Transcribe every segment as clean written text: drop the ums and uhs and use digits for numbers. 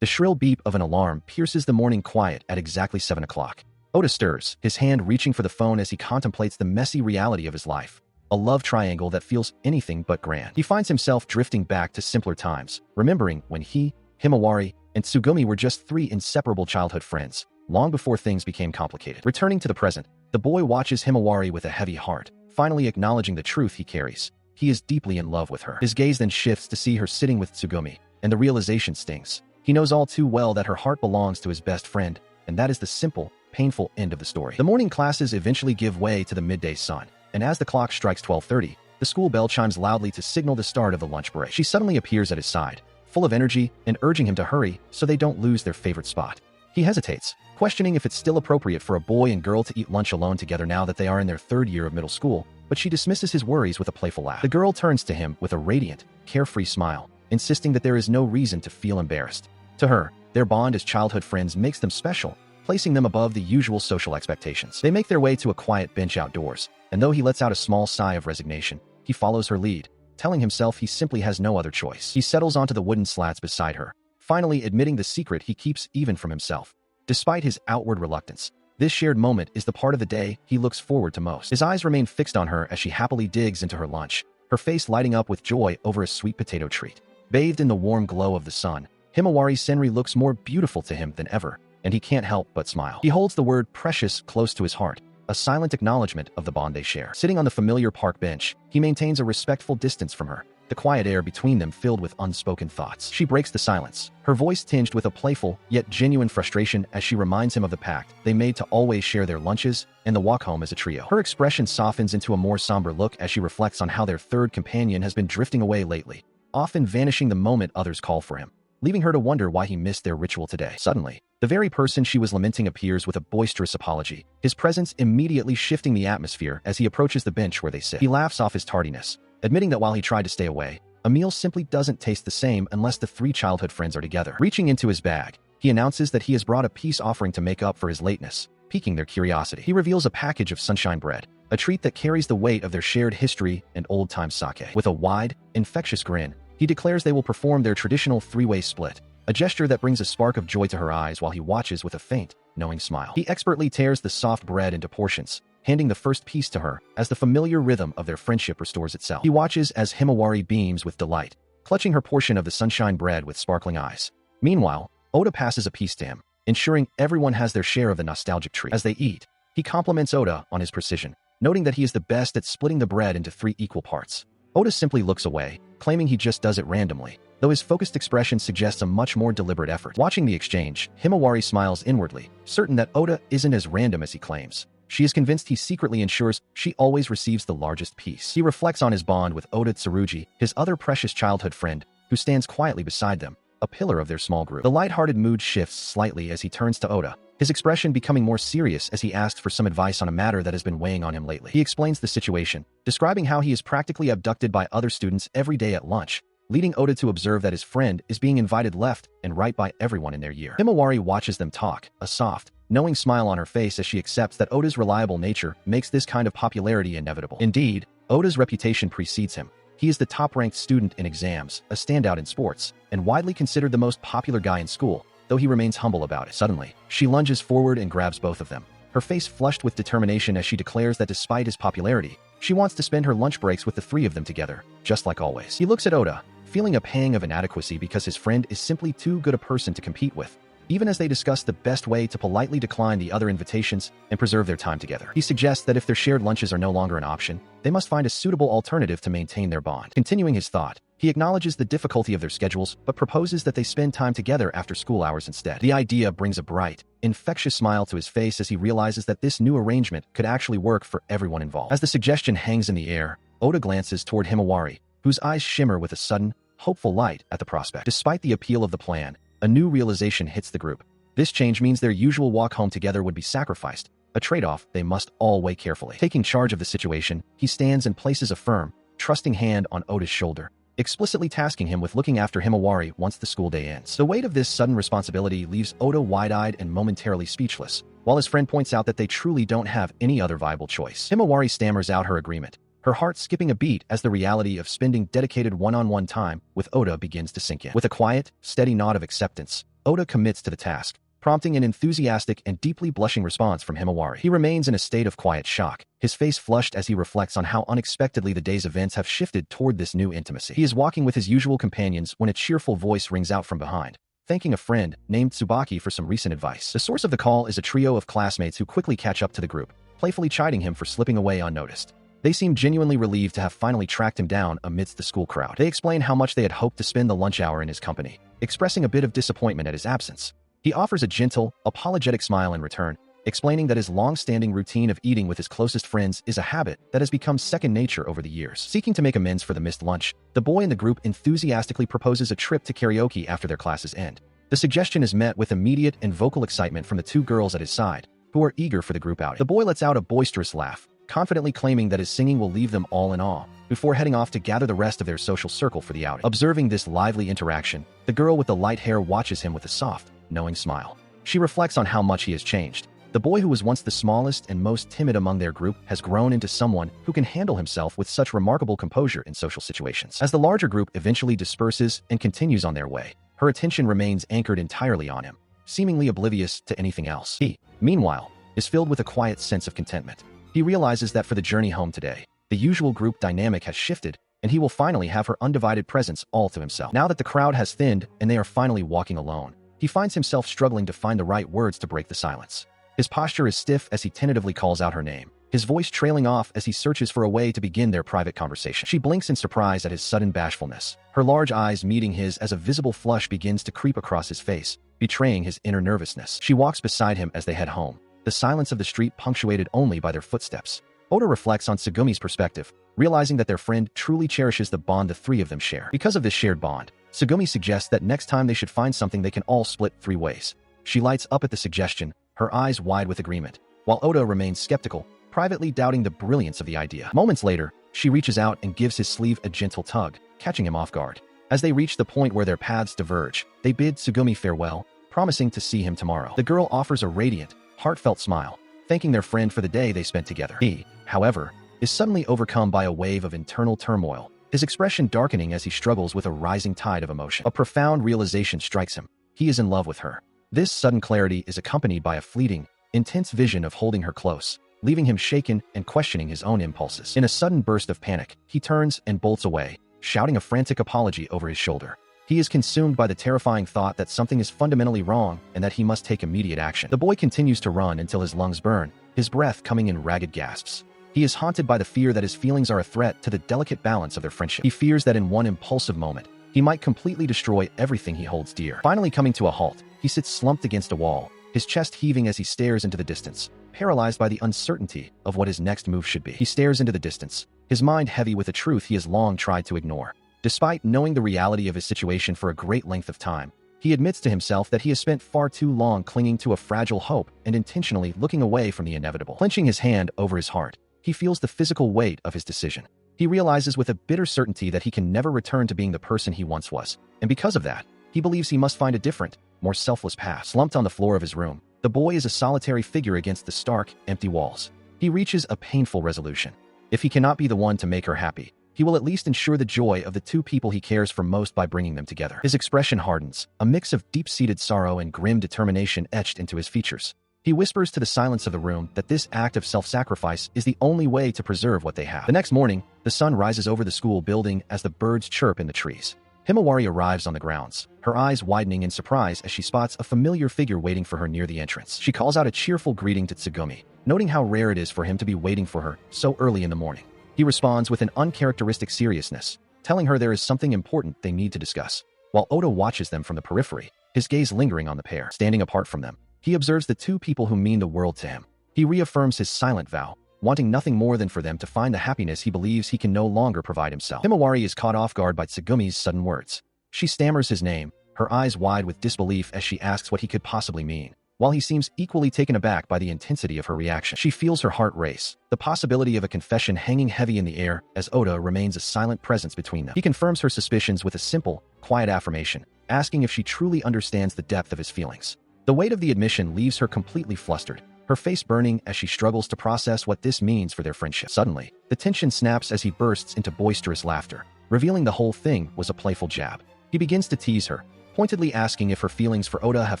The shrill beep of an alarm pierces the morning quiet at exactly 7 o'clock. Oda stirs, his hand reaching for the phone as he contemplates the messy reality of his life. A love triangle that feels anything but grand. He finds himself drifting back to simpler times, remembering when he, Himawari, and Tsugumi were just three inseparable childhood friends, long before things became complicated. Returning to the present, the boy watches Himawari with a heavy heart, finally acknowledging the truth he carries. He is deeply in love with her. His gaze then shifts to see her sitting with Tsugumi, and the realization stings. He knows all too well that her heart belongs to his best friend, and that is the simple, painful end of the story. The morning classes eventually give way to the midday sun, and as the clock strikes 12:30, the school bell chimes loudly to signal the start of the lunch break. She suddenly appears at his side, full of energy and urging him to hurry so they don't lose their favorite spot. He hesitates, questioning if it's still appropriate for a boy and girl to eat lunch alone together now that they are in their third year of middle school, but she dismisses his worries with a playful laugh. The girl turns to him with a radiant, carefree smile, insisting that there is no reason to feel embarrassed. To her, their bond as childhood friends makes them special, placing them above the usual social expectations. They make their way to a quiet bench outdoors, and though he lets out a small sigh of resignation, he follows her lead, telling himself he simply has no other choice. He settles onto the wooden slats beside her, finally admitting the secret he keeps even from himself. Despite his outward reluctance, this shared moment is the part of the day he looks forward to most. His eyes remain fixed on her as she happily digs into her lunch, her face lighting up with joy over a sweet potato treat. Bathed in the warm glow of the sun, Himawari Senri looks more beautiful to him than ever, and he can't help but smile. He holds the word precious close to his heart, a silent acknowledgement of the bond they share. Sitting on the familiar park bench, he maintains a respectful distance from her, the quiet air between them filled with unspoken thoughts. She breaks the silence, her voice tinged with a playful, yet genuine frustration as she reminds him of the pact they made to always share their lunches and the walk home as a trio. Her expression softens into a more somber look as she reflects on how their third companion has been drifting away lately, often vanishing the moment others call for him, leaving her to wonder why he missed their ritual today. Suddenly, the very person she was lamenting appears with a boisterous apology, his presence immediately shifting the atmosphere as he approaches the bench where they sit. He laughs off his tardiness, admitting that while he tried to stay away, a meal simply doesn't taste the same unless the three childhood friends are together. Reaching into his bag, he announces that he has brought a peace offering to make up for his lateness, piquing their curiosity. He reveals a package of sunshine bread, a treat that carries the weight of their shared history and old-time sake. With a wide, infectious grin, he declares they will perform their traditional three-way split, a gesture that brings a spark of joy to her eyes while he watches with a faint, knowing smile. He expertly tears the soft bread into portions, handing the first piece to her as the familiar rhythm of their friendship restores itself. He watches as Himawari beams with delight, clutching her portion of the sunshine bread with sparkling eyes. Meanwhile, Oda passes a piece to him, ensuring everyone has their share of the nostalgic treat. As they eat, he compliments Oda on his precision, noting that he is the best at splitting the bread into 3 equal parts. Oda simply looks away, claiming he just does it randomly, though his focused expression suggests a much more deliberate effort. Watching the exchange, Himawari smiles inwardly, certain that Oda isn't as random as he claims. She is convinced he secretly ensures she always receives the largest piece. He reflects on his bond with Oda Tsurugi, his other precious childhood friend, who stands quietly beside them, a pillar of their small group. The lighthearted mood shifts slightly as he turns to Oda, his expression becoming more serious as he asks for some advice on a matter that has been weighing on him lately. He explains the situation, describing how he is practically abducted by other students every day at lunch, leading Oda to observe that his friend is being invited left and right by everyone in their year. Himawari watches them talk, a soft, knowing smile on her face as she accepts that Oda's reliable nature makes this kind of popularity inevitable. Indeed, Oda's reputation precedes him. He is the top-ranked student in exams, a standout in sports, and widely considered the most popular guy in school, though he remains humble about it. Suddenly, she lunges forward and grabs both of them, her face flushed with determination as she declares that despite his popularity, she wants to spend her lunch breaks with the 3 of them together, just like always. He looks at Oda, feeling a pang of inadequacy because his friend is simply too good a person to compete with, even as they discuss the best way to politely decline the other invitations and preserve their time together. He suggests that if their shared lunches are no longer an option, they must find a suitable alternative to maintain their bond. Continuing his thought, he acknowledges the difficulty of their schedules but proposes that they spend time together after school hours instead. The idea brings a bright, infectious smile to his face as he realizes that this new arrangement could actually work for everyone involved. As the suggestion hangs in the air, Oda glances toward Himawari, whose eyes shimmer with a sudden, hopeful light at the prospect. Despite the appeal of the plan, a new realization hits the group. This change means their usual walk home together would be sacrificed, a trade-off they must all weigh carefully. Taking charge of the situation, he stands and places a firm, trusting hand on Oda's shoulder, explicitly tasking him with looking after Himawari once the school day ends. The weight of this sudden responsibility leaves Oda wide-eyed and momentarily speechless, while his friend points out that they truly don't have any other viable choice. Himawari stammers out her agreement, her heart skipping a beat as the reality of spending dedicated one-on-one time with Oda begins to sink in. With a quiet, steady nod of acceptance, Oda commits to the task, prompting an enthusiastic and deeply blushing response from Himawari. He remains in a state of quiet shock, his face flushed as he reflects on how unexpectedly the day's events have shifted toward this new intimacy. He is walking with his usual companions when a cheerful voice rings out from behind, thanking a friend named Tsubaki for some recent advice. The source of the call is a trio of classmates who quickly catch up to the group, playfully chiding him for slipping away unnoticed. They seem genuinely relieved to have finally tracked him down amidst the school crowd. They explain how much they had hoped to spend the lunch hour in his company, expressing a bit of disappointment at his absence. He offers a gentle, apologetic smile in return, explaining that his long-standing routine of eating with his closest friends is a habit that has become second nature over the years. Seeking to make amends for the missed lunch, the boy in the group enthusiastically proposes a trip to karaoke after their classes end. The suggestion is met with immediate and vocal excitement from the two girls at his side, who are eager for the group outing. The boy lets out a boisterous laugh, confidently claiming that his singing will leave them all in awe, before heading off to gather the rest of their social circle for the outing. Observing this lively interaction, the girl with the light hair watches him with a soft, knowing smile. She reflects on how much he has changed. The boy who was once the smallest and most timid among their group has grown into someone who can handle himself with such remarkable composure in social situations. As the larger group eventually disperses and continues on their way, her attention remains anchored entirely on him, seemingly oblivious to anything else. He, meanwhile, is filled with a quiet sense of contentment. He realizes that for the journey home today, the usual group dynamic has shifted, and he will finally have her undivided presence all to himself. Now that the crowd has thinned and they are finally walking alone, he finds himself struggling to find the right words to break the silence. His posture is stiff as he tentatively calls out her name, his voice trailing off as he searches for a way to begin their private conversation. She blinks in surprise at his sudden bashfulness, her large eyes meeting his as a visible flush begins to creep across his face, betraying his inner nervousness. She walks beside him as they head home, the silence of the street punctuated only by their footsteps. Oda reflects on Tsugumi's perspective, realizing that their friend truly cherishes the bond the three of them share. Because of this shared bond, Tsugumi suggests that next time they should find something they can all split 3 ways. She lights up at the suggestion, her eyes wide with agreement, while Oda remains skeptical, privately doubting the brilliance of the idea. Moments later, she reaches out and gives his sleeve a gentle tug, catching him off guard. As they reach the point where their paths diverge, they bid Tsugumi farewell, promising to see him tomorrow. The girl offers a radiant, heartfelt smile, thanking their friend for the day they spent together. He, however, is suddenly overcome by a wave of internal turmoil, his expression darkening as he struggles with a rising tide of emotion. A profound realization strikes him. He is in love with her. This sudden clarity is accompanied by a fleeting, intense vision of holding her close, leaving him shaken and questioning his own impulses. In a sudden burst of panic, he turns and bolts away, shouting a frantic apology over his shoulder. He is consumed by the terrifying thought that something is fundamentally wrong and that he must take immediate action. The boy continues to run until his lungs burn, his breath coming in ragged gasps. He is haunted by the fear that his feelings are a threat to the delicate balance of their friendship. He fears that in one impulsive moment, he might completely destroy everything he holds dear. Finally coming to a halt, he sits slumped against a wall, his chest heaving as he stares into the distance, paralyzed by the uncertainty of what his next move should be. He stares into the distance, his mind heavy with a truth he has long tried to ignore. Despite knowing the reality of his situation for a great length of time, he admits to himself that he has spent far too long clinging to a fragile hope and intentionally looking away from the inevitable. Clenching his hand over his heart, he feels the physical weight of his decision. He realizes with a bitter certainty that he can never return to being the person he once was, and because of that, he believes he must find a different, more selfless path. Slumped on the floor of his room, the boy is a solitary figure against the stark, empty walls. He reaches a painful resolution. If he cannot be the one to make her happy, he will at least ensure the joy of the two people he cares for most by bringing them together. His expression hardens, a mix of deep-seated sorrow and grim determination etched into his features. He whispers to the silence of the room that this act of self-sacrifice is the only way to preserve what they have. The next morning, the sun rises over the school building as the birds chirp in the trees. Himawari arrives on the grounds, her eyes widening in surprise as she spots a familiar figure waiting for her near the entrance. She calls out a cheerful greeting to Tsugumi, noting how rare it is for him to be waiting for her so early in the morning. He responds with an uncharacteristic seriousness, telling her there is something important they need to discuss. While Oda watches them from the periphery, his gaze lingering on the pair. Standing apart from them, he observes the two people who mean the world to him. He reaffirms his silent vow, wanting nothing more than for them to find the happiness he believes he can no longer provide himself. Himawari is caught off guard by Tsugumi's sudden words. She stammers his name, her eyes wide with disbelief as she asks what he could possibly mean, while he seems equally taken aback by the intensity of her reaction. She feels her heart race, the possibility of a confession hanging heavy in the air as Oda remains a silent presence between them. He confirms her suspicions with a simple, quiet affirmation, asking if she truly understands the depth of his feelings. The weight of the admission leaves her completely flustered, her face burning as she struggles to process what this means for their friendship. Suddenly, the tension snaps as he bursts into boisterous laughter, revealing the whole thing was a playful jab. He begins to tease her, pointedly asking if her feelings for Oda have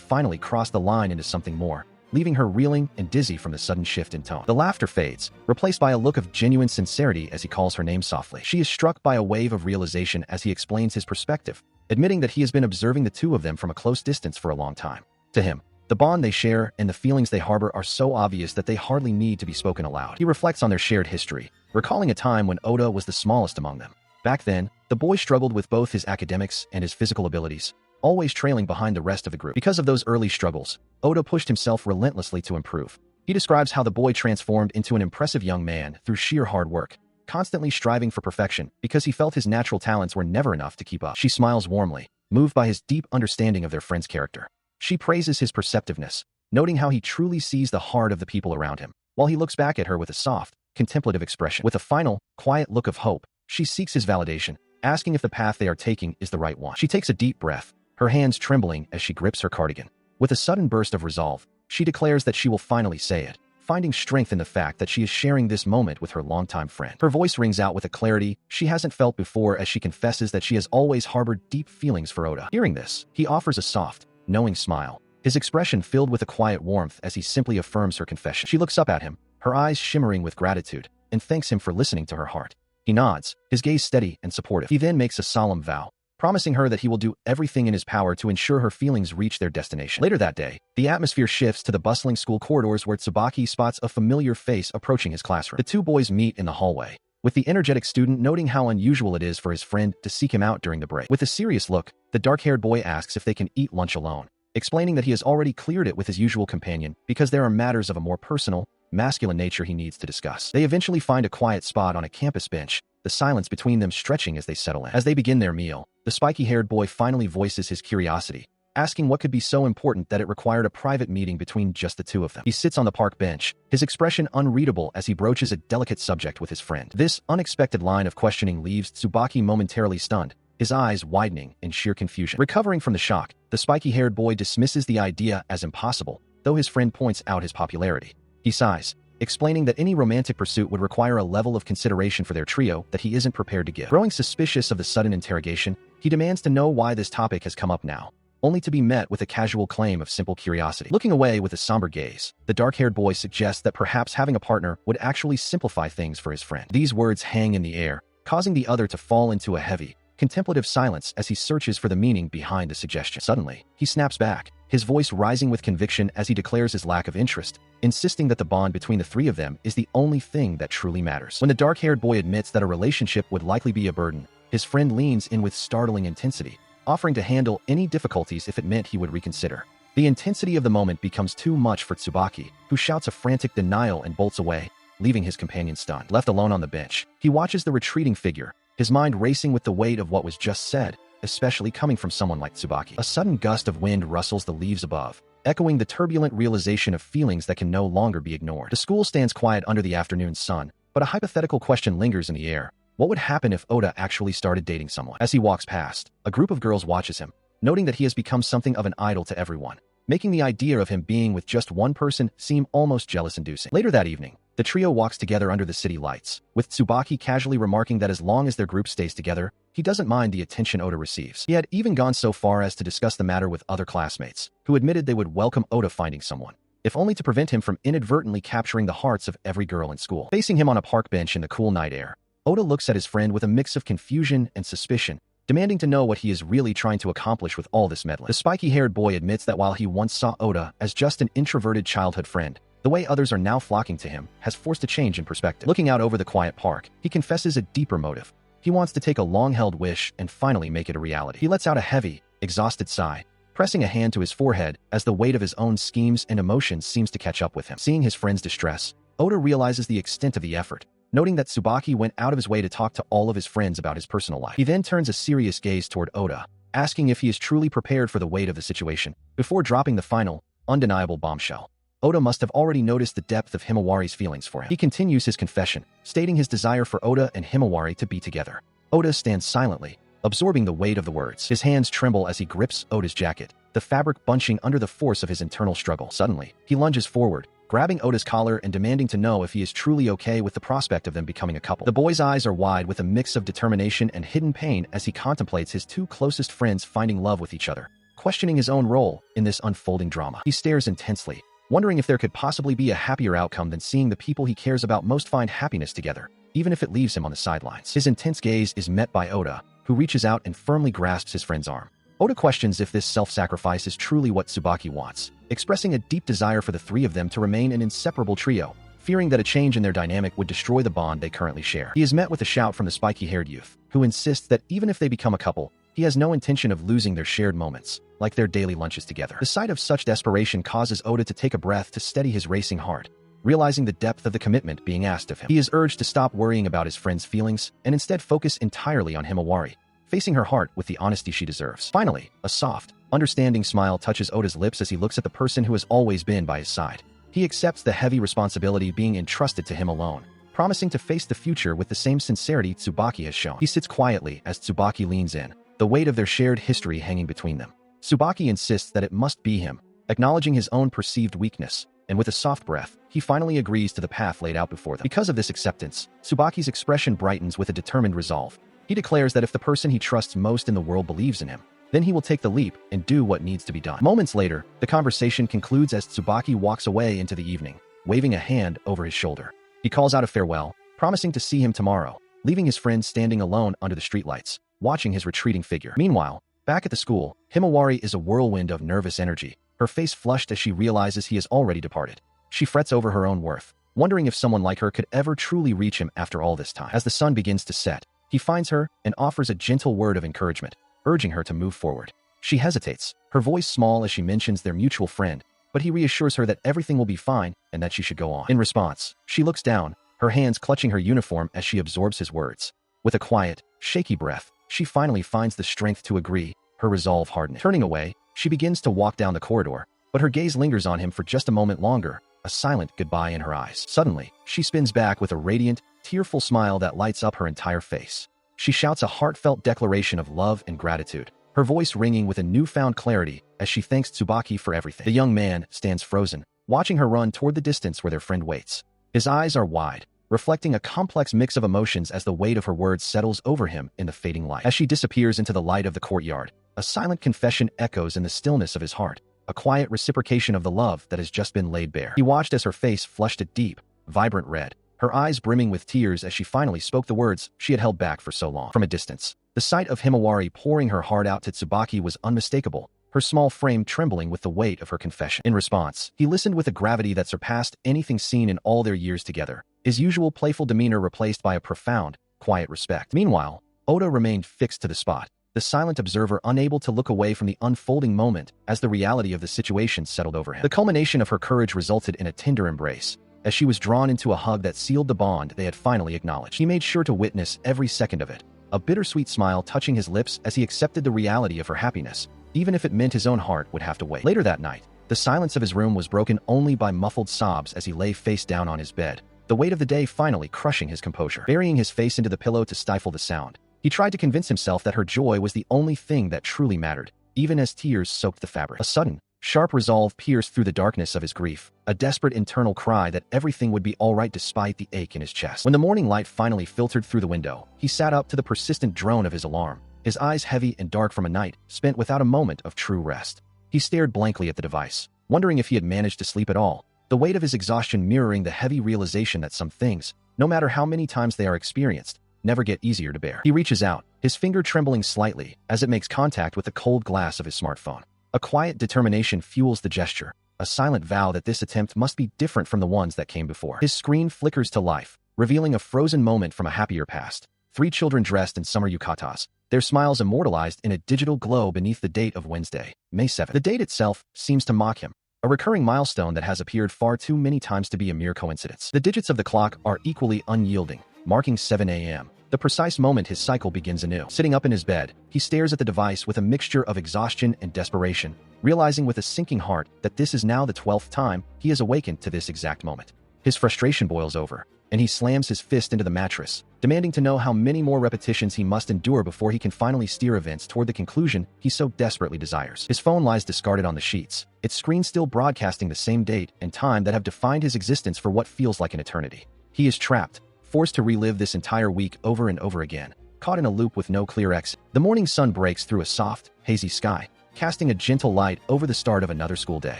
finally crossed the line into something more, leaving her reeling and dizzy from the sudden shift in tone. The laughter fades, replaced by a look of genuine sincerity as he calls her name softly. She is struck by a wave of realization as he explains his perspective, admitting that he has been observing the two of them from a close distance for a long time. To him, the bond they share and the feelings they harbor are so obvious that they hardly need to be spoken aloud. He reflects on their shared history, recalling a time when Oda was the smallest among them. Back then, the boy struggled with both his academics and his physical abilities, always trailing behind the rest of the group. Because of those early struggles, Oda pushed himself relentlessly to improve. He describes how the boy transformed into an impressive young man through sheer hard work, constantly striving for perfection because he felt his natural talents were never enough to keep up. She smiles warmly, moved by his deep understanding of their friend's character. She praises his perceptiveness, noting how he truly sees the heart of the people around him, while he looks back at her with a soft, contemplative expression. With a final, quiet look of hope, she seeks his validation, asking if the path they are taking is the right one. She takes a deep breath, her hands trembling as she grips her cardigan. With a sudden burst of resolve, she declares that she will finally say it, finding strength in the fact that she is sharing this moment with her longtime friend. Her voice rings out with a clarity she hasn't felt before as she confesses that she has always harbored deep feelings for Oda. Hearing this, he offers a soft, knowing smile, his expression filled with a quiet warmth as he simply affirms her confession. She looks up at him, her eyes shimmering with gratitude, and thanks him for listening to her heart. He nods, his gaze steady and supportive. He then makes a solemn vow, promising her that he will do everything in his power to ensure her feelings reach their destination. Later that day, the atmosphere shifts to the bustling school corridors where Tsubaki spots a familiar face approaching his classroom. The two boys meet in the hallway, with the energetic student noting how unusual it is for his friend to seek him out during the break. With a serious look, the dark-haired boy asks if they can eat lunch alone, explaining that he has already cleared it with his usual companion because there are matters of a more personal, masculine nature he needs to discuss. They eventually find a quiet spot on a campus bench, the silence between them stretching as they settle in. As they begin their meal, the spiky-haired boy finally voices his curiosity, asking what could be so important that it required a private meeting between just the two of them. He sits on the park bench, his expression unreadable as he broaches a delicate subject with his friend. This unexpected line of questioning leaves Tsubaki momentarily stunned, his eyes widening in sheer confusion. Recovering from the shock, the spiky-haired boy dismisses the idea as impossible, though his friend points out his popularity. He sighs, explaining that any romantic pursuit would require a level of consideration for their trio that he isn't prepared to give. Growing suspicious of the sudden interrogation, he demands to know why this topic has come up now, only to be met with a casual claim of simple curiosity. Looking away with a somber gaze, the dark-haired boy suggests that perhaps having a partner would actually simplify things for his friend. These words hang in the air, causing the other to fall into a heavy, contemplative silence as he searches for the meaning behind the suggestion. Suddenly, he snaps back, his voice rising with conviction as he declares his lack of interest, insisting that the bond between the three of them is the only thing that truly matters. When the dark-haired boy admits that a relationship would likely be a burden, his friend leans in with startling intensity, offering to handle any difficulties if it meant he would reconsider. The intensity of the moment becomes too much for Tsubaki, who shouts a frantic denial and bolts away, leaving his companion stunned. Left alone on the bench, he watches the retreating figure, his mind racing with the weight of what was just said, especially coming from someone like Tsubaki. A sudden gust of wind rustles the leaves above, echoing the turbulent realization of feelings that can no longer be ignored. The school stands quiet under the afternoon sun, but a hypothetical question lingers in the air. What would happen if Oda actually started dating someone? As he walks past, a group of girls watches him, noting that he has become something of an idol to everyone, making the idea of him being with just one person seem almost jealous-inducing. Later that evening, the trio walks together under the city lights, with Tsubaki casually remarking that as long as their group stays together, he doesn't mind the attention Oda receives. He had even gone so far as to discuss the matter with other classmates, who admitted they would welcome Oda finding someone, if only to prevent him from inadvertently capturing the hearts of every girl in school. Facing him on a park bench in the cool night air, Oda looks at his friend with a mix of confusion and suspicion, demanding to know what he is really trying to accomplish with all this meddling. The spiky-haired boy admits that while he once saw Oda as just an introverted childhood friend, the way others are now flocking to him has forced a change in perspective. Looking out over the quiet park, he confesses a deeper motive. He wants to take a long-held wish and finally make it a reality. He lets out a heavy, exhausted sigh, pressing a hand to his forehead as the weight of his own schemes and emotions seems to catch up with him. Seeing his friend's distress, Oda realizes the extent of the effort, noting that Tsubaki went out of his way to talk to all of his friends about his personal life. He then turns a serious gaze toward Oda, asking if he is truly prepared for the weight of the situation, before dropping the final, undeniable bombshell. Oda must have already noticed the depth of Himawari's feelings for him. He continues his confession, stating his desire for Oda and Himawari to be together. Oda stands silently, absorbing the weight of the words. His hands tremble as he grips Oda's jacket, the fabric bunching under the force of his internal struggle. Suddenly, he lunges forward, grabbing Oda's collar and demanding to know if he is truly okay with the prospect of them becoming a couple. The boy's eyes are wide with a mix of determination and hidden pain as he contemplates his two closest friends finding love with each other, questioning his own role in this unfolding drama. He stares intensely, wondering if there could possibly be a happier outcome than seeing the people he cares about most find happiness together, even if it leaves him on the sidelines. His intense gaze is met by Oda, who reaches out and firmly grasps his friend's arm. Oda questions if this self-sacrifice is truly what Tsubaki wants, expressing a deep desire for the three of them to remain an inseparable trio, fearing that a change in their dynamic would destroy the bond they currently share. He is met with a shout from the spiky-haired youth, who insists that even if they become a couple, he has no intention of losing their shared moments, like their daily lunches together. The sight of such desperation causes Oda to take a breath to steady his racing heart, realizing the depth of the commitment being asked of him. He is urged to stop worrying about his friend's feelings and instead focus entirely on Himawari, facing her heart with the honesty she deserves. Finally, a soft, understanding smile touches Oda's lips as he looks at the person who has always been by his side. He accepts the heavy responsibility being entrusted to him alone, promising to face the future with the same sincerity Tsubaki has shown. He sits quietly as Tsubaki leans in, the weight of their shared history hanging between them. Tsubaki insists that it must be him, acknowledging his own perceived weakness, and with a soft breath, he finally agrees to the path laid out before them. Because of this acceptance, Tsubaki's expression brightens with a determined resolve. He declares that if the person he trusts most in the world believes in him, then he will take the leap and do what needs to be done. Moments later, the conversation concludes as Tsubaki walks away into the evening, waving a hand over his shoulder. He calls out a farewell, promising to see him tomorrow, leaving his friend standing alone under the streetlights, watching his retreating figure. Meanwhile, back at the school, Himawari is a whirlwind of nervous energy, her face flushed as she realizes he has already departed. She frets over her own worth, wondering if someone like her could ever truly reach him after all this time. As the sun begins to set, he finds her and offers a gentle word of encouragement, urging her to move forward. She hesitates, her voice small as she mentions their mutual friend, but he reassures her that everything will be fine and that she should go on. In response, she looks down, her hands clutching her uniform as she absorbs his words. With a quiet, shaky breath, she finally finds the strength to agree, her resolve hardening. Turning away, she begins to walk down the corridor, but her gaze lingers on him for just a moment longer, a silent goodbye in her eyes. Suddenly, she spins back with a radiant, tearful smile that lights up her entire face. She shouts a heartfelt declaration of love and gratitude, her voice ringing with a newfound clarity as she thanks Tsubaki for everything. The young man stands frozen, watching her run toward the distance where their friend waits. His eyes are wide, reflecting a complex mix of emotions as the weight of her words settles over him in the fading light. As she disappears into the light of the courtyard, a silent confession echoes in the stillness of his heart, a quiet reciprocation of the love that has just been laid bare. He watched as her face flushed a deep, vibrant red, her eyes brimming with tears as she finally spoke the words she had held back for so long. From a distance, the sight of Himawari pouring her heart out to Tsubaki was unmistakable, her small frame trembling with the weight of her confession. In response, he listened with a gravity that surpassed anything seen in all their years together, his usual playful demeanor replaced by a profound, quiet respect. Meanwhile, Oda remained fixed to the spot, the silent observer unable to look away from the unfolding moment as the reality of the situation settled over him. The culmination of her courage resulted in a tender embrace, as she was drawn into a hug that sealed the bond they had finally acknowledged. He made sure to witness every second of it, a bittersweet smile touching his lips as he accepted the reality of her happiness, even if it meant his own heart would have to wait. Later that night, the silence of his room was broken only by muffled sobs as he lay face down on his bed, the weight of the day finally crushing his composure. Burying his face into the pillow to stifle the sound, he tried to convince himself that her joy was the only thing that truly mattered, even as tears soaked the fabric. A sudden, sharp resolve pierced through the darkness of his grief, a desperate internal cry that everything would be all right despite the ache in his chest. When the morning light finally filtered through the window, he sat up to the persistent drone of his alarm, his eyes heavy and dark from a night spent without a moment of true rest. He stared blankly at the device, wondering if he had managed to sleep at all, the weight of his exhaustion mirroring the heavy realization that some things, no matter how many times they are experienced, never get easier to bear. He reaches out, his finger trembling slightly as it makes contact with the cold glass of his smartphone. A quiet determination fuels the gesture, a silent vow that this attempt must be different from the ones that came before. His screen flickers to life, revealing a frozen moment from a happier past. 3 children dressed in summer yukatas, their smiles immortalized in a digital glow beneath the date of Wednesday, May 7th. The date itself seems to mock him, a recurring milestone that has appeared far too many times to be a mere coincidence. The digits of the clock are equally unyielding, marking 7 a.m., the precise moment his cycle begins anew. Sitting up in his bed, he stares at the device with a mixture of exhaustion and desperation, realizing with a sinking heart that this is now the 12th time he has awakened to this exact moment. His frustration boils over, and he slams his fist into the mattress, demanding to know how many more repetitions he must endure before he can finally steer events toward the conclusion he so desperately desires. His phone lies discarded on the sheets, its screen still broadcasting the same date and time that have defined his existence for what feels like an eternity. He is trapped, forced to relive this entire week over and over again, caught in a loop with no clear exit. The morning sun breaks through a soft, hazy sky, casting a gentle light over the start of another school day.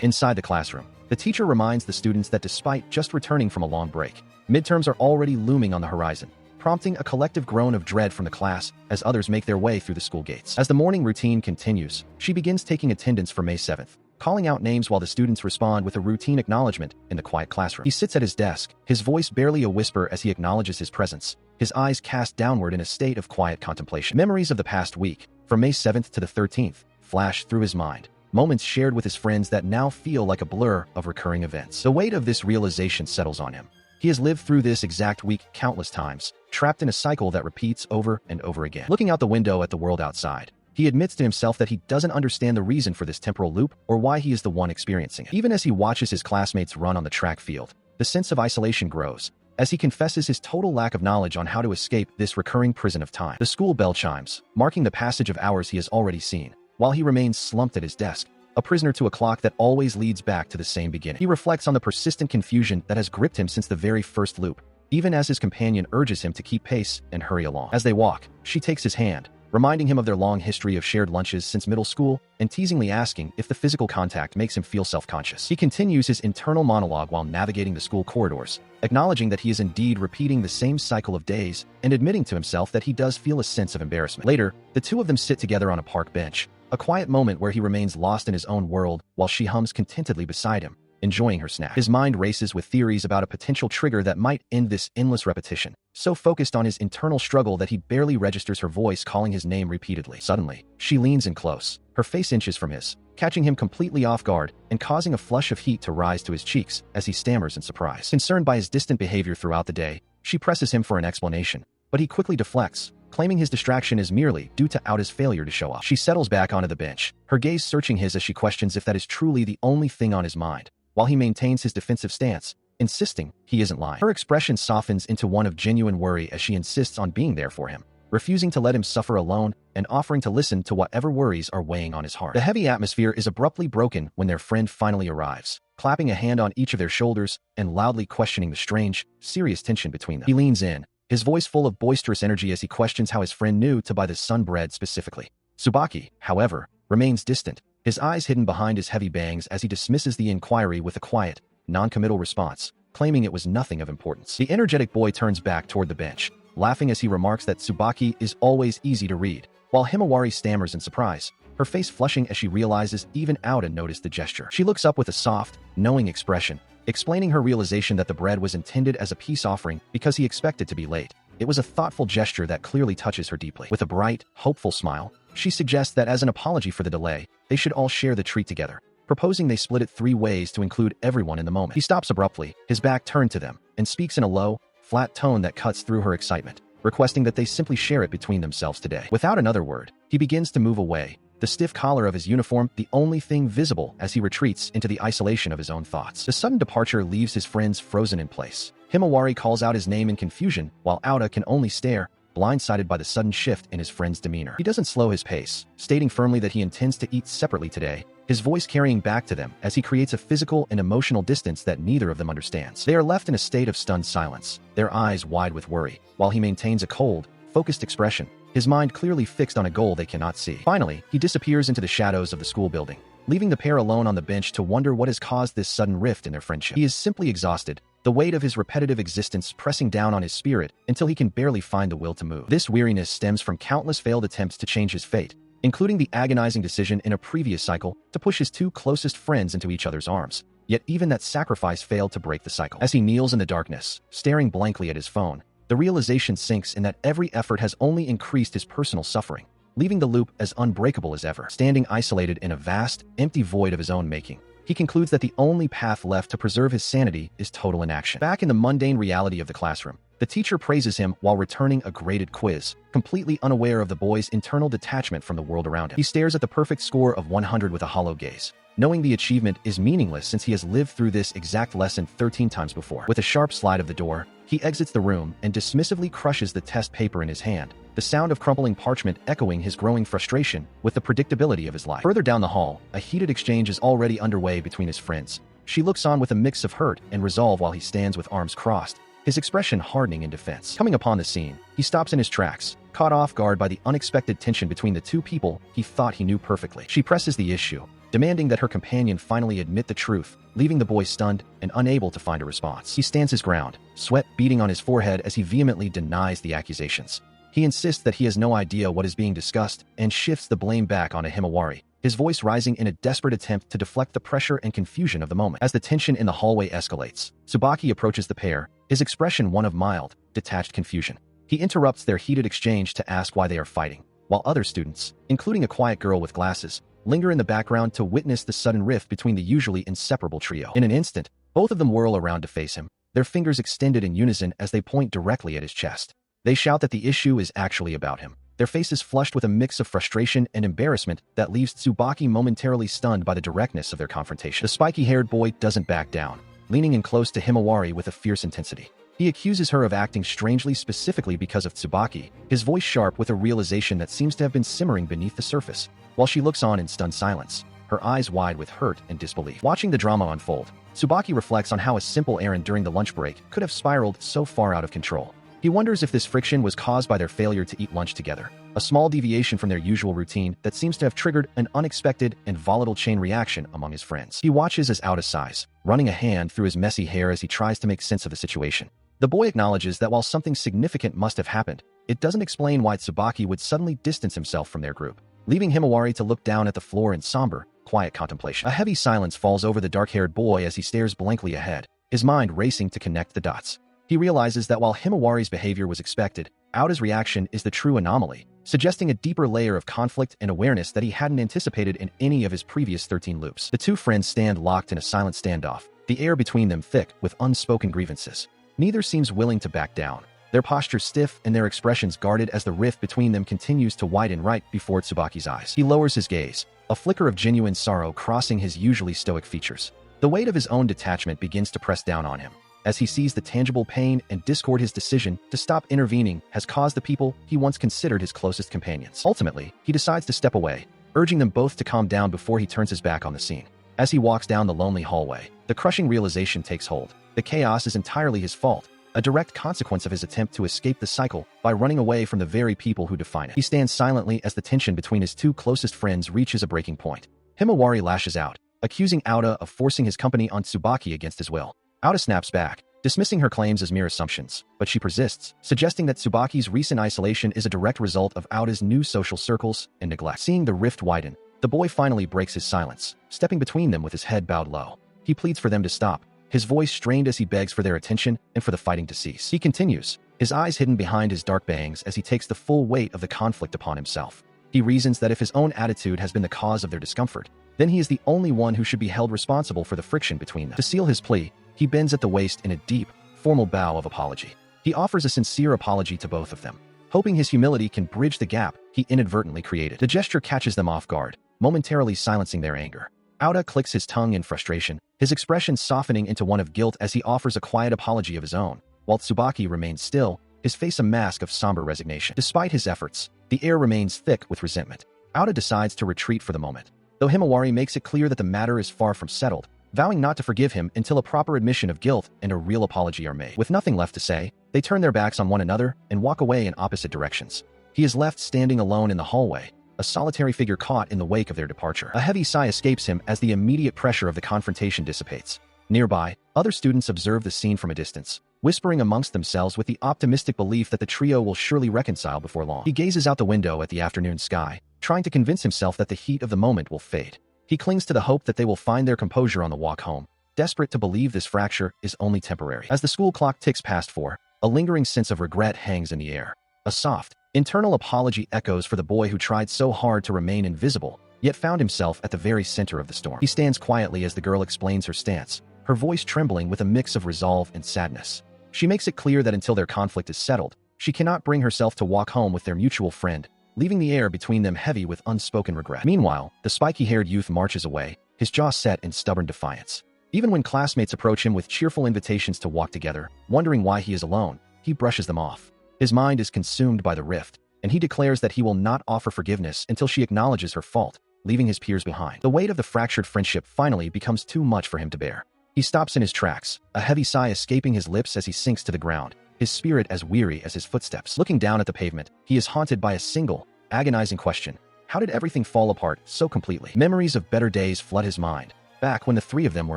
Inside the classroom, the teacher reminds the students that despite just returning from a long break, midterms are already looming on the horizon, prompting a collective groan of dread from the class as others make their way through the school gates. As the morning routine continues, she begins taking attendance for May 7th, calling out names while the students respond with a routine acknowledgement in the quiet classroom. He sits at his desk, his voice barely a whisper as he acknowledges his presence, his eyes cast downward in a state of quiet contemplation. Memories of the past week, from May 7th to the 13th, flash through his mind, moments shared with his friends that now feel like a blur of recurring events. The weight of this realization settles on him. He has lived through this exact week countless times, trapped in a cycle that repeats over and over again. Looking out the window at the world outside, he admits to himself that he doesn't understand the reason for this temporal loop or why he is the one experiencing it. Even as he watches his classmates run on the track field, the sense of isolation grows, as he confesses his total lack of knowledge on how to escape this recurring prison of time. The school bell chimes, marking the passage of hours he has already seen, while he remains slumped at his desk, a prisoner to a clock that always leads back to the same beginning. He reflects on the persistent confusion that has gripped him since the very first loop, even as his companion urges him to keep pace and hurry along. As they walk, she takes his hand, reminding him of their long history of shared lunches since middle school and teasingly asking if the physical contact makes him feel self-conscious. He continues his internal monologue while navigating the school corridors, acknowledging that he is indeed repeating the same cycle of days and admitting to himself that he does feel a sense of embarrassment. Later, the two of them sit together on a park bench, a quiet moment where he remains lost in his own world while she hums contentedly beside him, enjoying her snack. His mind races with theories about a potential trigger that might end this endless repetition, so focused on his internal struggle that he barely registers her voice calling his name repeatedly. Suddenly, she leans in close, her face inches from his, catching him completely off guard and causing a flush of heat to rise to his cheeks as he stammers in surprise. Concerned by his distant behavior throughout the day, she presses him for an explanation, but he quickly deflects, claiming his distraction is merely due to Aoda's failure to show up. She settles back onto the bench, her gaze searching his as she questions if that is truly the only thing on his mind, while he maintains his defensive stance, insisting he isn't lying. Her expression softens into one of genuine worry as she insists on being there for him, refusing to let him suffer alone and offering to listen to whatever worries are weighing on his heart. The heavy atmosphere is abruptly broken when their friend finally arrives, clapping a hand on each of their shoulders and loudly questioning the strange, serious tension between them. He leans in, his voice full of boisterous energy as he questions how his friend knew to buy the sun bread specifically. Tsubaki, however, remains distant, his eyes hidden behind his heavy bangs as he dismisses the inquiry with a quiet, non-committal response, claiming it was nothing of importance. The energetic boy turns back toward the bench, laughing as he remarks that Tsubaki is always easy to read, while Himawari stammers in surprise, her face flushing as she realizes even Aoda noticed the gesture. She looks up with a soft, knowing expression, explaining her realization that the bread was intended as a peace offering because he expected to be late. It was a thoughtful gesture that clearly touches her deeply. With a bright, hopeful smile, she suggests that as an apology for the delay, they should all share the treat together, proposing they split it 3 ways to include everyone in the moment. He stops abruptly, his back turned to them, and speaks in a low, flat tone that cuts through her excitement, requesting that they simply share it between themselves today. Without another word, he begins to move away, the stiff collar of his uniform the only thing visible as he retreats into the isolation of his own thoughts. The sudden departure leaves his friends frozen in place. Himawari calls out his name in confusion, while Aoda can only stare, blindsided by the sudden shift in his friend's demeanor. He doesn't slow his pace, stating firmly that he intends to eat separately today, his voice carrying back to them as he creates a physical and emotional distance that neither of them understands. They are left in a state of stunned silence, their eyes wide with worry, while he maintains a cold, focused expression, his mind clearly fixed on a goal they cannot see. Finally, he disappears into the shadows of the school building, leaving the pair alone on the bench to wonder what has caused this sudden rift in their friendship. He is simply exhausted, the weight of his repetitive existence pressing down on his spirit until he can barely find the will to move. This weariness stems from countless failed attempts to change his fate, including the agonizing decision in a previous cycle to push his 2 closest friends into each other's arms. Yet even that sacrifice failed to break the cycle. As he kneels in the darkness, staring blankly at his phone, the realization sinks in that every effort has only increased his personal suffering, leaving the loop as unbreakable as ever. Standing isolated in a vast, empty void of his own making, he concludes that the only path left to preserve his sanity is total inaction. Back in the mundane reality of the classroom, the teacher praises him while returning a graded quiz, completely unaware of the boy's internal detachment from the world around him. He stares at the perfect score of 100 with a hollow gaze, knowing the achievement is meaningless since he has lived through this exact lesson 13 times before. With a sharp slide of the door, he exits the room and dismissively crushes the test paper in his hand, the sound of crumpling parchment echoing his growing frustration with the predictability of his life. Further down the hall, a heated exchange is already underway between his friends. She looks on with a mix of hurt and resolve while he stands with arms crossed, his expression hardening in defense. Coming upon the scene, he stops in his tracks, caught off guard by the unexpected tension between the two people he thought he knew perfectly. She presses the issue, demanding that her companion finally admit the truth, leaving the boy stunned and unable to find a response. He stands his ground, sweat beading on his forehead as he vehemently denies the accusations. He insists that he has no idea what is being discussed and shifts the blame back onto Himawari, his voice rising in a desperate attempt to deflect the pressure and confusion of the moment. As the tension in the hallway escalates, Tsubaki approaches the pair, his expression one of mild, detached confusion. He interrupts their heated exchange to ask why they are fighting, while other students, including a quiet girl with glasses, linger in the background to witness the sudden rift between the usually inseparable trio. In an instant, both of them whirl around to face him, their fingers extended in unison as they point directly at his chest. They shout that the issue is actually about him, their faces flushed with a mix of frustration and embarrassment that leaves Tsubaki momentarily stunned by the directness of their confrontation. The spiky-haired boy doesn't back down, leaning in close to Himawari with a fierce intensity. He accuses her of acting strangely specifically because of Tsubaki, his voice sharp with a realization that seems to have been simmering beneath the surface, while she looks on in stunned silence, her eyes wide with hurt and disbelief. Watching the drama unfold, Tsubaki reflects on how a simple errand during the lunch break could have spiraled so far out of control. He wonders if this friction was caused by their failure to eat lunch together, a small deviation from their usual routine that seems to have triggered an unexpected and volatile chain reaction among his friends. He watches as Outa sighs, running a hand through his messy hair as he tries to make sense of the situation. The boy acknowledges that while something significant must have happened, it doesn't explain why Tsubaki would suddenly distance himself from their group, leaving Himawari to look down at the floor in somber, quiet contemplation. A heavy silence falls over the dark-haired boy as he stares blankly ahead, his mind racing to connect the dots. He realizes that while Himawari's behavior was expected, Outa's reaction is the true anomaly, suggesting a deeper layer of conflict and awareness that he hadn't anticipated in any of his previous 13 loops. The two friends stand locked in a silent standoff, the air between them thick with unspoken grievances. Neither seems willing to back down, their posture stiff and their expressions guarded as the rift between them continues to widen right before Tsubaki's eyes. He lowers his gaze, a flicker of genuine sorrow crossing his usually stoic features. The weight of his own detachment begins to press down on him, as he sees the tangible pain and discord his decision to stop intervening has caused the people he once considered his closest companions. Ultimately, he decides to step away, urging them both to calm down before he turns his back on the scene. As he walks down the lonely hallway, the crushing realization takes hold. The chaos is entirely his fault, a direct consequence of his attempt to escape the cycle by running away from the very people who define it. He stands silently as the tension between his two closest friends reaches a breaking point. Himawari lashes out, accusing Outa of forcing his company on Tsubaki against his will. Outa snaps back, dismissing her claims as mere assumptions, but she persists, suggesting that Tsubaki's recent isolation is a direct result of Outa's new social circles and neglect. Seeing the rift widen, the boy finally breaks his silence, stepping between them with his head bowed low. He pleads for them to stop, his voice strained as he begs for their attention and for the fighting to cease. He continues, his eyes hidden behind his dark bangs as he takes the full weight of the conflict upon himself. He reasons that if his own attitude has been the cause of their discomfort, then he is the only one who should be held responsible for the friction between them. To seal his plea, he bends at the waist in a deep, formal bow of apology. He offers a sincere apology to both of them, hoping his humility can bridge the gap he inadvertently created. The gesture catches them off guard, momentarily silencing their anger. Outa clicks his tongue in frustration, his expression softening into one of guilt as he offers a quiet apology of his own, while Tsubaki remains still, his face a mask of somber resignation. Despite his efforts, the air remains thick with resentment. Outa decides to retreat for the moment, though Himawari makes it clear that the matter is far from settled, vowing not to forgive him until a proper admission of guilt and a real apology are made. With nothing left to say, they turn their backs on one another and walk away in opposite directions. He is left standing alone in the hallway, a solitary figure caught in the wake of their departure. A heavy sigh escapes him as the immediate pressure of the confrontation dissipates. Nearby, other students observe the scene from a distance, whispering amongst themselves with the optimistic belief that the trio will surely reconcile before long. He gazes out the window at the afternoon sky, trying to convince himself that the heat of the moment will fade. He clings to the hope that they will find their composure on the walk home, desperate to believe this fracture is only temporary. As the school clock ticks past 4, a lingering sense of regret hangs in the air. A soft, internal apology echoes for the boy who tried so hard to remain invisible, yet found himself at the very center of the storm. He stands quietly as the girl explains her stance, her voice trembling with a mix of resolve and sadness. She makes it clear that until their conflict is settled, she cannot bring herself to walk home with their mutual friend, leaving the air between them heavy with unspoken regret. Meanwhile, the spiky-haired youth marches away, his jaw set in stubborn defiance. Even when classmates approach him with cheerful invitations to walk together, wondering why he is alone, he brushes them off. His mind is consumed by the rift, and he declares that he will not offer forgiveness until she acknowledges her fault, leaving his peers behind. The weight of the fractured friendship finally becomes too much for him to bear. He He stops in his tracks, a heavy sigh escaping his lips as he sinks to the ground, his spirit as weary as his footsteps. Looking down at the pavement, he is haunted by a single, agonizing question. How did everything fall apart so completely? Memories of better days flood his mind, back when the three of them were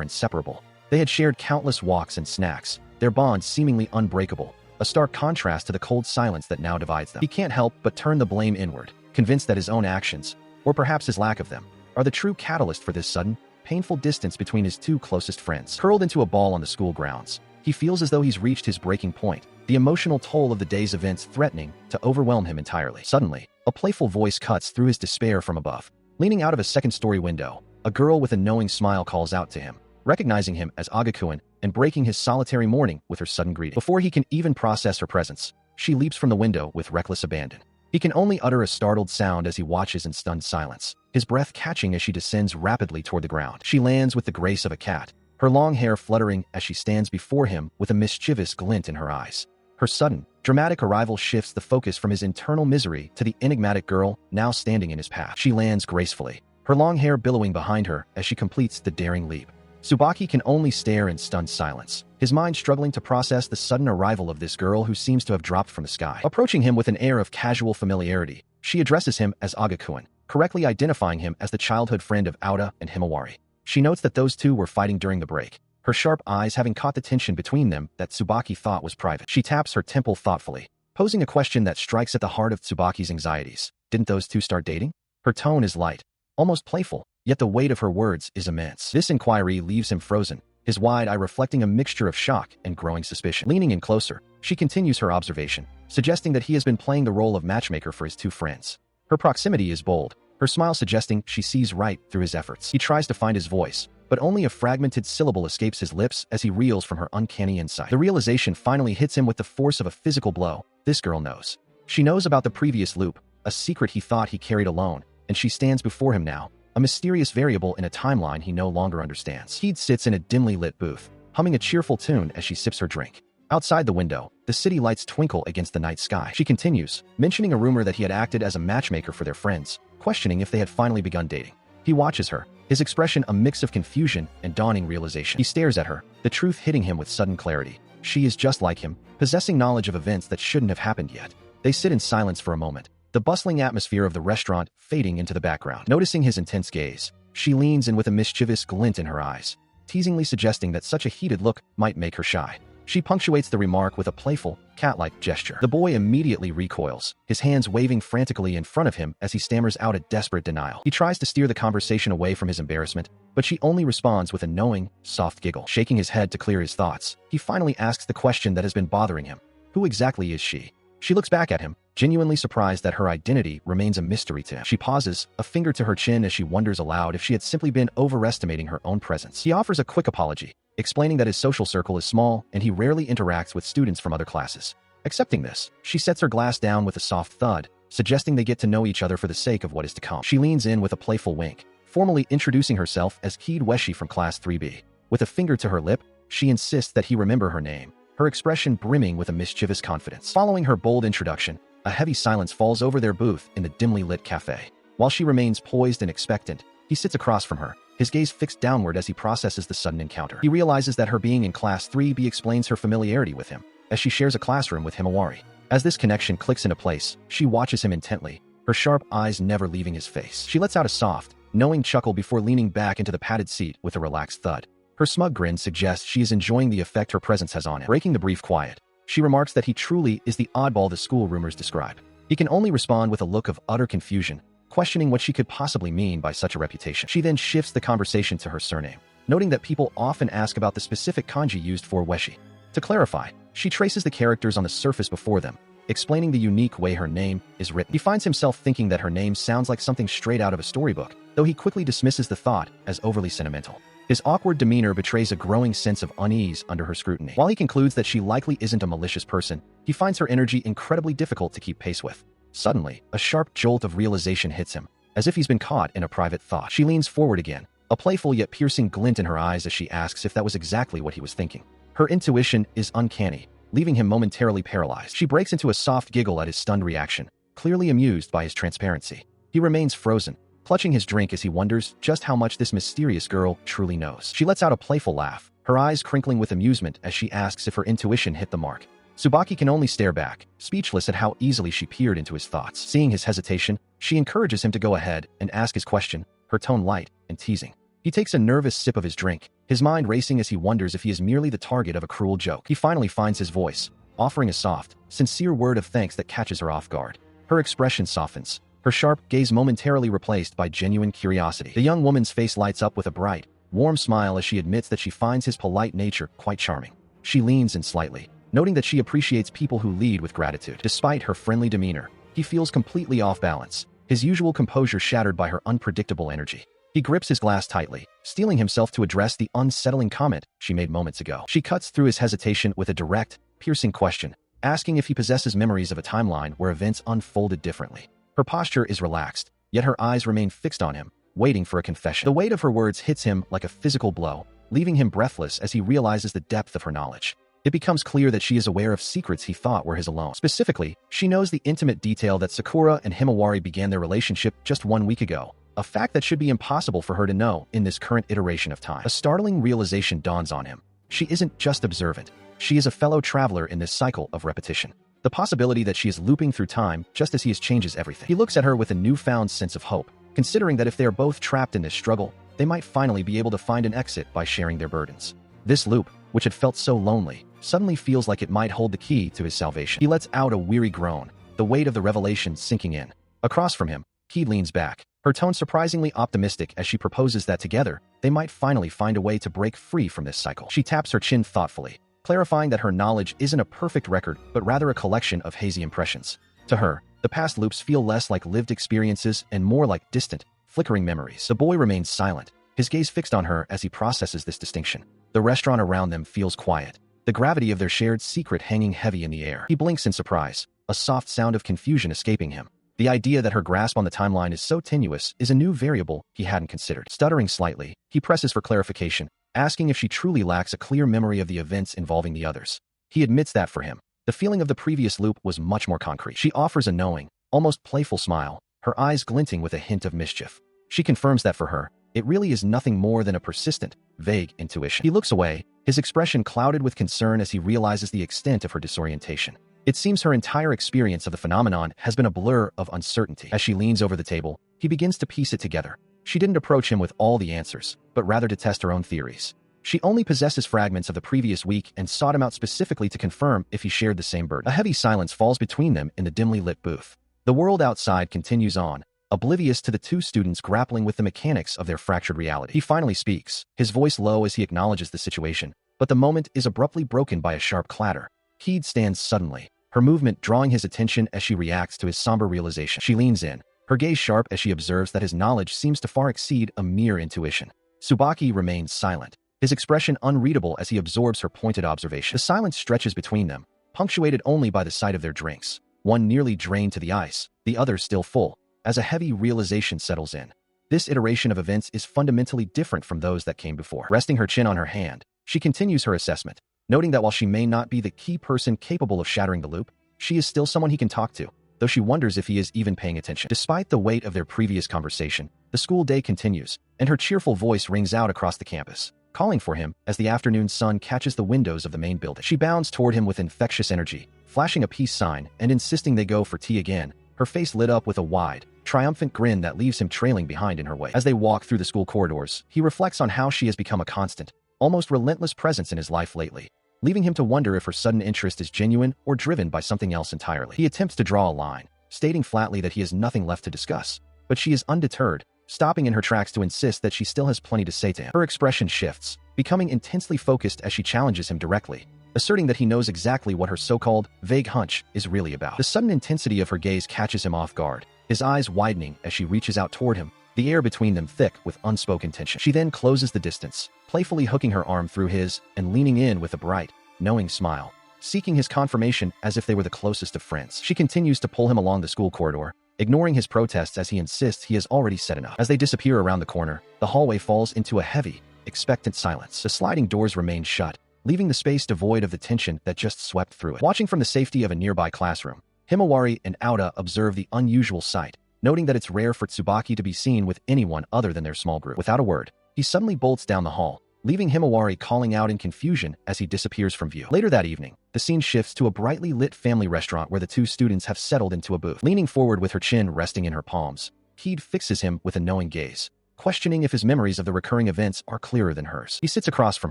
inseparable. They had shared countless walks and snacks, their bond seemingly unbreakable, a stark contrast to the cold silence that now divides them. He can't help but turn the blame inward, convinced that his own actions, or perhaps his lack of them, are the true catalyst for this sudden, painful distance between his two closest friends. Curled into a ball on the school grounds, he feels as though he's reached his breaking point, the emotional toll of the day's events threatening to overwhelm him entirely. Suddenly, a playful voice cuts through his despair from above. Leaning out of a second-story window, a girl with a knowing smile calls out to him, recognizing him as Agakuen and breaking his solitary morning with her sudden greeting. Before he can even process her presence, she leaps from the window with reckless abandon. He can only utter a startled sound as he watches in stunned silence, his breath catching as she descends rapidly toward the ground. She lands with the grace of a cat, her long hair fluttering as she stands before him with a mischievous glint in her eyes. Her sudden, dramatic arrival shifts the focus from his internal misery to the enigmatic girl now standing in his path. She lands gracefully, her long hair billowing behind her as she completes the daring leap. Tsubaki can only stare in stunned silence, his mind struggling to process the sudden arrival of this girl who seems to have dropped from the sky. Approaching him with an air of casual familiarity, she addresses him as Agakuen, correctly identifying him as the childhood friend of Aoda and Himawari. She notes that those two were fighting during the break, her sharp eyes having caught the tension between them that Tsubaki thought was private. She taps her temple thoughtfully, posing a question that strikes at the heart of Tsubaki's anxieties. Didn't those two start dating? Her tone is light, almost playful, yet the weight of her words is immense. This inquiry leaves him frozen, his wide eye reflecting a mixture of shock and growing suspicion. Leaning in closer, she continues her observation, suggesting that he has been playing the role of matchmaker for his two friends. Her proximity is bold, her smile suggesting she sees right through his efforts. He tries to find his voice, but only a fragmented syllable escapes his lips as he reels from her uncanny insight. The realization finally hits him with the force of a physical blow. This girl knows. She knows about the previous loop, a secret he thought he carried alone, and she stands before him now, a mysterious variable in a timeline he no longer understands. Heed sits in a dimly lit booth, humming a cheerful tune as she sips her drink. Outside the window, the city lights twinkle against the night sky. She continues, mentioning a rumor that he had acted as a matchmaker for their friends, questioning if they had finally begun dating. He watches her, his expression a mix of confusion and dawning realization. He stares at her, the truth hitting him with sudden clarity. She is just like him, possessing knowledge of events that shouldn't have happened yet. They sit in silence for a moment, the bustling atmosphere of the restaurant fading into the background. Noticing his intense gaze, she leans in with a mischievous glint in her eyes, teasingly suggesting that such a heated look might make her shy. She punctuates the remark with a playful, cat-like gesture. The boy immediately recoils, his hands waving frantically in front of him as he stammers out a desperate denial. He tries to steer the conversation away from his embarrassment, but she only responds with a knowing, soft giggle. Shaking his head to clear his thoughts, he finally asks the question that has been bothering him. Who exactly is she? She looks back at him, genuinely surprised that her identity remains a mystery to him. She pauses, a finger to her chin as she wonders aloud if she had simply been overestimating her own presence. He offers a quick apology, explaining that his social circle is small and he rarely interacts with students from other classes. Accepting this, she sets her glass down with a soft thud, suggesting they get to know each other for the sake of what is to come. She leans in with a playful wink, formally introducing herself as Keed Weshi from Class 3B. With a finger to her lip, she insists that he remember her name, her expression brimming with a mischievous confidence. Following her bold introduction, a heavy silence falls over their booth in the dimly lit cafe. While she remains poised and expectant, he sits across from her, his gaze fixed downward as he processes the sudden encounter. He realizes that her being in Class 3B explains her familiarity with him, as she shares a classroom with Himawari. As this connection clicks into place, she watches him intently, her sharp eyes never leaving his face. She lets out a soft, knowing chuckle before leaning back into the padded seat with a relaxed thud. Her smug grin suggests she is enjoying the effect her presence has on him. Breaking the brief quiet, she remarks that he truly is the oddball the school rumors describe. He can only respond with a look of utter confusion, questioning what she could possibly mean by such a reputation. She then shifts the conversation to her surname, noting that people often ask about the specific kanji used for Weshi. To clarify, she traces the characters on the surface before them, explaining the unique way her name is written. He finds himself thinking that her name sounds like something straight out of a storybook, though he quickly dismisses the thought as overly sentimental. His awkward demeanor betrays a growing sense of unease under her scrutiny. While he concludes that she likely isn't a malicious person, he finds her energy incredibly difficult to keep pace with. Suddenly, a sharp jolt of realization hits him, as if he's been caught in a private thought. She leans forward again, a playful yet piercing glint in her eyes as she asks if that was exactly what he was thinking. Her intuition is uncanny, leaving him momentarily paralyzed. She breaks into a soft giggle at his stunned reaction, clearly amused by his transparency. He remains frozen, clutching his drink as he wonders just how much this mysterious girl truly knows. She lets out a playful laugh, her eyes crinkling with amusement as she asks if her intuition hit the mark. Tsubaki can only stare back, speechless at how easily she peered into his thoughts. Seeing his hesitation, she encourages him to go ahead and ask his question, her tone light and teasing. He takes a nervous sip of his drink, his mind racing as he wonders if he is merely the target of a cruel joke. He finally finds his voice, offering a soft, sincere word of thanks that catches her off guard. Her expression softens, her sharp gaze momentarily replaced by genuine curiosity. The young woman's face lights up with a bright, warm smile as she admits that she finds his polite nature quite charming. She leans in slightly, noting that she appreciates people who lead with gratitude. Despite her friendly demeanor, he feels completely off balance, his usual composure shattered by her unpredictable energy. He grips his glass tightly, steeling himself to address the unsettling comment she made moments ago. She cuts through his hesitation with a direct, piercing question, asking if he possesses memories of a timeline where events unfolded differently. Her posture is relaxed, yet her eyes remain fixed on him, waiting for a confession. The weight of her words hits him like a physical blow, leaving him breathless as he realizes the depth of her knowledge. It becomes clear that she is aware of secrets he thought were his alone. Specifically, she knows the intimate detail that Sakura and Himawari began their relationship just 1 week ago, a fact that should be impossible for her to know in this current iteration of time. A startling realization dawns on him. She isn't just observant. She is a fellow traveler in this cycle of repetition. The possibility that she is looping through time just as he is changes everything. He looks at her with a newfound sense of hope, considering that if they are both trapped in this struggle, they might finally be able to find an exit by sharing their burdens. This loop, which had felt so lonely, suddenly feels like it might hold the key to his salvation. He lets out a weary groan, the weight of the revelation sinking in. Across from him, Key leans back, her tone surprisingly optimistic as she proposes that together, they might finally find a way to break free from this cycle. She taps her chin thoughtfully, clarifying that her knowledge isn't a perfect record but rather a collection of hazy impressions. To her, the past loops feel less like lived experiences and more like distant, flickering memories. The boy remains silent, his gaze fixed on her as he processes this distinction. The restaurant around them feels quiet, the gravity of their shared secret hanging heavy in the air. He blinks in surprise, a soft sound of confusion escaping him. The idea that her grasp on the timeline is so tenuous is a new variable he hadn't considered. Stuttering slightly, he presses for clarification, asking if she truly lacks a clear memory of the events involving the others. He admits that for him, the feeling of the previous loop was much more concrete. She offers a knowing, almost playful smile, her eyes glinting with a hint of mischief. She confirms that for her, it really is nothing more than a persistent, vague intuition. He looks away, his expression clouded with concern as he realizes the extent of her disorientation. It seems her entire experience of the phenomenon has been a blur of uncertainty. As she leans over the table, he begins to piece it together. She didn't approach him with all the answers, but rather to test her own theories. She only possesses fragments of the previous week and sought him out specifically to confirm if he shared the same burden. A heavy silence falls between them in the dimly lit booth. The world outside continues on, oblivious to the two students grappling with the mechanics of their fractured reality. He finally speaks, his voice low as he acknowledges the situation, but the moment is abruptly broken by a sharp clatter. Heed stands suddenly, her movement drawing his attention as she reacts to his somber realization. She leans in, her gaze sharp as she observes that his knowledge seems to far exceed a mere intuition. Tsubaki remains silent, his expression unreadable as he absorbs her pointed observation. The silence stretches between them, punctuated only by the sight of their drinks, one nearly drained to the ice, the other still full, as a heavy realization settles in. This iteration of events is fundamentally different from those that came before. Resting her chin on her hand, she continues her assessment, noting that while she may not be the key person capable of shattering the loop, she is still someone he can talk to, though she wonders if he is even paying attention. Despite the weight of their previous conversation, the school day continues, and her cheerful voice rings out across the campus, calling for him as the afternoon sun catches the windows of the main building. She bounds toward him with infectious energy, flashing a peace sign and insisting they go for tea again, her face lit up with a wide, triumphant grin that leaves him trailing behind in her wake. As they walk through the school corridors, he reflects on how she has become a constant, almost relentless presence in his life lately, leaving him to wonder if her sudden interest is genuine or driven by something else entirely. He attempts to draw a line, stating flatly that he has nothing left to discuss, but she is undeterred, stopping in her tracks to insist that she still has plenty to say to him. Her expression shifts, becoming intensely focused as she challenges him directly, asserting that he knows exactly what her so-called vague hunch is really about. The sudden intensity of her gaze catches him off guard, his eyes widening as she reaches out toward him, the air between them thick with unspoken tension. She then closes the distance, playfully hooking her arm through his and leaning in with a bright, knowing smile, seeking his confirmation as if they were the closest of friends. She continues to pull him along the school corridor, ignoring his protests as he insists he has already said enough. As they disappear around the corner, the hallway falls into a heavy, expectant silence. The sliding doors remain shut, leaving the space devoid of the tension that just swept through it. Watching from the safety of a nearby classroom, Himawari and Aoda observe the unusual sight, noting that it's rare for Tsubaki to be seen with anyone other than their small group. Without a word, he suddenly bolts down the hall, leaving Himawari calling out in confusion as he disappears from view. Later that evening, the scene shifts to a brightly lit family restaurant where the two students have settled into a booth. Leaning forward with her chin resting in her palms, Keed fixes him with a knowing gaze, questioning if his memories of the recurring events are clearer than hers. He sits across from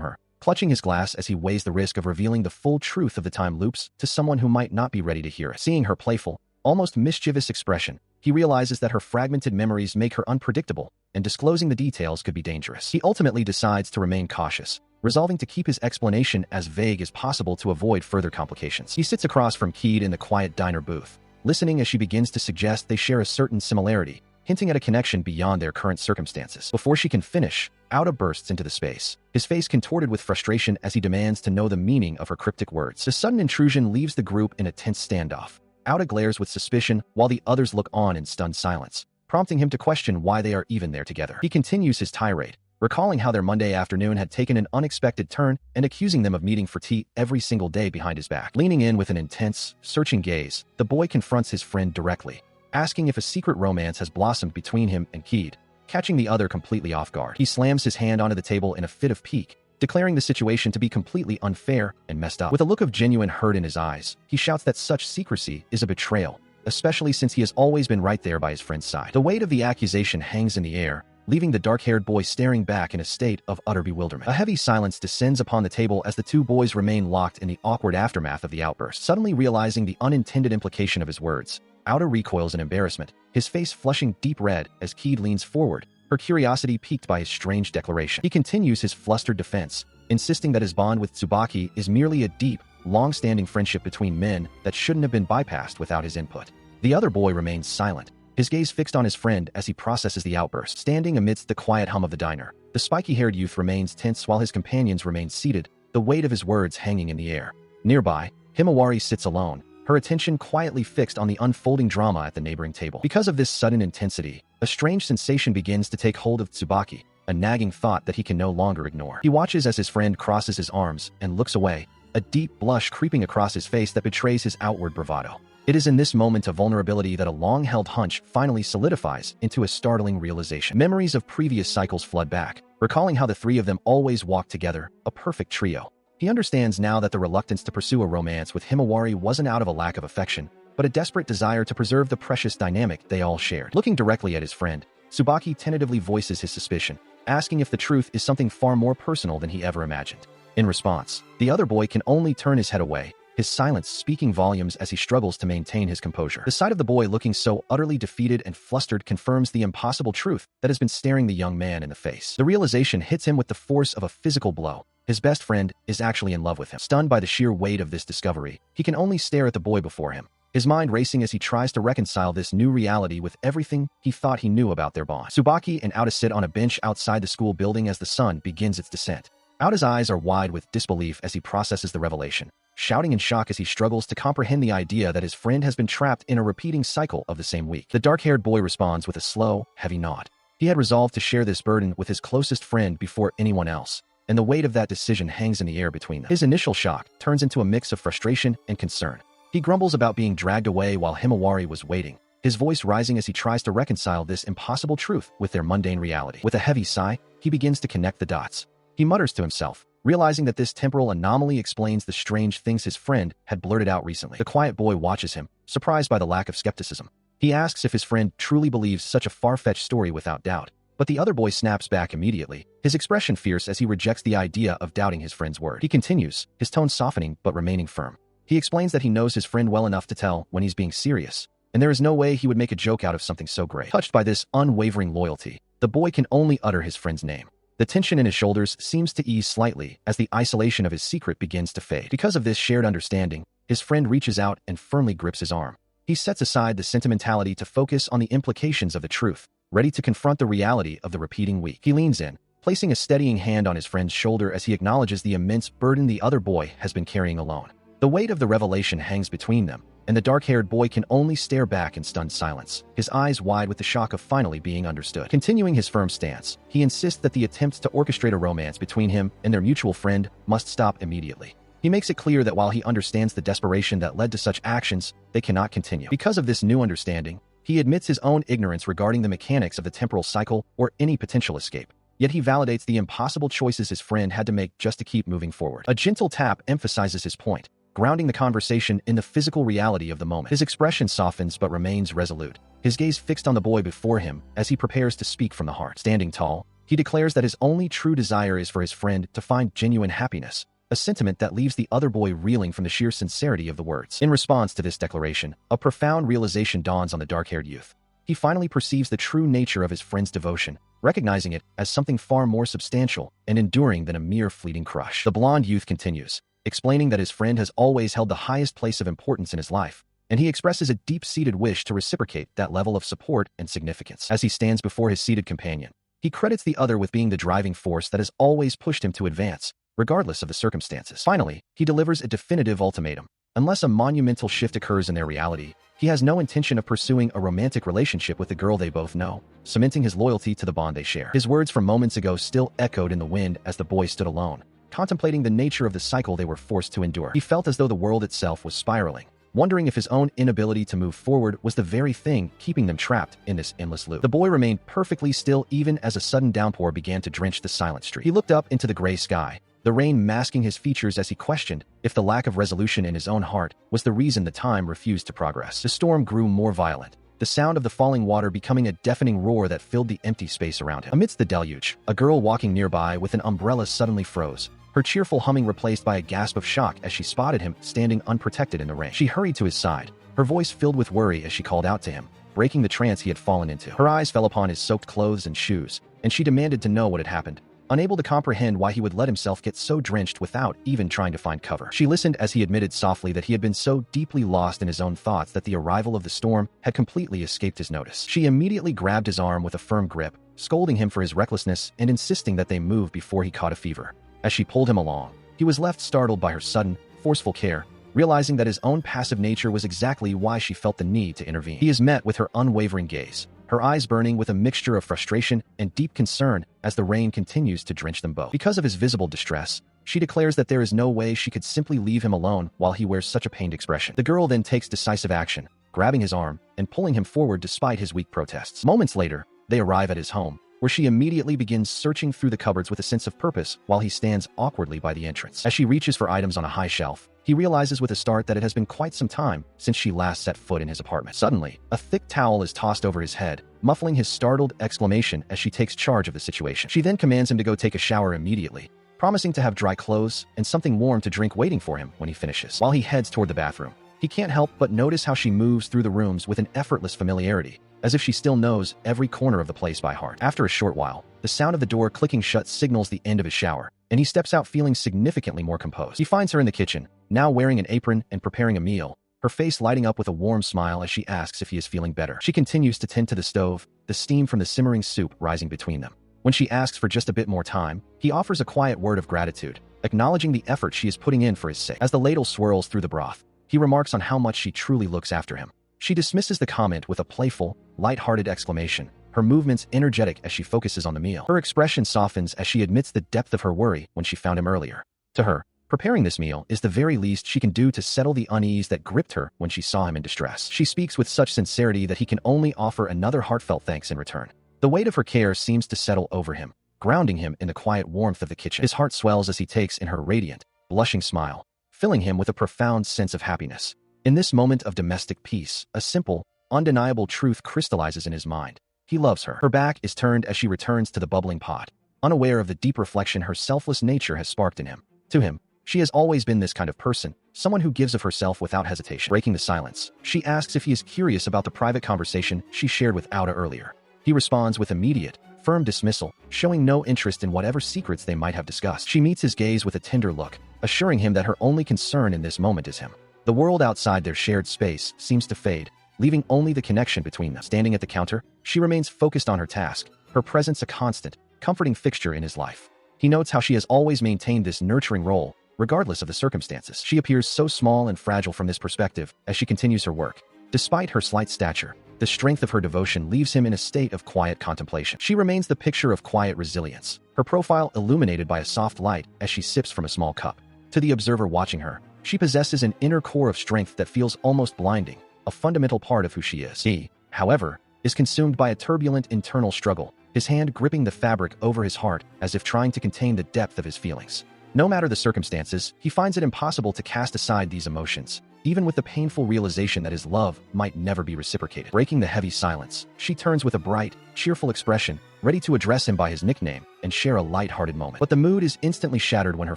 her, clutching his glass as he weighs the risk of revealing the full truth of the time loops to someone who might not be ready to hear it. Seeing her playful, almost mischievous expression, he realizes that her fragmented memories make her unpredictable, and disclosing the details could be dangerous. He ultimately decides to remain cautious, resolving to keep his explanation as vague as possible to avoid further complications. He sits across from Keed in the quiet diner booth, listening as she begins to suggest they share a certain similarity, hinting at a connection beyond their current circumstances. Before she can finish, Auda bursts into the space, his face contorted with frustration as he demands to know the meaning of her cryptic words. The sudden intrusion leaves the group in a tense standoff. Auda glares with suspicion while the others look on in stunned silence, prompting him to question why they are even there together. He continues his tirade, recalling how their Monday afternoon had taken an unexpected turn and accusing them of meeting for tea every single day behind his back. Leaning in with an intense, searching gaze, the boy confronts his friend directly, asking if a secret romance has blossomed between him and Keed, catching the other completely off guard. He slams his hand onto the table in a fit of pique, declaring the situation to be completely unfair and messed up. With a look of genuine hurt in his eyes, he shouts that such secrecy is a betrayal, especially since he has always been right there by his friend's side. The weight of the accusation hangs in the air, leaving the dark-haired boy staring back in a state of utter bewilderment. A heavy silence descends upon the table as the two boys remain locked in the awkward aftermath of the outburst. Suddenly realizing the unintended implication of his words, Auda recoils in embarrassment, his face flushing deep red as Keed leans forward, her curiosity piqued by his strange declaration. He continues his flustered defense, insisting that his bond with Tsubaki is merely a deep, long-standing friendship between men that shouldn't have been bypassed without his input. The other boy remains silent, his gaze fixed on his friend as he processes the outburst. Standing amidst the quiet hum of the diner, the spiky-haired youth remains tense while his companions remain seated, the weight of his words hanging in the air. Nearby, Himawari sits alone, her attention quietly fixed on the unfolding drama at the neighboring table. Because of this sudden intensity, a strange sensation begins to take hold of Tsubaki, a nagging thought that he can no longer ignore. He watches as his friend crosses his arms and looks away, a deep blush creeping across his face that betrays his outward bravado. It is in this moment of vulnerability that a long-held hunch finally solidifies into a startling realization. Memories of previous cycles flood back, recalling how the three of them always walked together, a perfect trio. He understands now that the reluctance to pursue a romance with Himawari wasn't out of a lack of affection, but a desperate desire to preserve the precious dynamic they all shared. Looking directly at his friend, Tsubaki tentatively voices his suspicion, asking if the truth is something far more personal than he ever imagined. In response, the other boy can only turn his head away, his silence speaking volumes as he struggles to maintain his composure. The sight of the boy looking so utterly defeated and flustered confirms the impossible truth that has been staring the young man in the face. The realization hits him with the force of a physical blow. His best friend is actually in love with him. Stunned by the sheer weight of this discovery, he can only stare at the boy before him, his mind racing as he tries to reconcile this new reality with everything he thought he knew about their bond. Tsubaki and Auda sit on a bench outside the school building as the sun begins its descent. Auda's eyes are wide with disbelief as he processes the revelation, shouting in shock as he struggles to comprehend the idea that his friend has been trapped in a repeating cycle of the same week. The dark-haired boy responds with a slow, heavy nod. He had resolved to share this burden with his closest friend before anyone else, and the weight of that decision hangs in the air between them. His initial shock turns into a mix of frustration and concern. He grumbles about being dragged away while Himawari was waiting, his voice rising as he tries to reconcile this impossible truth with their mundane reality. With a heavy sigh, he begins to connect the dots. He mutters to himself, realizing that this temporal anomaly explains the strange things his friend had blurted out recently. The quiet boy watches him, surprised by the lack of skepticism. He asks if his friend truly believes such a far-fetched story without doubt, but the other boy snaps back immediately, his expression fierce as he rejects the idea of doubting his friend's word. He continues, his tone softening but remaining firm. He explains that he knows his friend well enough to tell when he's being serious, and there is no way he would make a joke out of something so great. Touched by this unwavering loyalty, the boy can only utter his friend's name. The tension in his shoulders seems to ease slightly as the isolation of his secret begins to fade. Because of this shared understanding, his friend reaches out and firmly grips his arm. He sets aside the sentimentality to focus on the implications of the truth, ready to confront the reality of the repeating week. He leans in, placing a steadying hand on his friend's shoulder as he acknowledges the immense burden the other boy has been carrying alone. The weight of the revelation hangs between them, and the dark-haired boy can only stare back in stunned silence, his eyes wide with the shock of finally being understood. Continuing his firm stance, he insists that the attempts to orchestrate a romance between him and their mutual friend must stop immediately. He makes it clear that while he understands the desperation that led to such actions, they cannot continue. Because of this new understanding, he admits his own ignorance regarding the mechanics of the temporal cycle or any potential escape. yet he validates the impossible choices his friend had to make just to keep moving forward. A gentle tap emphasizes his point, grounding the conversation in the physical reality of the moment. His expression softens but remains resolute, his gaze fixed on the boy before him as he prepares to speak from the heart. Standing tall, he declares that his only true desire is for his friend to find genuine happiness, a sentiment that leaves the other boy reeling from the sheer sincerity of the words. In response to this declaration, a profound realization dawns on the dark-haired youth. He finally perceives the true nature of his friend's devotion, recognizing it as something far more substantial and enduring than a mere fleeting crush. The blonde youth continues, explaining that his friend has always held the highest place of importance in his life, and he expresses a deep-seated wish to reciprocate that level of support and significance. As he stands before his seated companion, he credits the other with being the driving force that has always pushed him to advance, regardless of the circumstances. Finally, he delivers a definitive ultimatum. Unless a monumental shift occurs in their reality, he has no intention of pursuing a romantic relationship with the girl they both know, cementing his loyalty to the bond they share. His words from moments ago still echoed in the wind as the boy stood alone, contemplating the nature of the cycle they were forced to endure. He felt as though the world itself was spiraling, wondering if his own inability to move forward was the very thing keeping them trapped in this endless loop. The boy remained perfectly still even as a sudden downpour began to drench the silent street. He looked up into the gray sky, the rain masking his features as he questioned if the lack of resolution in his own heart was the reason the time refused to progress. The storm grew more violent, the sound of the falling water becoming a deafening roar that filled the empty space around him. Amidst the deluge, a girl walking nearby with an umbrella suddenly froze, her cheerful humming replaced by a gasp of shock as she spotted him standing unprotected in the rain. She hurried to his side, her voice filled with worry as she called out to him, breaking the trance he had fallen into. Her eyes fell upon his soaked clothes and shoes, and she demanded to know what had happened, unable to comprehend why he would let himself get so drenched without even trying to find cover. She listened as he admitted softly that he had been so deeply lost in his own thoughts that the arrival of the storm had completely escaped his notice. She immediately grabbed his arm with a firm grip, scolding him for his recklessness and insisting that they move before he caught a fever. As she pulled him along, he was left startled by her sudden, forceful care, realizing that his own passive nature was exactly why she felt the need to intervene. He is met with her unwavering gaze, her eyes burning with a mixture of frustration and deep concern as the rain continues to drench them both. Because of his visible distress, she declares that there is no way she could simply leave him alone while he wears such a pained expression. The girl then takes decisive action, grabbing his arm and pulling him forward despite his weak protests. Moments later, they arrive at his home, where she immediately begins searching through the cupboards with a sense of purpose while he stands awkwardly by the entrance. As she reaches for items on a high shelf, he realizes with a start that it has been quite some time since she last set foot in his apartment. Suddenly, a thick towel is tossed over his head, muffling his startled exclamation as she takes charge of the situation. She then commands him to go take a shower immediately, promising to have dry clothes and something warm to drink waiting for him when he finishes. While he heads toward the bathroom, he can't help but notice how she moves through the rooms with an effortless familiarity, as if she still knows every corner of the place by heart. After a short while, the sound of the door clicking shut signals the end of his shower, and he steps out feeling significantly more composed. He finds her in the kitchen, now wearing an apron and preparing a meal, her face lighting up with a warm smile as she asks if he is feeling better. She continues to tend to the stove, the steam from the simmering soup rising between them. When she asks for just a bit more time, he offers a quiet word of gratitude, acknowledging the effort she is putting in for his sake. As the ladle swirls through the broth, he remarks on how much she truly looks after him. She dismisses the comment with a playful, light-hearted exclamation, her movements energetic as she focuses on the meal. Her expression softens as she admits the depth of her worry when she found him earlier. To her, preparing this meal is the very least she can do to settle the unease that gripped her when she saw him in distress. She speaks with such sincerity that he can only offer another heartfelt thanks in return. The weight of her care seems to settle over him, grounding him in the quiet warmth of the kitchen. His heart swells as he takes in her radiant, blushing smile, filling him with a profound sense of happiness. In this moment of domestic peace, a simple, undeniable truth crystallizes in his mind. He loves her. Her back is turned as she returns to the bubbling pot, unaware of the deep reflection her selfless nature has sparked in him. To him, she has always been this kind of person, someone who gives of herself without hesitation. Breaking the silence, she asks if he is curious about the private conversation she shared with Auda earlier. He responds with immediate, firm dismissal, showing no interest in whatever secrets they might have discussed. She meets his gaze with a tender look, assuring him that her only concern in this moment is him. The world outside their shared space seems to fade, leaving only the connection between them. Standing at the counter, she remains focused on her task, her presence a constant, comforting fixture in his life. He notes how she has always maintained this nurturing role, regardless of the circumstances. She appears so small and fragile from this perspective as she continues her work. Despite her slight stature, the strength of her devotion leaves him in a state of quiet contemplation. She remains the picture of quiet resilience, her profile illuminated by a soft light as she sips from a small cup. To the observer watching her, she possesses an inner core of strength that feels almost blinding, a fundamental part of who she is. He, however, is consumed by a turbulent internal struggle, his hand gripping the fabric over his heart as if trying to contain the depth of his feelings. No matter the circumstances, he finds it impossible to cast aside these emotions, even with the painful realization that his love might never be reciprocated. Breaking the heavy silence, she turns with a bright, cheerful expression, ready to address him by his nickname and share a light-hearted moment. But the mood is instantly shattered when her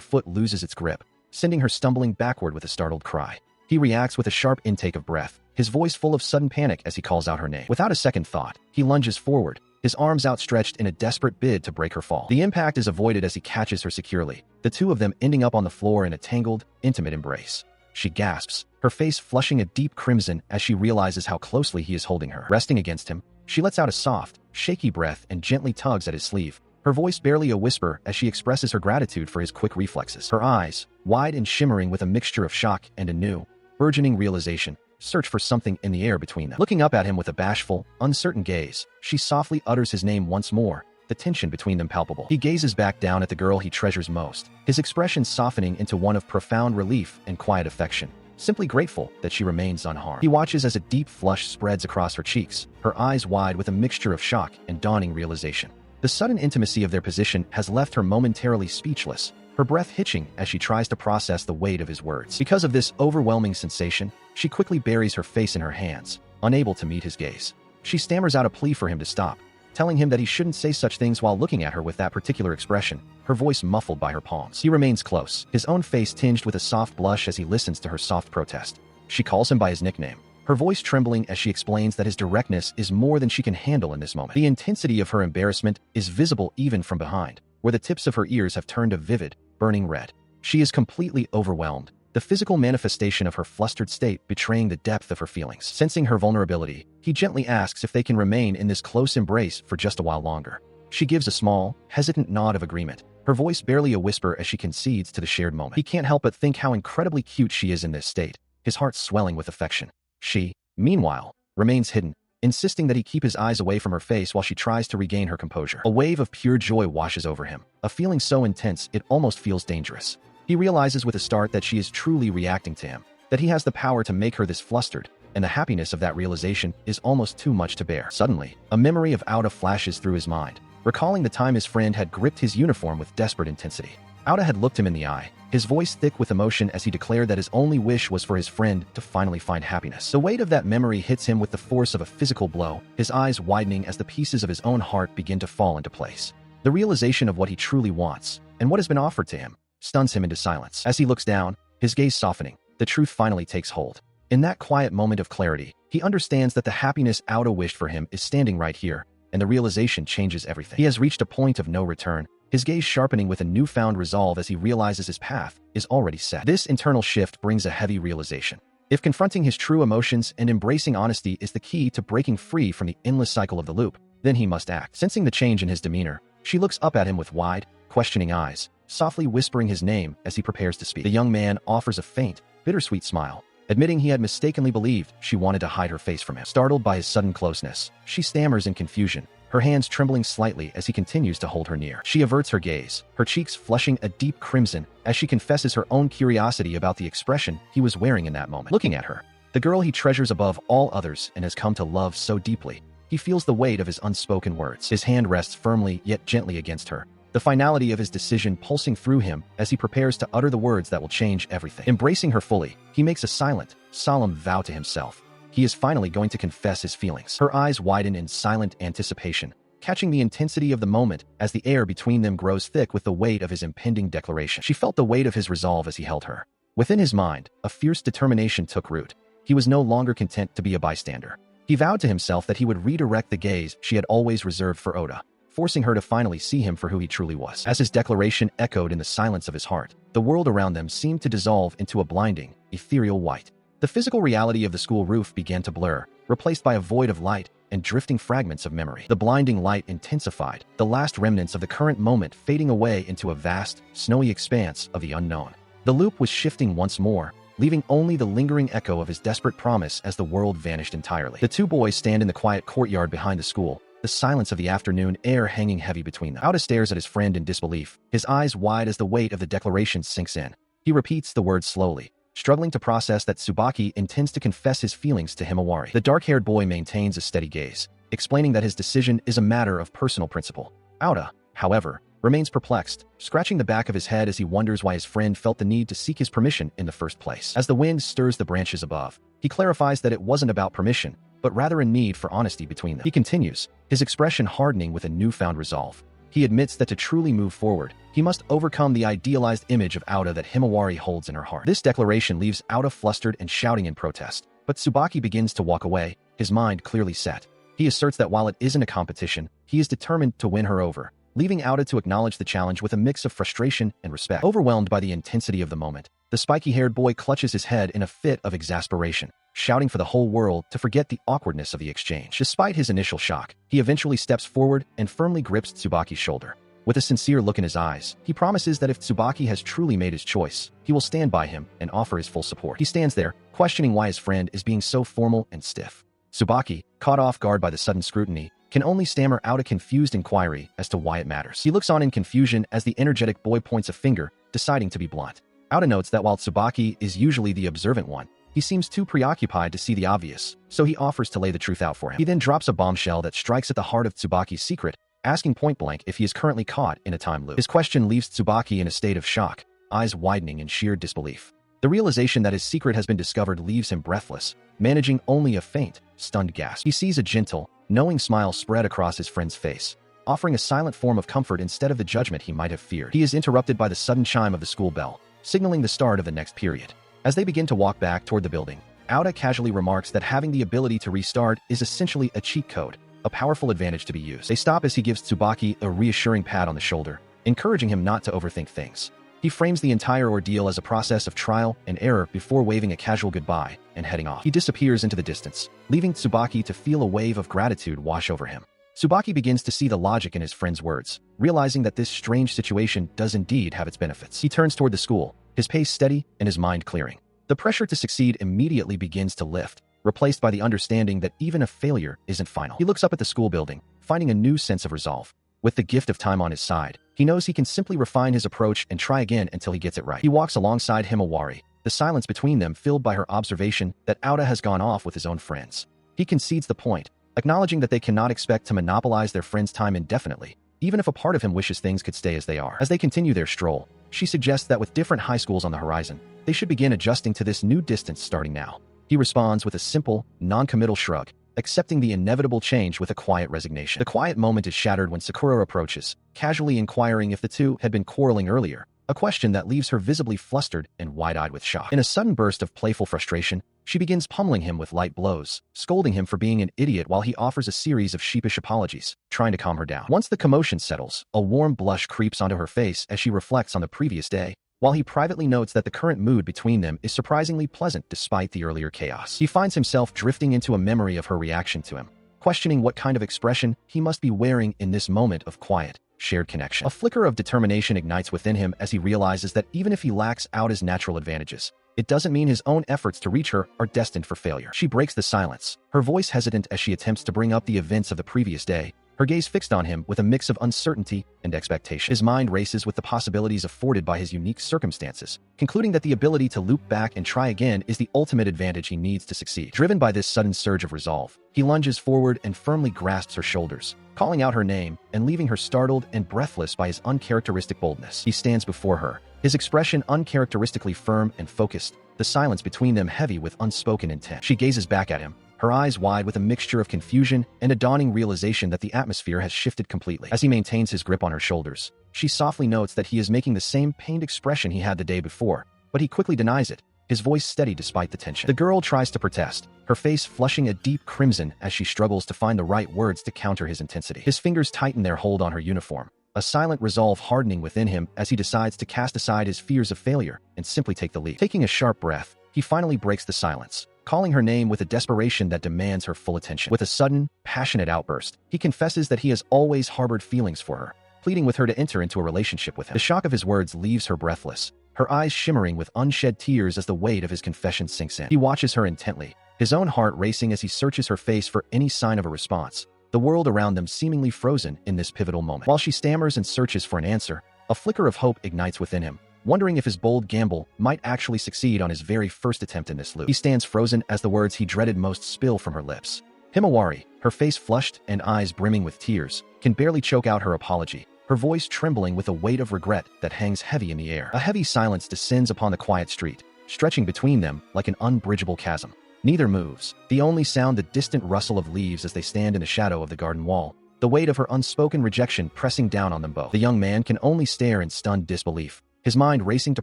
foot loses its grip, sending her stumbling backward with a startled cry. He reacts with a sharp intake of breath, his voice full of sudden panic as he calls out her name. Without a second thought, he lunges forward, his arms outstretched in a desperate bid to break her fall. The impact is avoided as he catches her securely, the two of them ending up on the floor in a tangled, intimate embrace. She gasps, her face flushing a deep crimson as she realizes how closely he is holding her. Resting against him, she lets out a soft, shaky breath and gently tugs at his sleeve, her voice barely a whisper as she expresses her gratitude for his quick reflexes. Her eyes, wide and shimmering with a mixture of shock and a new, burgeoning realization, search for something in the air between them. Looking up at him with a bashful, uncertain gaze, she softly utters his name once more, the tension between them palpable. He gazes back down at the girl he treasures most, his expression softening into one of profound relief and quiet affection, simply grateful that she remains unharmed. He watches as a deep flush spreads across her cheeks, her eyes wide with a mixture of shock and dawning realization. The sudden intimacy of their position has left her momentarily speechless, her breath hitching as she tries to process the weight of his words. Because of this overwhelming sensation, she quickly buries her face in her hands, unable to meet his gaze. She stammers out a plea for him to stop, telling him that he shouldn't say such things while looking at her with that particular expression, her voice muffled by her palms. He remains close, his own face tinged with a soft blush as he listens to her soft protest. She calls him by his nickname, her voice trembling as she explains that his directness is more than she can handle in this moment. The intensity of her embarrassment is visible even from behind, where the tips of her ears have turned a vivid, burning red. She is completely overwhelmed, the physical manifestation of her flustered state betraying the depth of her feelings. Sensing her vulnerability, he gently asks if they can remain in this close embrace for just a while longer. She gives a small, hesitant nod of agreement, her voice barely a whisper as she concedes to the shared moment. He can't help but think how incredibly cute she is in this state, his heart swelling with affection. She, meanwhile, remains hidden, insisting that he keep his eyes away from her face while she tries to regain her composure. A wave of pure joy washes over him, a feeling so intense it almost feels dangerous. He realizes with a start that she is truly reacting to him, that he has the power to make her this flustered, and the happiness of that realization is almost too much to bear. Suddenly, a memory of Auda flashes through his mind, recalling the time his friend had gripped his uniform with desperate intensity. Auda had looked him in the eye, his voice thick with emotion as he declared that his only wish was for his friend to finally find happiness. The weight of that memory hits him with the force of a physical blow, his eyes widening as the pieces of his own heart begin to fall into place. The realization of what he truly wants, and what has been offered to him, stuns him into silence. As he looks down, his gaze softening, the truth finally takes hold. In that quiet moment of clarity, he understands that the happiness Auda wished for him is standing right here, and the realization changes everything. He has reached a point of no return, his gaze sharpening with a newfound resolve as he realizes his path is already set. This internal shift brings a heavy realization. If confronting his true emotions and embracing honesty is the key to breaking free from the endless cycle of the loop, then he must act. Sensing the change in his demeanor, she looks up at him with wide, questioning eyes, softly whispering his name as he prepares to speak. The young man offers a faint, bittersweet smile, admitting he had mistakenly believed she wanted to hide her face from him. Startled by his sudden closeness, she stammers in confusion, her hands trembling slightly as he continues to hold her near. She averts her gaze, her cheeks flushing a deep crimson as she confesses her own curiosity about the expression he was wearing in that moment. Looking at her, the girl he treasures above all others and has come to love so deeply, he feels the weight of his unspoken words. His hand rests firmly yet gently against her, the finality of his decision pulsing through him as he prepares to utter the words that will change everything. Embracing her fully, he makes a silent, solemn vow to himself. He is finally going to confess his feelings. Her eyes widen in silent anticipation, catching the intensity of the moment as the air between them grows thick with the weight of his impending declaration. She felt the weight of his resolve as he held her. Within his mind, a fierce determination took root. He was no longer content to be a bystander. He vowed to himself that he would redirect the gaze she had always reserved for Oda, forcing her to finally see him for who he truly was. As his declaration echoed in the silence of his heart, the world around them seemed to dissolve into a blinding, ethereal white. The physical reality of the school roof began to blur, replaced by a void of light and drifting fragments of memory. The blinding light intensified, the last remnants of the current moment fading away into a vast, snowy expanse of the unknown. The loop was shifting once more, leaving only the lingering echo of his desperate promise as the world vanished entirely. The two boys stand in the quiet courtyard behind the school, the silence of the afternoon air hanging heavy between them. Auda stares at his friend in disbelief, his eyes wide as the weight of the declaration sinks in. He repeats the words slowly, struggling to process that Tsubaki intends to confess his feelings to Himawari. The dark-haired boy maintains a steady gaze, explaining that his decision is a matter of personal principle. Aura, however, remains perplexed, scratching the back of his head as he wonders why his friend felt the need to seek his permission in the first place. As the wind stirs the branches above, he clarifies that it wasn't about permission, but rather a need for honesty between them. He continues, his expression hardening with a newfound resolve. He admits that to truly move forward, he must overcome the idealized image of Aura that Himawari holds in her heart. This declaration leaves Aura flustered and shouting in protest, but Tsubaki begins to walk away, his mind clearly set. He asserts that while it isn't a competition, he is determined to win her over, leaving Aura to acknowledge the challenge with a mix of frustration and respect. Overwhelmed by the intensity of the moment, the spiky-haired boy clutches his head in a fit of exasperation, shouting for the whole world to forget the awkwardness of the exchange. Despite his initial shock, he eventually steps forward and firmly grips Tsubaki's shoulder. With a sincere look in his eyes, he promises that if Tsubaki has truly made his choice, he will stand by him and offer his full support. He stands there, questioning why his friend is being so formal and stiff. Tsubaki, caught off guard by the sudden scrutiny, can only stammer out a confused inquiry as to why it matters. He looks on in confusion as the energetic boy points a finger, deciding to be blunt. Aura notes that while Tsubaki is usually the observant one, he seems too preoccupied to see the obvious, so he offers to lay the truth out for him. He then drops a bombshell that strikes at the heart of Tsubaki's secret, asking point-blank if he is currently caught in a time loop. His question leaves Tsubaki in a state of shock, eyes widening in sheer disbelief. The realization that his secret has been discovered leaves him breathless, managing only a faint, stunned gasp. He sees a gentle, knowing smile spread across his friend's face, offering a silent form of comfort instead of the judgment he might have feared. He is interrupted by the sudden chime of the school bell, signaling the start of the next period. As they begin to walk back toward the building, Aura casually remarks that having the ability to restart is essentially a cheat code, a powerful advantage to be used. They stop as he gives Tsubaki a reassuring pat on the shoulder, encouraging him not to overthink things. He frames the entire ordeal as a process of trial and error before waving a casual goodbye and heading off. He disappears into the distance, leaving Tsubaki to feel a wave of gratitude wash over him. Tsubaki begins to see the logic in his friend's words, realizing that this strange situation does indeed have its benefits. He turns toward the school, his pace steady and his mind clearing. The pressure to succeed immediately begins to lift, replaced by the understanding that even a failure isn't final. He looks up at the school building, finding a new sense of resolve. With the gift of time on his side, he knows he can simply refine his approach and try again until he gets it right. He walks alongside Himawari, the silence between them filled by her observation that Aura has gone off with his own friends. He concedes the point, acknowledging that they cannot expect to monopolize their friend's time indefinitely, even if a part of him wishes things could stay as they are. As they continue their stroll, she suggests that with different high schools on the horizon, they should begin adjusting to this new distance starting now. He responds with a simple, non-committal shrug, accepting the inevitable change with a quiet resignation. The quiet moment is shattered when Sakura approaches, casually inquiring if the two had been quarreling earlier, a question that leaves her visibly flustered and wide-eyed with shock. In a sudden burst of playful frustration, she begins pummeling him with light blows, scolding him for being an idiot while he offers a series of sheepish apologies, trying to calm her down. Once the commotion settles, a warm blush creeps onto her face as she reflects on the previous day, while he privately notes that the current mood between them is surprisingly pleasant despite the earlier chaos. He finds himself drifting into a memory of her reaction to him, questioning what kind of expression he must be wearing in this moment of quiet, shared connection. A flicker of determination ignites within him as he realizes that even if he lacks out his natural advantages, it doesn't mean his own efforts to reach her are destined for failure. She breaks the silence, her voice hesitant as she attempts to bring up the events of the previous day, her gaze fixed on him with a mix of uncertainty and expectation. His mind races with the possibilities afforded by his unique circumstances, concluding that the ability to loop back and try again is the ultimate advantage he needs to succeed. Driven by this sudden surge of resolve, he lunges forward and firmly grasps her shoulders, calling out her name and leaving her startled and breathless by his uncharacteristic boldness. He stands before her, his expression uncharacteristically firm and focused, the silence between them heavy with unspoken intent. She gazes back at him, her eyes wide with a mixture of confusion and a dawning realization that the atmosphere has shifted completely. As he maintains his grip on her shoulders, she softly notes that he is making the same pained expression he had the day before, but he quickly denies it, his voice steady despite the tension. The girl tries to protest, her face flushing a deep crimson as she struggles to find the right words to counter his intensity. His fingers tighten their hold on her uniform, a silent resolve hardening within him as he decides to cast aside his fears of failure and simply take the leap. Taking a sharp breath, he finally breaks the silence, calling her name with a desperation that demands her full attention. With a sudden, passionate outburst, he confesses that he has always harbored feelings for her, pleading with her to enter into a relationship with him. The shock of his words leaves her breathless, her eyes shimmering with unshed tears as the weight of his confession sinks in. He watches her intently, his own heart racing as he searches her face for any sign of a response, the world around them seemingly frozen in this pivotal moment. While she stammers and searches for an answer, a flicker of hope ignites within him, wondering if his bold gamble might actually succeed on his very first attempt in this loop. He stands frozen as the words he dreaded most spill from her lips. Himawari, her face flushed and eyes brimming with tears, can barely choke out her apology, her voice trembling with a weight of regret that hangs heavy in the air. A heavy silence descends upon the quiet street, stretching between them like an unbridgeable chasm. Neither moves, the only sound the distant rustle of leaves as they stand in the shadow of the garden wall, the weight of her unspoken rejection pressing down on them both. The young man can only stare in stunned disbelief, his mind racing to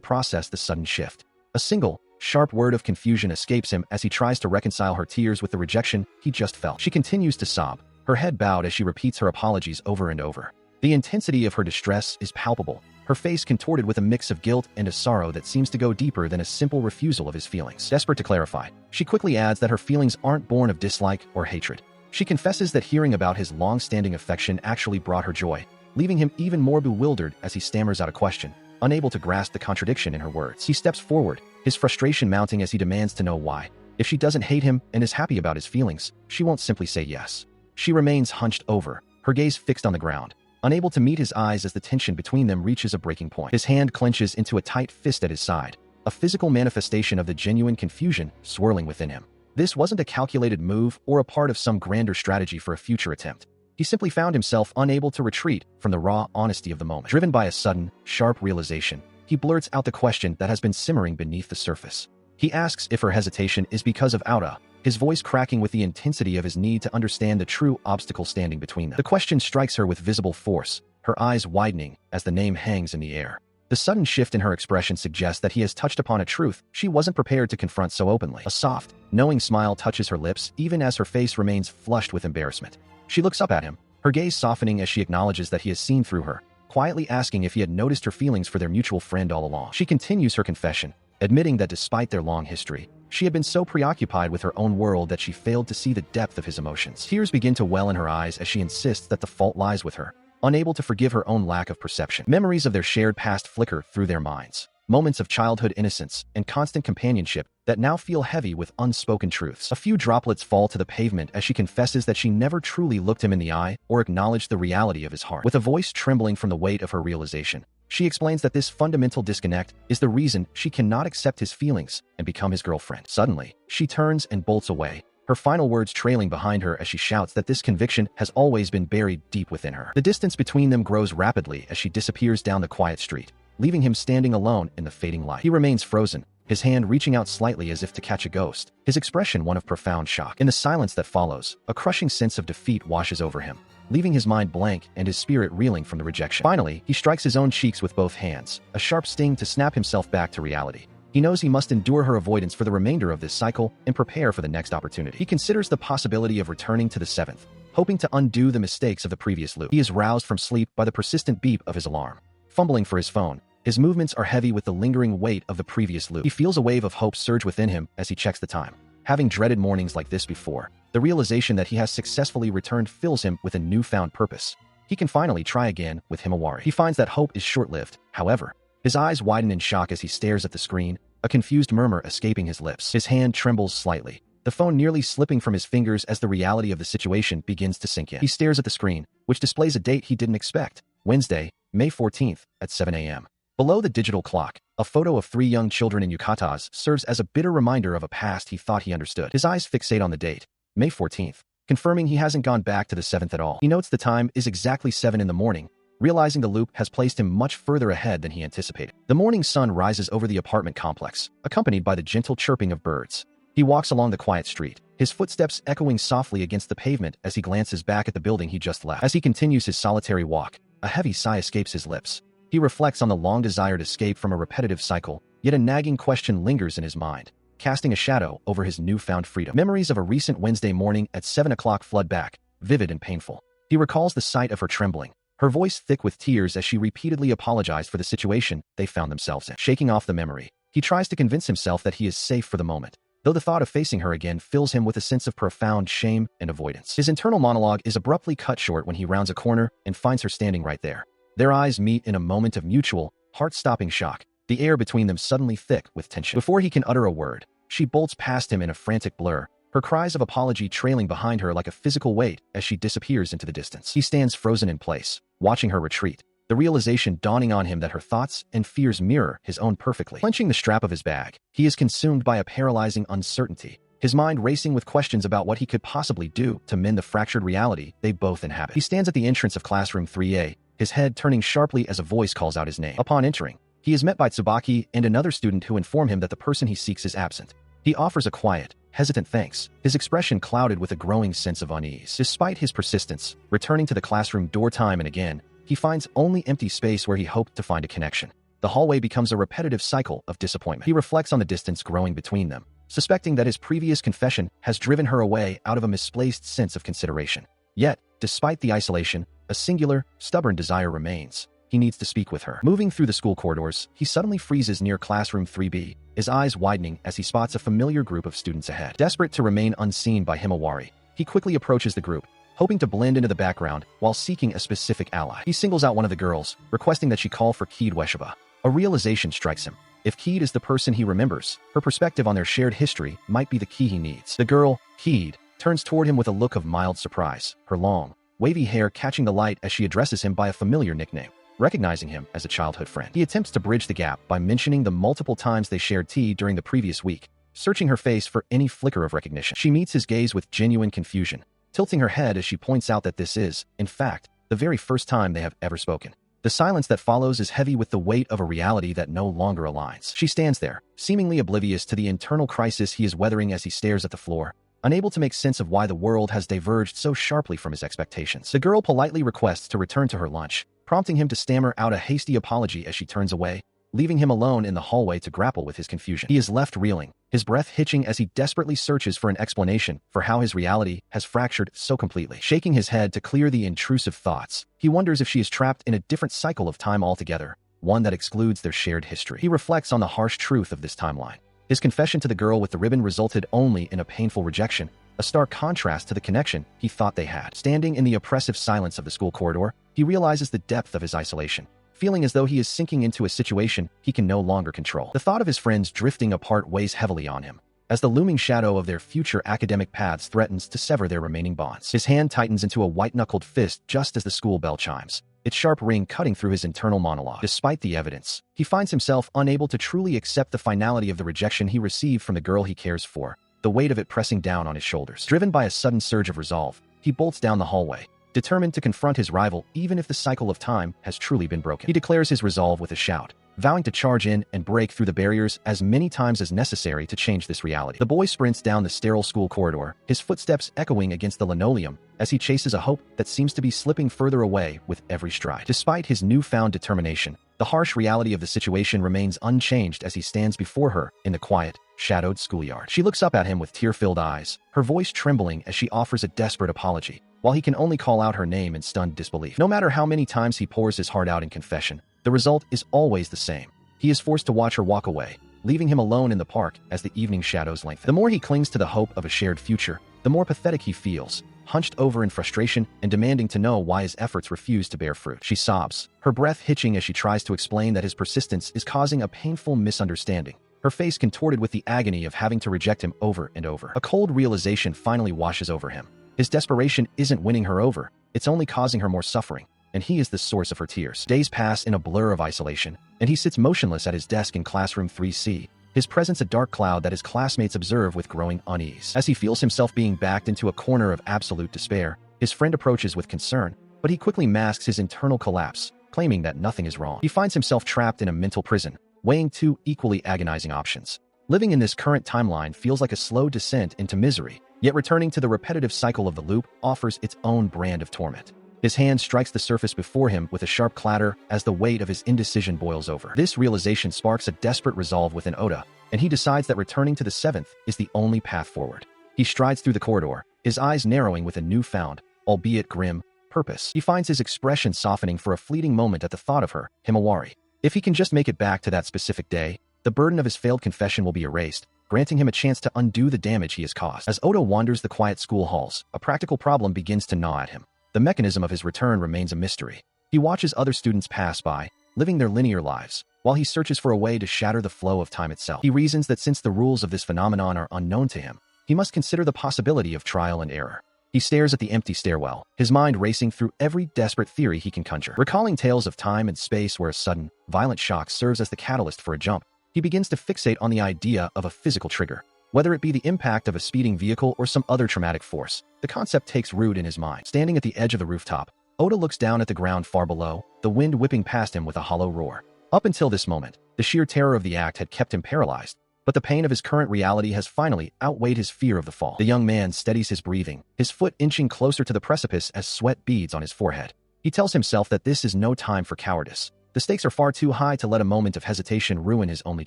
process the sudden shift. A single, sharp word of confusion escapes him as he tries to reconcile her tears with the rejection he just felt. She continues to sob, her head bowed as she repeats her apologies over and over. The intensity of her distress is palpable, her face contorted with a mix of guilt and a sorrow that seems to go deeper than a simple refusal of his feelings. Desperate to clarify, she quickly adds that her feelings aren't born of dislike or hatred. She confesses that hearing about his long-standing affection actually brought her joy, leaving him even more bewildered as he stammers out a question, unable to grasp the contradiction in her words. He steps forward, his frustration mounting as he demands to know why. If she doesn't hate him and is happy about his feelings, she won't simply say yes. She remains hunched over, her gaze fixed on the ground, unable to meet his eyes as the tension between them reaches a breaking point. His hand clenches into a tight fist at his side, a physical manifestation of the genuine confusion swirling within him. This wasn't a calculated move or a part of some grander strategy for a future attempt. He simply found himself unable to retreat from the raw honesty of the moment. Driven by a sudden, sharp realization, he blurts out the question that has been simmering beneath the surface. He asks if her hesitation is because of Aura, his voice cracking with the intensity of his need to understand the true obstacle standing between them. The question strikes her with visible force, her eyes widening as the name hangs in the air. The sudden shift in her expression suggests that he has touched upon a truth she wasn't prepared to confront so openly. A soft, knowing smile touches her lips even as her face remains flushed with embarrassment. She looks up at him, her gaze softening as she acknowledges that he has seen through her, quietly asking if he had noticed her feelings for their mutual friend all along. She continues her confession, admitting that despite their long history, she had been so preoccupied with her own world that she failed to see the depth of his emotions. Tears begin to well in her eyes as she insists that the fault lies with her, unable to forgive her own lack of perception. Memories of their shared past flicker through their minds, moments of childhood innocence and constant companionship that now feel heavy with unspoken truths. A few droplets fall to the pavement as she confesses that she never truly looked him in the eye or acknowledged the reality of his heart. With a voice trembling from the weight of her realization, she explains that this fundamental disconnect is the reason she cannot accept his feelings and become his girlfriend. Suddenly, she turns and bolts away, her final words trailing behind her as she shouts that this conviction has always been buried deep within her. The distance between them grows rapidly as she disappears down the quiet street, leaving him standing alone in the fading light. He remains frozen, his hand reaching out slightly as if to catch a ghost, his expression one of profound shock. In the silence that follows, a crushing sense of defeat washes over him, leaving his mind blank and his spirit reeling from the rejection. Finally, he strikes his own cheeks with both hands, a sharp sting to snap himself back to reality. He knows he must endure her avoidance for the remainder of this cycle and prepare for the next opportunity. He considers the possibility of returning to the seventh, hoping to undo the mistakes of the previous loop. He is roused from sleep by the persistent beep of his alarm. Fumbling for his phone, his movements are heavy with the lingering weight of the previous loop. He feels a wave of hope surge within him as he checks the time. Having dreaded mornings like this before, the realization that he has successfully returned fills him with a newfound purpose. He can finally try again with Himawari. He finds that hope is short-lived, however. His eyes widen in shock as he stares at the screen, a confused murmur escaping his lips. His hand trembles slightly, the phone nearly slipping from his fingers as the reality of the situation begins to sink in. He stares at the screen, which displays a date he didn't expect, Wednesday, May 14th, at 7 a.m. Below the digital clock, a photo of 3 young children in yukatas serves as a bitter reminder of a past he thought he understood. His eyes fixate on the date, May 14th, confirming he hasn't gone back to the 7th at all. He notes the time is exactly 7 in the morning, realizing the loop has placed him much further ahead than he anticipated. The morning sun rises over the apartment complex, accompanied by the gentle chirping of birds. He walks along the quiet street, his footsteps echoing softly against the pavement as he glances back at the building he just left. As he continues his solitary walk, a heavy sigh escapes his lips. He reflects on the long-desired escape from a repetitive cycle, yet a nagging question lingers in his mind, casting a shadow over his newfound freedom. Memories of a recent Wednesday morning at 7 o'clock flood back, vivid and painful. He recalls the sight of her trembling, her voice thick with tears as she repeatedly apologized for the situation they found themselves in. Shaking off the memory, he tries to convince himself that he is safe for the moment, though the thought of facing her again fills him with a sense of profound shame and avoidance. His internal monologue is abruptly cut short when he rounds a corner and finds her standing right there. Their eyes meet in a moment of mutual, heart-stopping shock, the air between them suddenly thick with tension. Before he can utter a word, she bolts past him in a frantic blur, her cries of apology trailing behind her like a physical weight as she disappears into the distance. He stands frozen in place, watching her retreat, the realization dawning on him that her thoughts and fears mirror his own perfectly. Clenching the strap of his bag, he is consumed by a paralyzing uncertainty, his mind racing with questions about what he could possibly do to mend the fractured reality they both inhabit. He stands at the entrance of classroom 3A, his head turning sharply as a voice calls out his name. Upon entering, he is met by Tsubaki and another student who inform him that the person he seeks is absent. He offers a quiet, hesitant thanks, his expression clouded with a growing sense of unease. Despite his persistence, returning to the classroom door time and again, he finds only empty space where he hoped to find a connection. The hallway becomes a repetitive cycle of disappointment. He reflects on the distance growing between them, suspecting that his previous confession has driven her away out of a misplaced sense of consideration. Yet, despite the isolation, a singular, stubborn desire remains. He needs to speak with her. Moving through the school corridors, he suddenly freezes near classroom 3B, his eyes widening as he spots a familiar group of students ahead. Desperate to remain unseen by Himawari, he quickly approaches the group, hoping to blend into the background while seeking a specific ally. He singles out one of the girls, requesting that she call for Keed Weshaba. A realization strikes him. If Keed is the person he remembers, her perspective on their shared history might be the key he needs. The girl, Keed, turns toward him with a look of mild surprise, her long, wavy hair catching the light as she addresses him by a familiar nickname. Recognizing him as a childhood friend, he attempts to bridge the gap by mentioning the multiple times they shared tea during the previous week, searching her face for any flicker of recognition. She meets his gaze with genuine confusion, tilting her head as she points out that this is, in fact, the very first time they have ever spoken. The silence that follows is heavy with the weight of a reality that no longer aligns. She stands there, seemingly oblivious to the internal crisis he is weathering as he stares at the floor, unable to make sense of why the world has diverged so sharply from his expectations. The girl politely requests to return to her lunch, prompting him to stammer out a hasty apology as she turns away, leaving him alone in the hallway to grapple with his confusion. He is left reeling, his breath hitching as he desperately searches for an explanation for how his reality has fractured so completely. Shaking his head to clear the intrusive thoughts, he wonders if she is trapped in a different cycle of time altogether, one that excludes their shared history. He reflects on the harsh truth of this timeline. His confession to the girl with the ribbon resulted only in a painful rejection, a stark contrast to the connection he thought they had. Standing in the oppressive silence of the school corridor, he realizes the depth of his isolation, feeling as though he is sinking into a situation he can no longer control. The thought of his friends drifting apart weighs heavily on him, as the looming shadow of their future academic paths threatens to sever their remaining bonds. His hand tightens into a white-knuckled fist just as the school bell chimes, its sharp ring cutting through his internal monologue. Despite the evidence, he finds himself unable to truly accept the finality of the rejection he received from the girl he cares for, the weight of it pressing down on his shoulders. Driven by a sudden surge of resolve, he bolts down the hallway, determined to confront his rival even if the cycle of time has truly been broken. He declares his resolve with a shout, vowing to charge in and break through the barriers as many times as necessary to change this reality. The boy sprints down the sterile school corridor, his footsteps echoing against the linoleum as he chases a hope that seems to be slipping further away with every stride. Despite his newfound determination, the harsh reality of the situation remains unchanged as he stands before her in the quiet, shadowed schoolyard. She looks up at him with tear-filled eyes, her voice trembling as she offers a desperate apology, while he can only call out her name in stunned disbelief. No matter how many times he pours his heart out in confession, the result is always the same. He is forced to watch her walk away, leaving him alone in the park as the evening shadows lengthen. The more he clings to the hope of a shared future, the more pathetic he feels, hunched over in frustration and demanding to know why his efforts refuse to bear fruit. She sobs, her breath hitching as she tries to explain that his persistence is causing a painful misunderstanding, her face contorted with the agony of having to reject him over and over. A cold realization finally washes over him. His desperation isn't winning her over, it's only causing her more suffering, and he is the source of her tears. Days pass in a blur of isolation, and he sits motionless at his desk in classroom 3C, his presence a dark cloud that his classmates observe with growing unease. As he feels himself being backed into a corner of absolute despair, his friend approaches with concern, but he quickly masks his internal collapse, claiming that nothing is wrong. He finds himself trapped in a mental prison, weighing two equally agonizing options. Living in this current timeline feels like a slow descent into misery, yet returning to the repetitive cycle of the loop offers its own brand of torment. His hand strikes the surface before him with a sharp clatter as the weight of his indecision boils over. This realization sparks a desperate resolve within Oda, and he decides that returning to the 7th is the only path forward. He strides through the corridor, his eyes narrowing with a newfound, albeit grim, purpose. He finds his expression softening for a fleeting moment at the thought of her, Himawari. If he can just make it back to that specific day, the burden of his failed confession will be erased, granting him a chance to undo the damage he has caused. As Oda wanders the quiet school halls, a practical problem begins to gnaw at him. The mechanism of his return remains a mystery. He watches other students pass by, living their linear lives, while he searches for a way to shatter the flow of time itself. He reasons that since the rules of this phenomenon are unknown to him, he must consider the possibility of trial and error. He stares at the empty stairwell, his mind racing through every desperate theory he can conjure. Recalling tales of time and space where a sudden, violent shock serves as the catalyst for a jump, he begins to fixate on the idea of a physical trigger. Whether it be the impact of a speeding vehicle or some other traumatic force, the concept takes root in his mind. Standing at the edge of the rooftop, Oda looks down at the ground far below, the wind whipping past him with a hollow roar. Up until this moment, the sheer terror of the act had kept him paralyzed, but the pain of his current reality has finally outweighed his fear of the fall. The young man steadies his breathing, his foot inching closer to the precipice as sweat beads on his forehead. He tells himself that this is no time for cowardice. The stakes are far too high to let a moment of hesitation ruin his only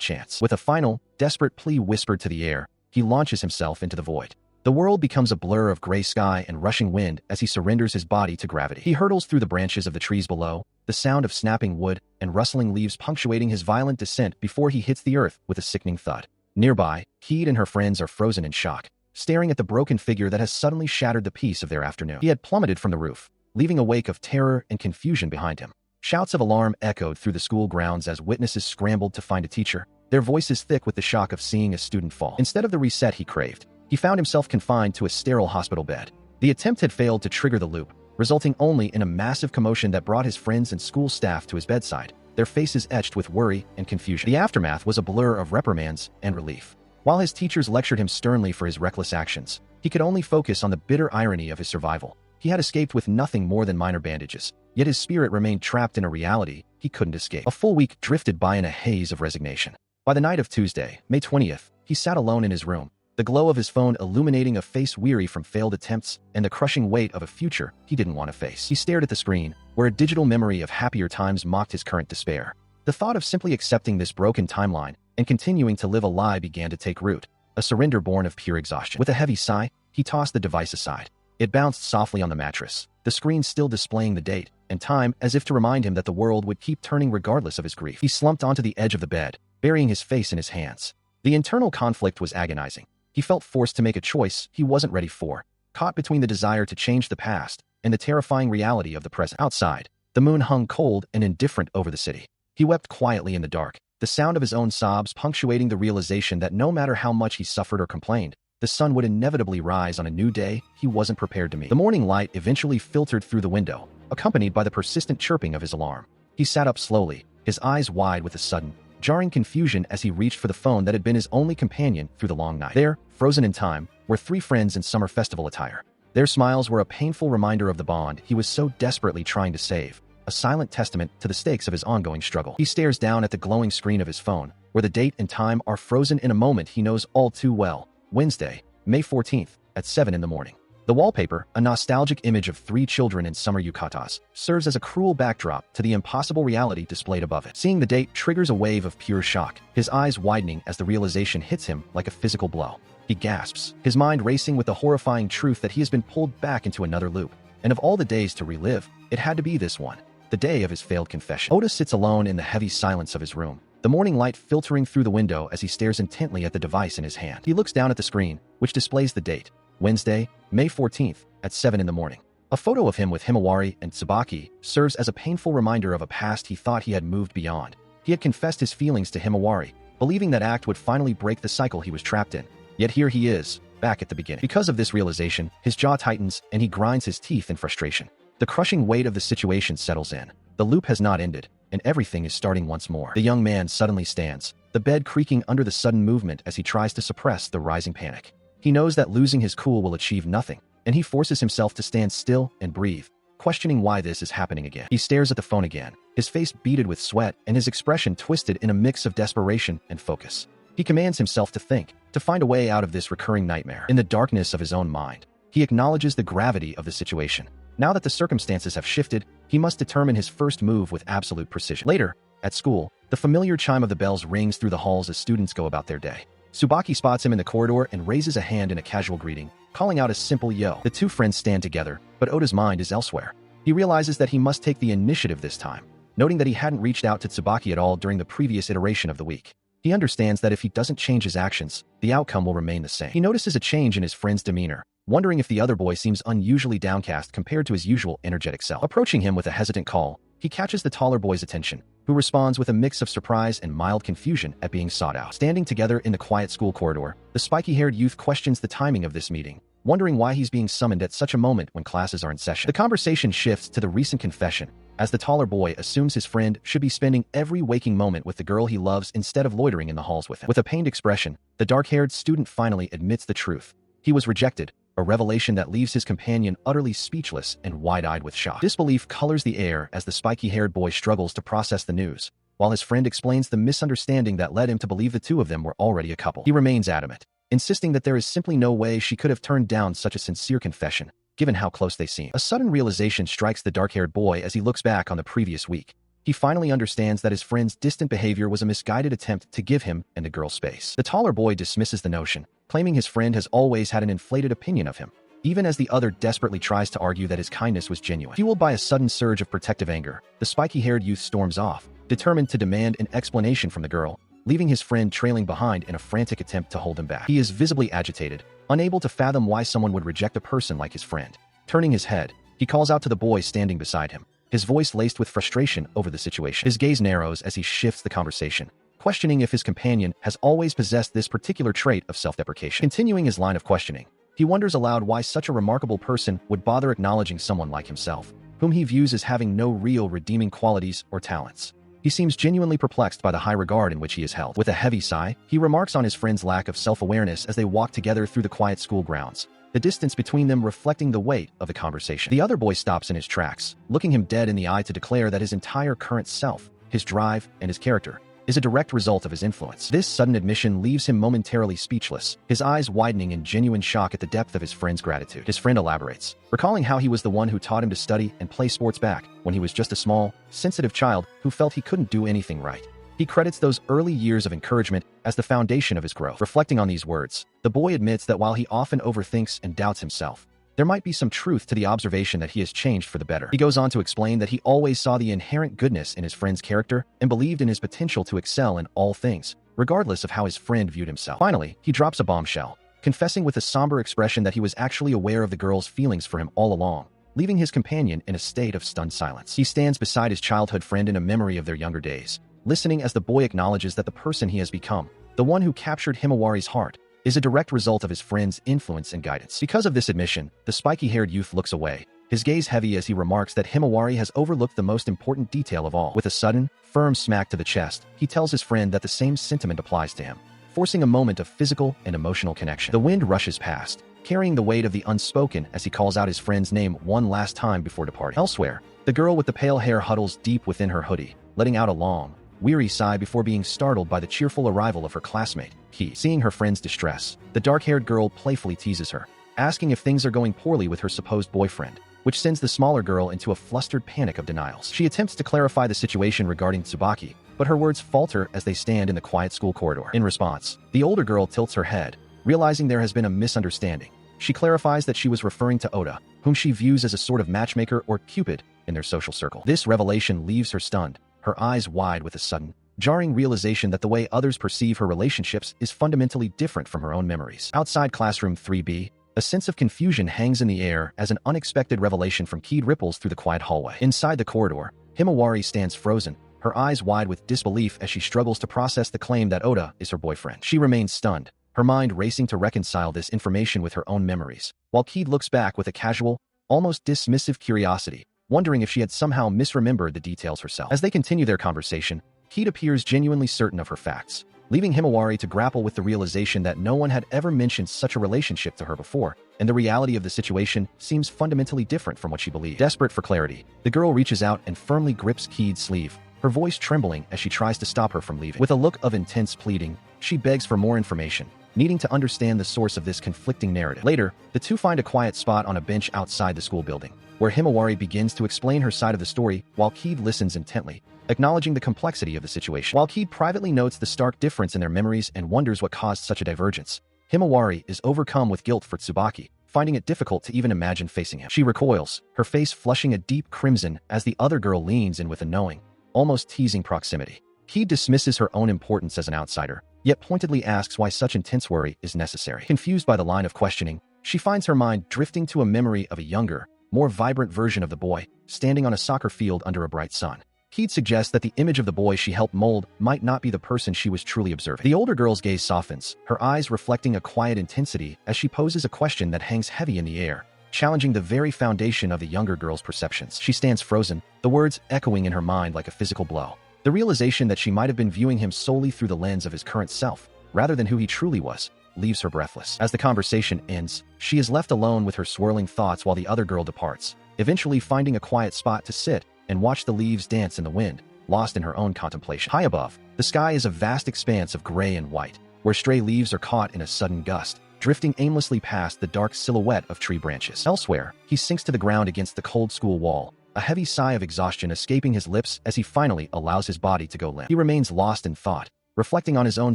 chance. With a final, desperate plea whispered to the air, he launches himself into the void. The world becomes a blur of gray sky and rushing wind as he surrenders his body to gravity. He hurtles through the branches of the trees below, the sound of snapping wood and rustling leaves punctuating his violent descent before he hits the earth with a sickening thud. Nearby, Keed and her friends are frozen in shock, staring at the broken figure that has suddenly shattered the peace of their afternoon. He had plummeted from the roof, leaving a wake of terror and confusion behind him. Shouts of alarm echoed through the school grounds as witnesses scrambled to find a teacher, their voices thick with the shock of seeing a student fall. Instead of the reset he craved, he found himself confined to a sterile hospital bed. The attempt had failed to trigger the loop, resulting only in a massive commotion that brought his friends and school staff to his bedside, their faces etched with worry and confusion. The aftermath was a blur of reprimands and relief. While his teachers lectured him sternly for his reckless actions, he could only focus on the bitter irony of his survival. He had escaped with nothing more than minor bandages, yet his spirit remained trapped in a reality he couldn't escape. A full week drifted by in a haze of resignation. By the night of Tuesday, May 20th, he sat alone in his room, the glow of his phone illuminating a face weary from failed attempts and the crushing weight of a future he didn't want to face. He stared at the screen, where a digital memory of happier times mocked his current despair. The thought of simply accepting this broken timeline and continuing to live a lie began to take root, a surrender born of pure exhaustion. With a heavy sigh, he tossed the device aside. It bounced softly on the mattress, the screen still displaying the date and time as if to remind him that the world would keep turning regardless of his grief. He slumped onto the edge of the bed, burying his face in his hands. The internal conflict was agonizing. He felt forced to make a choice he wasn't ready for, caught between the desire to change the past and the terrifying reality of the present. Outside, the moon hung cold and indifferent over the city. He wept quietly in the dark, the sound of his own sobs punctuating the realization that no matter how much he suffered or complained, the sun would inevitably rise on a new day he wasn't prepared to meet. The morning light eventually filtered through the window, accompanied by the persistent chirping of his alarm. He sat up slowly, his eyes wide with a sudden, jarring confusion as he reached for the phone that had been his only companion through the long night. There, frozen in time, were three friends in summer festival attire. Their smiles were a painful reminder of the bond he was so desperately trying to save, a silent testament to the stakes of his ongoing struggle. He stares down at the glowing screen of his phone, where the date and time are frozen in a moment he knows all too well. Wednesday, May 14th, at 7 in the morning. The wallpaper, a nostalgic image of three children in summer yukatas, serves as a cruel backdrop to the impossible reality displayed above it. Seeing the date triggers a wave of pure shock, his eyes widening as the realization hits him like a physical blow. He gasps, his mind racing with the horrifying truth that he has been pulled back into another loop. And of all the days to relive, it had to be this one, the day of his failed confession. Oda sits alone in the heavy silence of his room, the morning light filtering through the window as he stares intently at the device in his hand. He looks down at the screen, which displays the date, Wednesday, May 14th, at 7 in the morning. A photo of him with Himawari and Tsubaki serves as a painful reminder of a past he thought he had moved beyond. He had confessed his feelings to Himawari, believing that act would finally break the cycle he was trapped in. Yet here he is, back at the beginning. Because of this realization, his jaw tightens and he grinds his teeth in frustration. The crushing weight of the situation settles in. The loop has not ended, and everything is starting once more. The young man suddenly stands, the bed creaking under the sudden movement as he tries to suppress the rising panic. He knows that losing his cool will achieve nothing, and he forces himself to stand still and breathe, questioning why this is happening again. He stares at the phone again, his face beaded with sweat and his expression twisted in a mix of desperation and focus. He commands himself to think, to find a way out of this recurring nightmare. In the darkness of his own mind, he acknowledges the gravity of the situation. Now that the circumstances have shifted, he must determine his first move with absolute precision. Later, at school, the familiar chime of the bells rings through the halls as students go about their day. Tsubaki spots him in the corridor and raises a hand in a casual greeting, calling out a simple yo. The two friends stand together, but Oda's mind is elsewhere. He realizes that he must take the initiative this time, noting that he hadn't reached out to Tsubaki at all during the previous iteration of the week. He understands that if he doesn't change his actions, the outcome will remain the same. He notices a change in his friend's demeanor, wondering if the other boy seems unusually downcast compared to his usual energetic self. Approaching him with a hesitant call, he catches the taller boy's attention, who responds with a mix of surprise and mild confusion at being sought out. Standing together in the quiet school corridor, the spiky-haired youth questions the timing of this meeting, wondering why he's being summoned at such a moment when classes are in session. The conversation shifts to the recent confession, as the taller boy assumes his friend should be spending every waking moment with the girl he loves instead of loitering in the halls with him. With a pained expression, the dark-haired student finally admits the truth. He was rejected, a revelation that leaves his companion utterly speechless and wide-eyed with shock. Disbelief colors the air as the spiky-haired boy struggles to process the news, while his friend explains the misunderstanding that led him to believe the two of them were already a couple. He remains adamant, insisting that there is simply no way she could have turned down such a sincere confession, given how close they seem. A sudden realization strikes the dark-haired boy as he looks back on the previous week. He finally understands that his friend's distant behavior was a misguided attempt to give him and the girl space. The taller boy dismisses the notion, claiming his friend has always had an inflated opinion of him, even as the other desperately tries to argue that his kindness was genuine. Fueled by a sudden surge of protective anger, the spiky-haired youth storms off, determined to demand an explanation from the girl, leaving his friend trailing behind in a frantic attempt to hold him back. He is visibly agitated, unable to fathom why someone would reject a person like his friend. Turning his head, he calls out to the boy standing beside him, his voice laced with frustration over the situation. His gaze narrows as he shifts the conversation, questioning if his companion has always possessed this particular trait of self-deprecation. Continuing his line of questioning, he wonders aloud why such a remarkable person would bother acknowledging someone like himself, whom he views as having no real redeeming qualities or talents. He seems genuinely perplexed by the high regard in which he is held. With a heavy sigh, he remarks on his friend's lack of self-awareness as they walk together through the quiet school grounds, the distance between them reflecting the weight of the conversation. The other boy stops in his tracks, looking him dead in the eye to declare that his entire current self, his drive, and his character, is a direct result of his influence. This sudden admission leaves him momentarily speechless, his eyes widening in genuine shock at the depth of his friend's gratitude. His friend elaborates, recalling how he was the one who taught him to study and play sports back when he was just a small, sensitive child who felt he couldn't do anything right. He credits those early years of encouragement as the foundation of his growth. Reflecting on these words, the boy admits that while he often overthinks and doubts himself, there might be some truth to the observation that he has changed for the better. He goes on to explain that he always saw the inherent goodness in his friend's character and believed in his potential to excel in all things, regardless of how his friend viewed himself. Finally, he drops a bombshell, confessing with a somber expression that he was actually aware of the girl's feelings for him all along, leaving his companion in a state of stunned silence. He stands beside his childhood friend in a memory of their younger days, listening as the boy acknowledges that the person he has become, the one who captured Himawari's heart, is a direct result of his friend's influence and guidance. Because of this admission, the spiky-haired youth looks away, his gaze heavy as he remarks that Himawari has overlooked the most important detail of all. With a sudden, firm smack to the chest, he tells his friend that the same sentiment applies to him, forcing a moment of physical and emotional connection. The wind rushes past, carrying the weight of the unspoken as he calls out his friend's name one last time before departing. Elsewhere, the girl with the pale hair huddles deep within her hoodie, letting out a long, weary sigh before being startled by the cheerful arrival of her classmate, Ki. Seeing her friend's distress, the dark-haired girl playfully teases her, asking if things are going poorly with her supposed boyfriend, which sends the smaller girl into a flustered panic of denials. She attempts to clarify the situation regarding Tsubaki, but her words falter as they stand in the quiet school corridor. In response, the older girl tilts her head, realizing there has been a misunderstanding. She clarifies that she was referring to Oda, whom she views as a sort of matchmaker or Cupid in their social circle. This revelation leaves her stunned, her eyes wide with a sudden, jarring realization that the way others perceive her relationships is fundamentally different from her own memories. Outside classroom 3B, a sense of confusion hangs in the air as an unexpected revelation from Ki ripples through the quiet hallway. Inside the corridor, Himawari stands frozen, her eyes wide with disbelief as she struggles to process the claim that Oda is her boyfriend. She remains stunned, her mind racing to reconcile this information with her own memories, while Ki looks back with a casual, almost dismissive curiosity, wondering if she had somehow misremembered the details herself. As they continue their conversation, Keat appears genuinely certain of her facts, leaving Himawari to grapple with the realization that no one had ever mentioned such a relationship to her before, and the reality of the situation seems fundamentally different from what she believed. Desperate for clarity, the girl reaches out and firmly grips Keat's sleeve, her voice trembling as she tries to stop her from leaving. With a look of intense pleading, she begs for more information, needing to understand the source of this conflicting narrative. Later, the two find a quiet spot on a bench outside the school building, where Himawari begins to explain her side of the story while Keed listens intently, acknowledging the complexity of the situation. While Keed privately notes the stark difference in their memories and wonders what caused such a divergence, Himawari is overcome with guilt for Tsubaki, finding it difficult to even imagine facing him. She recoils, her face flushing a deep crimson as the other girl leans in with a knowing, almost teasing proximity. Keed dismisses her own importance as an outsider, yet pointedly asks why such intense worry is necessary. Confused by the line of questioning, she finds her mind drifting to a memory of a younger, more vibrant version of the boy, standing on a soccer field under a bright sun. Keed suggests that the image of the boy she helped mold might not be the person she was truly observing. The older girl's gaze softens, her eyes reflecting a quiet intensity as she poses a question that hangs heavy in the air. challenging the very foundation of the younger girl's perceptions. She stands frozen, the words echoing in her mind like a physical blow. The realization that she might have been viewing him solely through the lens of his current self, rather than who he truly was, leaves her breathless. As the conversation ends, she is left alone with her swirling thoughts while the other girl departs, eventually finding a quiet spot to sit and watch the leaves dance in the wind, lost in her own contemplation. High above, the sky is a vast expanse of gray and white, where stray leaves are caught in a sudden gust, drifting aimlessly past the dark silhouette of tree branches. Elsewhere, he sinks to the ground against the cold school wall, a heavy sigh of exhaustion escaping his lips as he finally allows his body to go limp. He remains lost in thought, reflecting on his own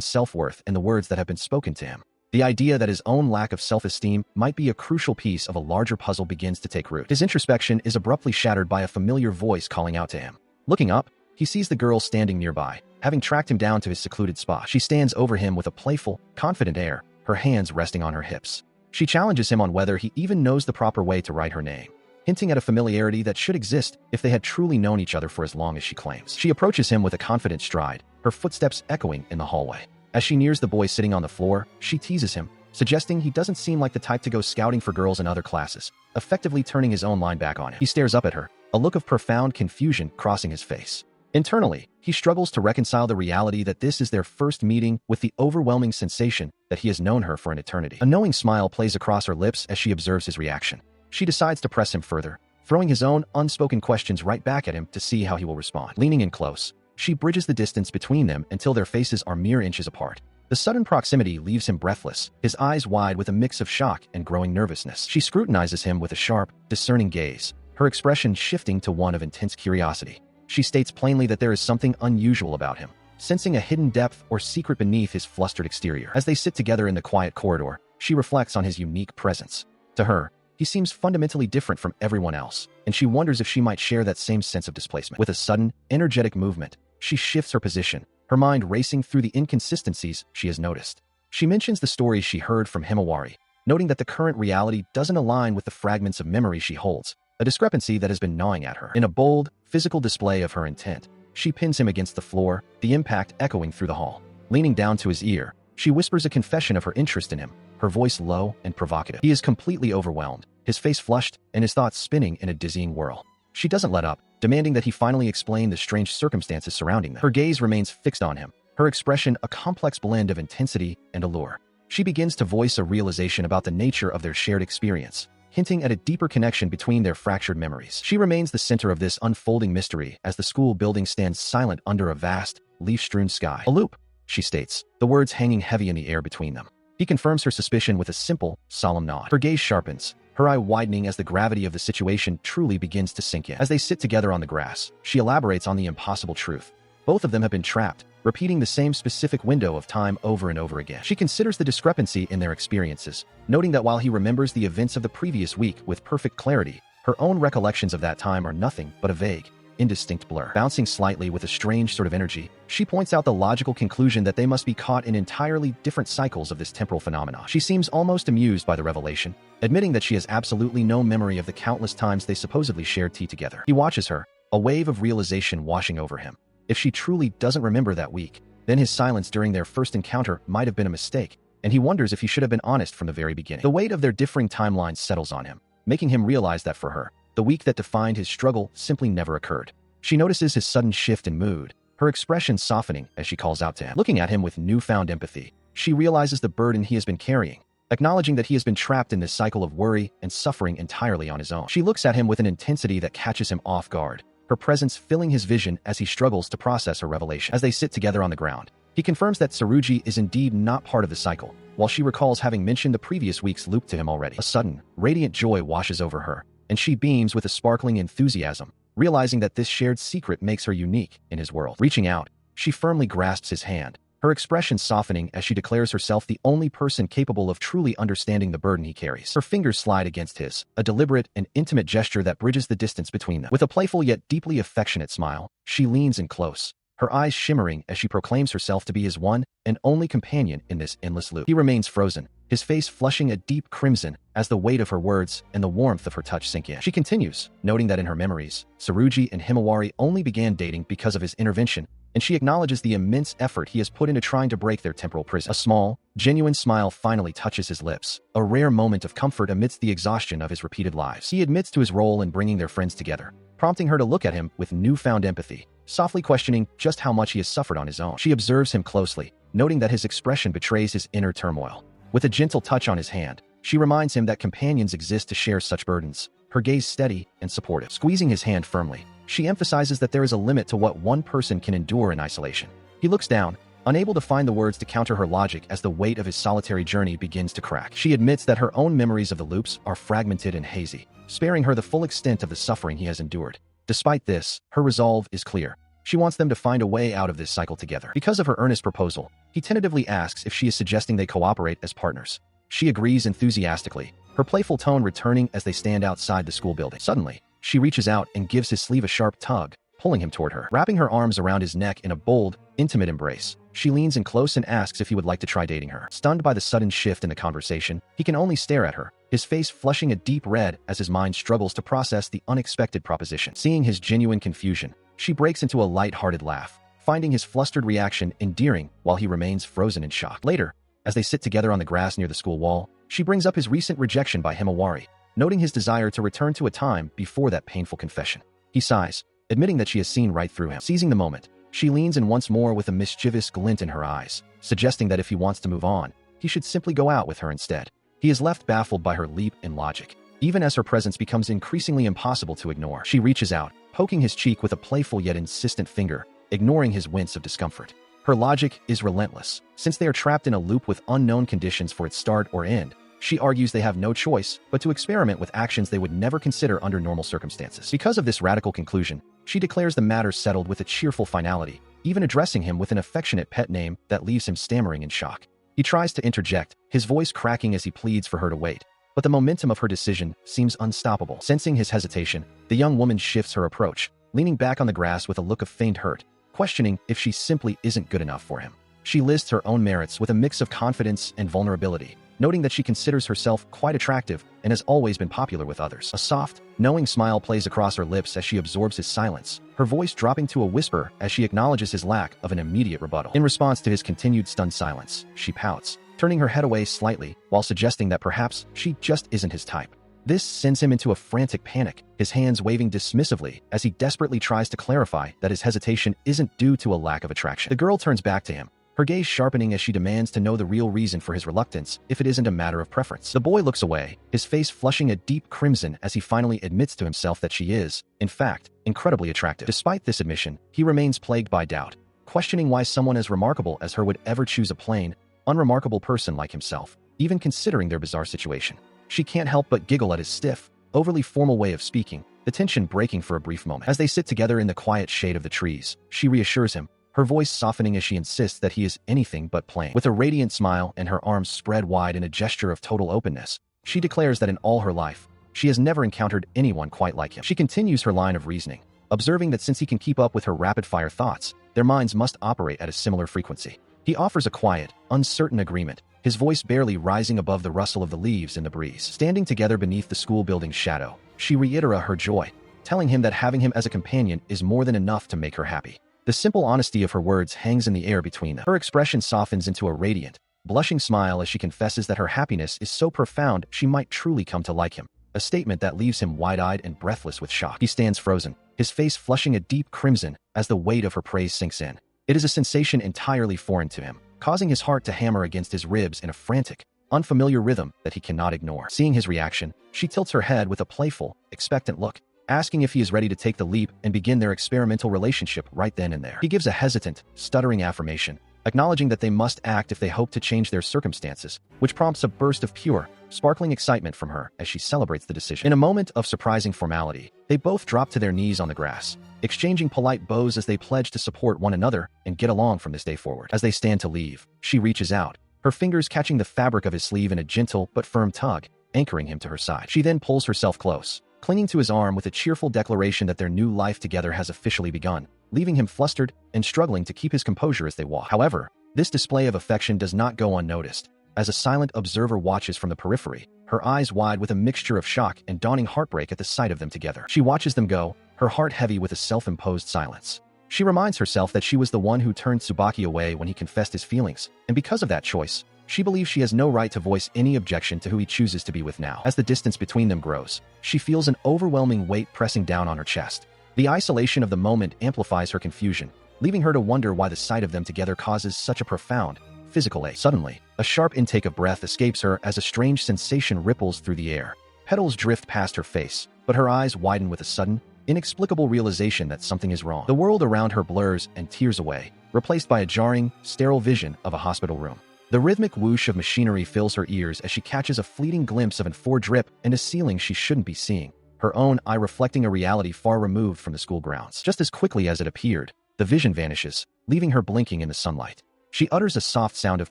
self-worth and the words that have been spoken to him. The idea that his own lack of self-esteem might be a crucial piece of a larger puzzle begins to take root. His introspection is abruptly shattered by a familiar voice calling out to him. Looking up, he sees the girl standing nearby, having tracked him down to his secluded spot. She stands over him with a playful, confident air, her hands resting on her hips. She challenges him on whether he even knows the proper way to write her name, hinting at a familiarity that should exist if they had truly known each other for as long as she claims. She approaches him with a confident stride, her footsteps echoing in the hallway. As she nears the boy sitting on the floor, she teases him, suggesting he doesn't seem like the type to go scouting for girls in other classes, effectively turning his own line back on him. He stares up at her, a look of profound confusion crossing his face. Internally, he struggles to reconcile the reality that this is their first meeting with the overwhelming sensation that he has known her for an eternity. A knowing smile plays across her lips as she observes his reaction. She decides to press him further, throwing his own unspoken questions right back at him to see how he will respond. Leaning in close, she bridges the distance between them until their faces are mere inches apart. The sudden proximity leaves him breathless, his eyes wide with a mix of shock and growing nervousness. She scrutinizes him with a sharp, discerning gaze, her expression shifting to one of intense curiosity. She states plainly that there is something unusual about him, sensing a hidden depth or secret beneath his flustered exterior. As they sit together in the quiet corridor, she reflects on his unique presence. To her, he seems fundamentally different from everyone else, and she wonders if she might share that same sense of displacement. With a sudden, energetic movement, she shifts her position, her mind racing through the inconsistencies she has noticed. She mentions the stories she heard from Himawari, noting that the current reality doesn't align with the fragments of memory she holds, a discrepancy that has been gnawing at her. In a bold, physical display of her intent, she pins him against the floor, the impact echoing through the hall. Leaning down to his ear, she whispers a confession of her interest in him, her voice low and provocative. He is completely overwhelmed, his face flushed and his thoughts spinning in a dizzying whirl. She doesn't let up, demanding that he finally explain the strange circumstances surrounding them. Her gaze remains fixed on him, her expression a complex blend of intensity and allure. She begins to voice a realization about the nature of their shared experience, hinting at a deeper connection between their fractured memories. She remains the center of this unfolding mystery as the school building stands silent under a vast, leaf-strewn sky. A loop, she states, the words hanging heavy in the air between them. He confirms her suspicion with a simple, solemn nod. Her gaze sharpens, her eye widening as the gravity of the situation truly begins to sink in. As they sit together on the grass, she elaborates on the impossible truth. Both of them have been trapped, repeating the same specific window of time over and over again. She considers the discrepancy in their experiences, noting that while he remembers the events of the previous week with perfect clarity, her own recollections of that time are nothing but a vague, indistinct blur. Bouncing slightly with a strange sort of energy, she points out the logical conclusion that they must be caught in entirely different cycles of this temporal phenomena. She seems almost amused by the revelation, admitting that she has absolutely no memory of the countless times they supposedly shared tea together. He watches her, a wave of realization washing over him. If she truly doesn't remember that week, then his silence during their first encounter might have been a mistake, and he wonders if he should have been honest from the very beginning. The weight of their differing timelines settles on him, making him realize that for her, the week that defined his struggle simply never occurred. She notices his sudden shift in mood, her expression softening as she calls out to him. Looking at him with newfound empathy, she realizes the burden he has been carrying, acknowledging that he has been trapped in this cycle of worry and suffering entirely on his own. She looks at him with an intensity that catches him off guard, her presence filling his vision as he struggles to process her revelation. As they sit together on the ground, he confirms that Tsurugi is indeed not part of the cycle, while she recalls having mentioned the previous week's loop to him already. A sudden, radiant joy washes over her, and she beams with a sparkling enthusiasm, realizing that this shared secret makes her unique in his world. Reaching out, she firmly grasps his hand, her expression softening as she declares herself the only person capable of truly understanding the burden he carries. Her fingers slide against his, a deliberate and intimate gesture that bridges the distance between them. With a playful yet deeply affectionate smile, she leans in close, her eyes shimmering as she proclaims herself to be his one and only companion in this endless loop. He remains frozen, his face flushing a deep crimson as the weight of her words and the warmth of her touch sink in. She continues, noting that in her memories, Tsurugi and Himawari only began dating because of his intervention and she acknowledges the immense effort he has put into trying to break their temporal prison. A small, genuine smile finally touches his lips, a rare moment of comfort amidst the exhaustion of his repeated lives. He admits to his role in bringing their friends together, prompting her to look at him with newfound empathy, softly questioning just how much he has suffered on his own. She observes him closely, noting that his expression betrays his inner turmoil. With a gentle touch on his hand, she reminds him that companions exist to share such burdens, her gaze steady and supportive. Squeezing his hand firmly, she emphasizes that there is a limit to what one person can endure in isolation. He looks down, unable to find the words to counter her logic as the weight of his solitary journey begins to crack. She admits that her own memories of the loops are fragmented and hazy, sparing her the full extent of the suffering he has endured. Despite this, her resolve is clear. She wants them to find a way out of this cycle together. Because of her earnest proposal, he tentatively asks if she is suggesting they cooperate as partners. She agrees enthusiastically, her playful tone returning as they stand outside the school building. Suddenly, she reaches out and gives his sleeve a sharp tug, pulling him toward her. Wrapping her arms around his neck in a bold, intimate embrace, she leans in close and asks if he would like to try dating her. Stunned by the sudden shift in the conversation, he can only stare at her, his face flushing a deep red as his mind struggles to process the unexpected proposition. Seeing his genuine confusion, she breaks into a light-hearted laugh, finding his flustered reaction endearing while he remains frozen in shock. Later, as they sit together on the grass near the school wall, she brings up his recent rejection by Himawari, noting his desire to return to a time before that painful confession. He sighs, admitting that she has seen right through him. Seizing the moment, she leans in once more with a mischievous glint in her eyes, suggesting that if he wants to move on, he should simply go out with her instead. He is left baffled by her leap in logic, even as her presence becomes increasingly impossible to ignore. She reaches out, poking his cheek with a playful yet insistent finger, ignoring his wince of discomfort. Her logic is relentless. Since they are trapped in a loop with unknown conditions for its start or end, she argues they have no choice but to experiment with actions they would never consider under normal circumstances. Because of this radical conclusion, she declares the matter settled with a cheerful finality, even addressing him with an affectionate pet name that leaves him stammering in shock. He tries to interject, his voice cracking as he pleads for her to wait, but the momentum of her decision seems unstoppable. Sensing his hesitation, the young woman shifts her approach, leaning back on the grass with a look of feigned hurt, questioning if she simply isn't good enough for him. She lists her own merits with a mix of confidence and vulnerability, noting that she considers herself quite attractive and has always been popular with others. A soft, knowing smile plays across her lips as she absorbs his silence, her voice dropping to a whisper as she acknowledges his lack of an immediate rebuttal. In response to his continued stunned silence, she pouts, turning her head away slightly while suggesting that perhaps she just isn't his type. This sends him into a frantic panic, his hands waving dismissively as he desperately tries to clarify that his hesitation isn't due to a lack of attraction. The girl turns back to him, her gaze sharpening as she demands to know the real reason for his reluctance if it isn't a matter of preference. The boy looks away, his face flushing a deep crimson as he finally admits to himself that she is, in fact, incredibly attractive. Despite this admission, he remains plagued by doubt, questioning why someone as remarkable as her would ever choose a plain, unremarkable person like himself, even considering their bizarre situation. She can't help but giggle at his stiff, overly formal way of speaking, the tension breaking for a brief moment. As they sit together in the quiet shade of the trees, she reassures him, her voice softening as she insists that he is anything but plain. With a radiant smile and her arms spread wide in a gesture of total openness, she declares that in all her life, she has never encountered anyone quite like him. She continues her line of reasoning, observing that since he can keep up with her rapid-fire thoughts, their minds must operate at a similar frequency. He offers a quiet, uncertain agreement, his voice barely rising above the rustle of the leaves in the breeze. Standing together beneath the school building's shadow, she reiterates her joy, telling him that having him as a companion is more than enough to make her happy. The simple honesty of her words hangs in the air between them. Her expression softens into a radiant, blushing smile as she confesses that her happiness is so profound she might truly come to like him, a statement that leaves him wide-eyed and breathless with shock. He stands frozen, his face flushing a deep crimson as the weight of her praise sinks in. It is a sensation entirely foreign to him, causing his heart to hammer against his ribs in a frantic, unfamiliar rhythm that he cannot ignore. Seeing his reaction, she tilts her head with a playful, expectant look, asking if he is ready to take the leap and begin their experimental relationship right then and there. He gives a hesitant, stuttering affirmation, acknowledging that they must act if they hope to change their circumstances, which prompts a burst of pure, sparkling excitement from her as she celebrates the decision. In a moment of surprising formality, they both drop to their knees on the grass, exchanging polite bows as they pledge to support one another and get along from this day forward. As they stand to leave, she reaches out, her fingers catching the fabric of his sleeve in a gentle but firm tug, anchoring him to her side. She then pulls herself close, clinging to his arm with a cheerful declaration that their new life together has officially begun, leaving him flustered and struggling to keep his composure as they walk. However, this display of affection does not go unnoticed, as a silent observer watches from the periphery, her eyes wide with a mixture of shock and dawning heartbreak at the sight of them together. She watches them go, her heart heavy with a self-imposed silence. She reminds herself that she was the one who turned Tsubaki away when he confessed his feelings, and because of that choice, she believes she has no right to voice any objection to who he chooses to be with now. As the distance between them grows, she feels an overwhelming weight pressing down on her chest. The isolation of the moment amplifies her confusion, leaving her to wonder why the sight of them together causes such a profound physical ache. Suddenly, a sharp intake of breath escapes her as a strange sensation ripples through the air. Petals drift past her face, but her eyes widen with a sudden, inexplicable realization that something is wrong. The world around her blurs and tears away, replaced by a jarring, sterile vision of a hospital room. The rhythmic whoosh of machinery fills her ears as she catches a fleeting glimpse of an IV drip and a ceiling she shouldn't be seeing, her own eye reflecting a reality far removed from the school grounds. Just as quickly as it appeared, the vision vanishes, leaving her blinking in the sunlight. She utters a soft sound of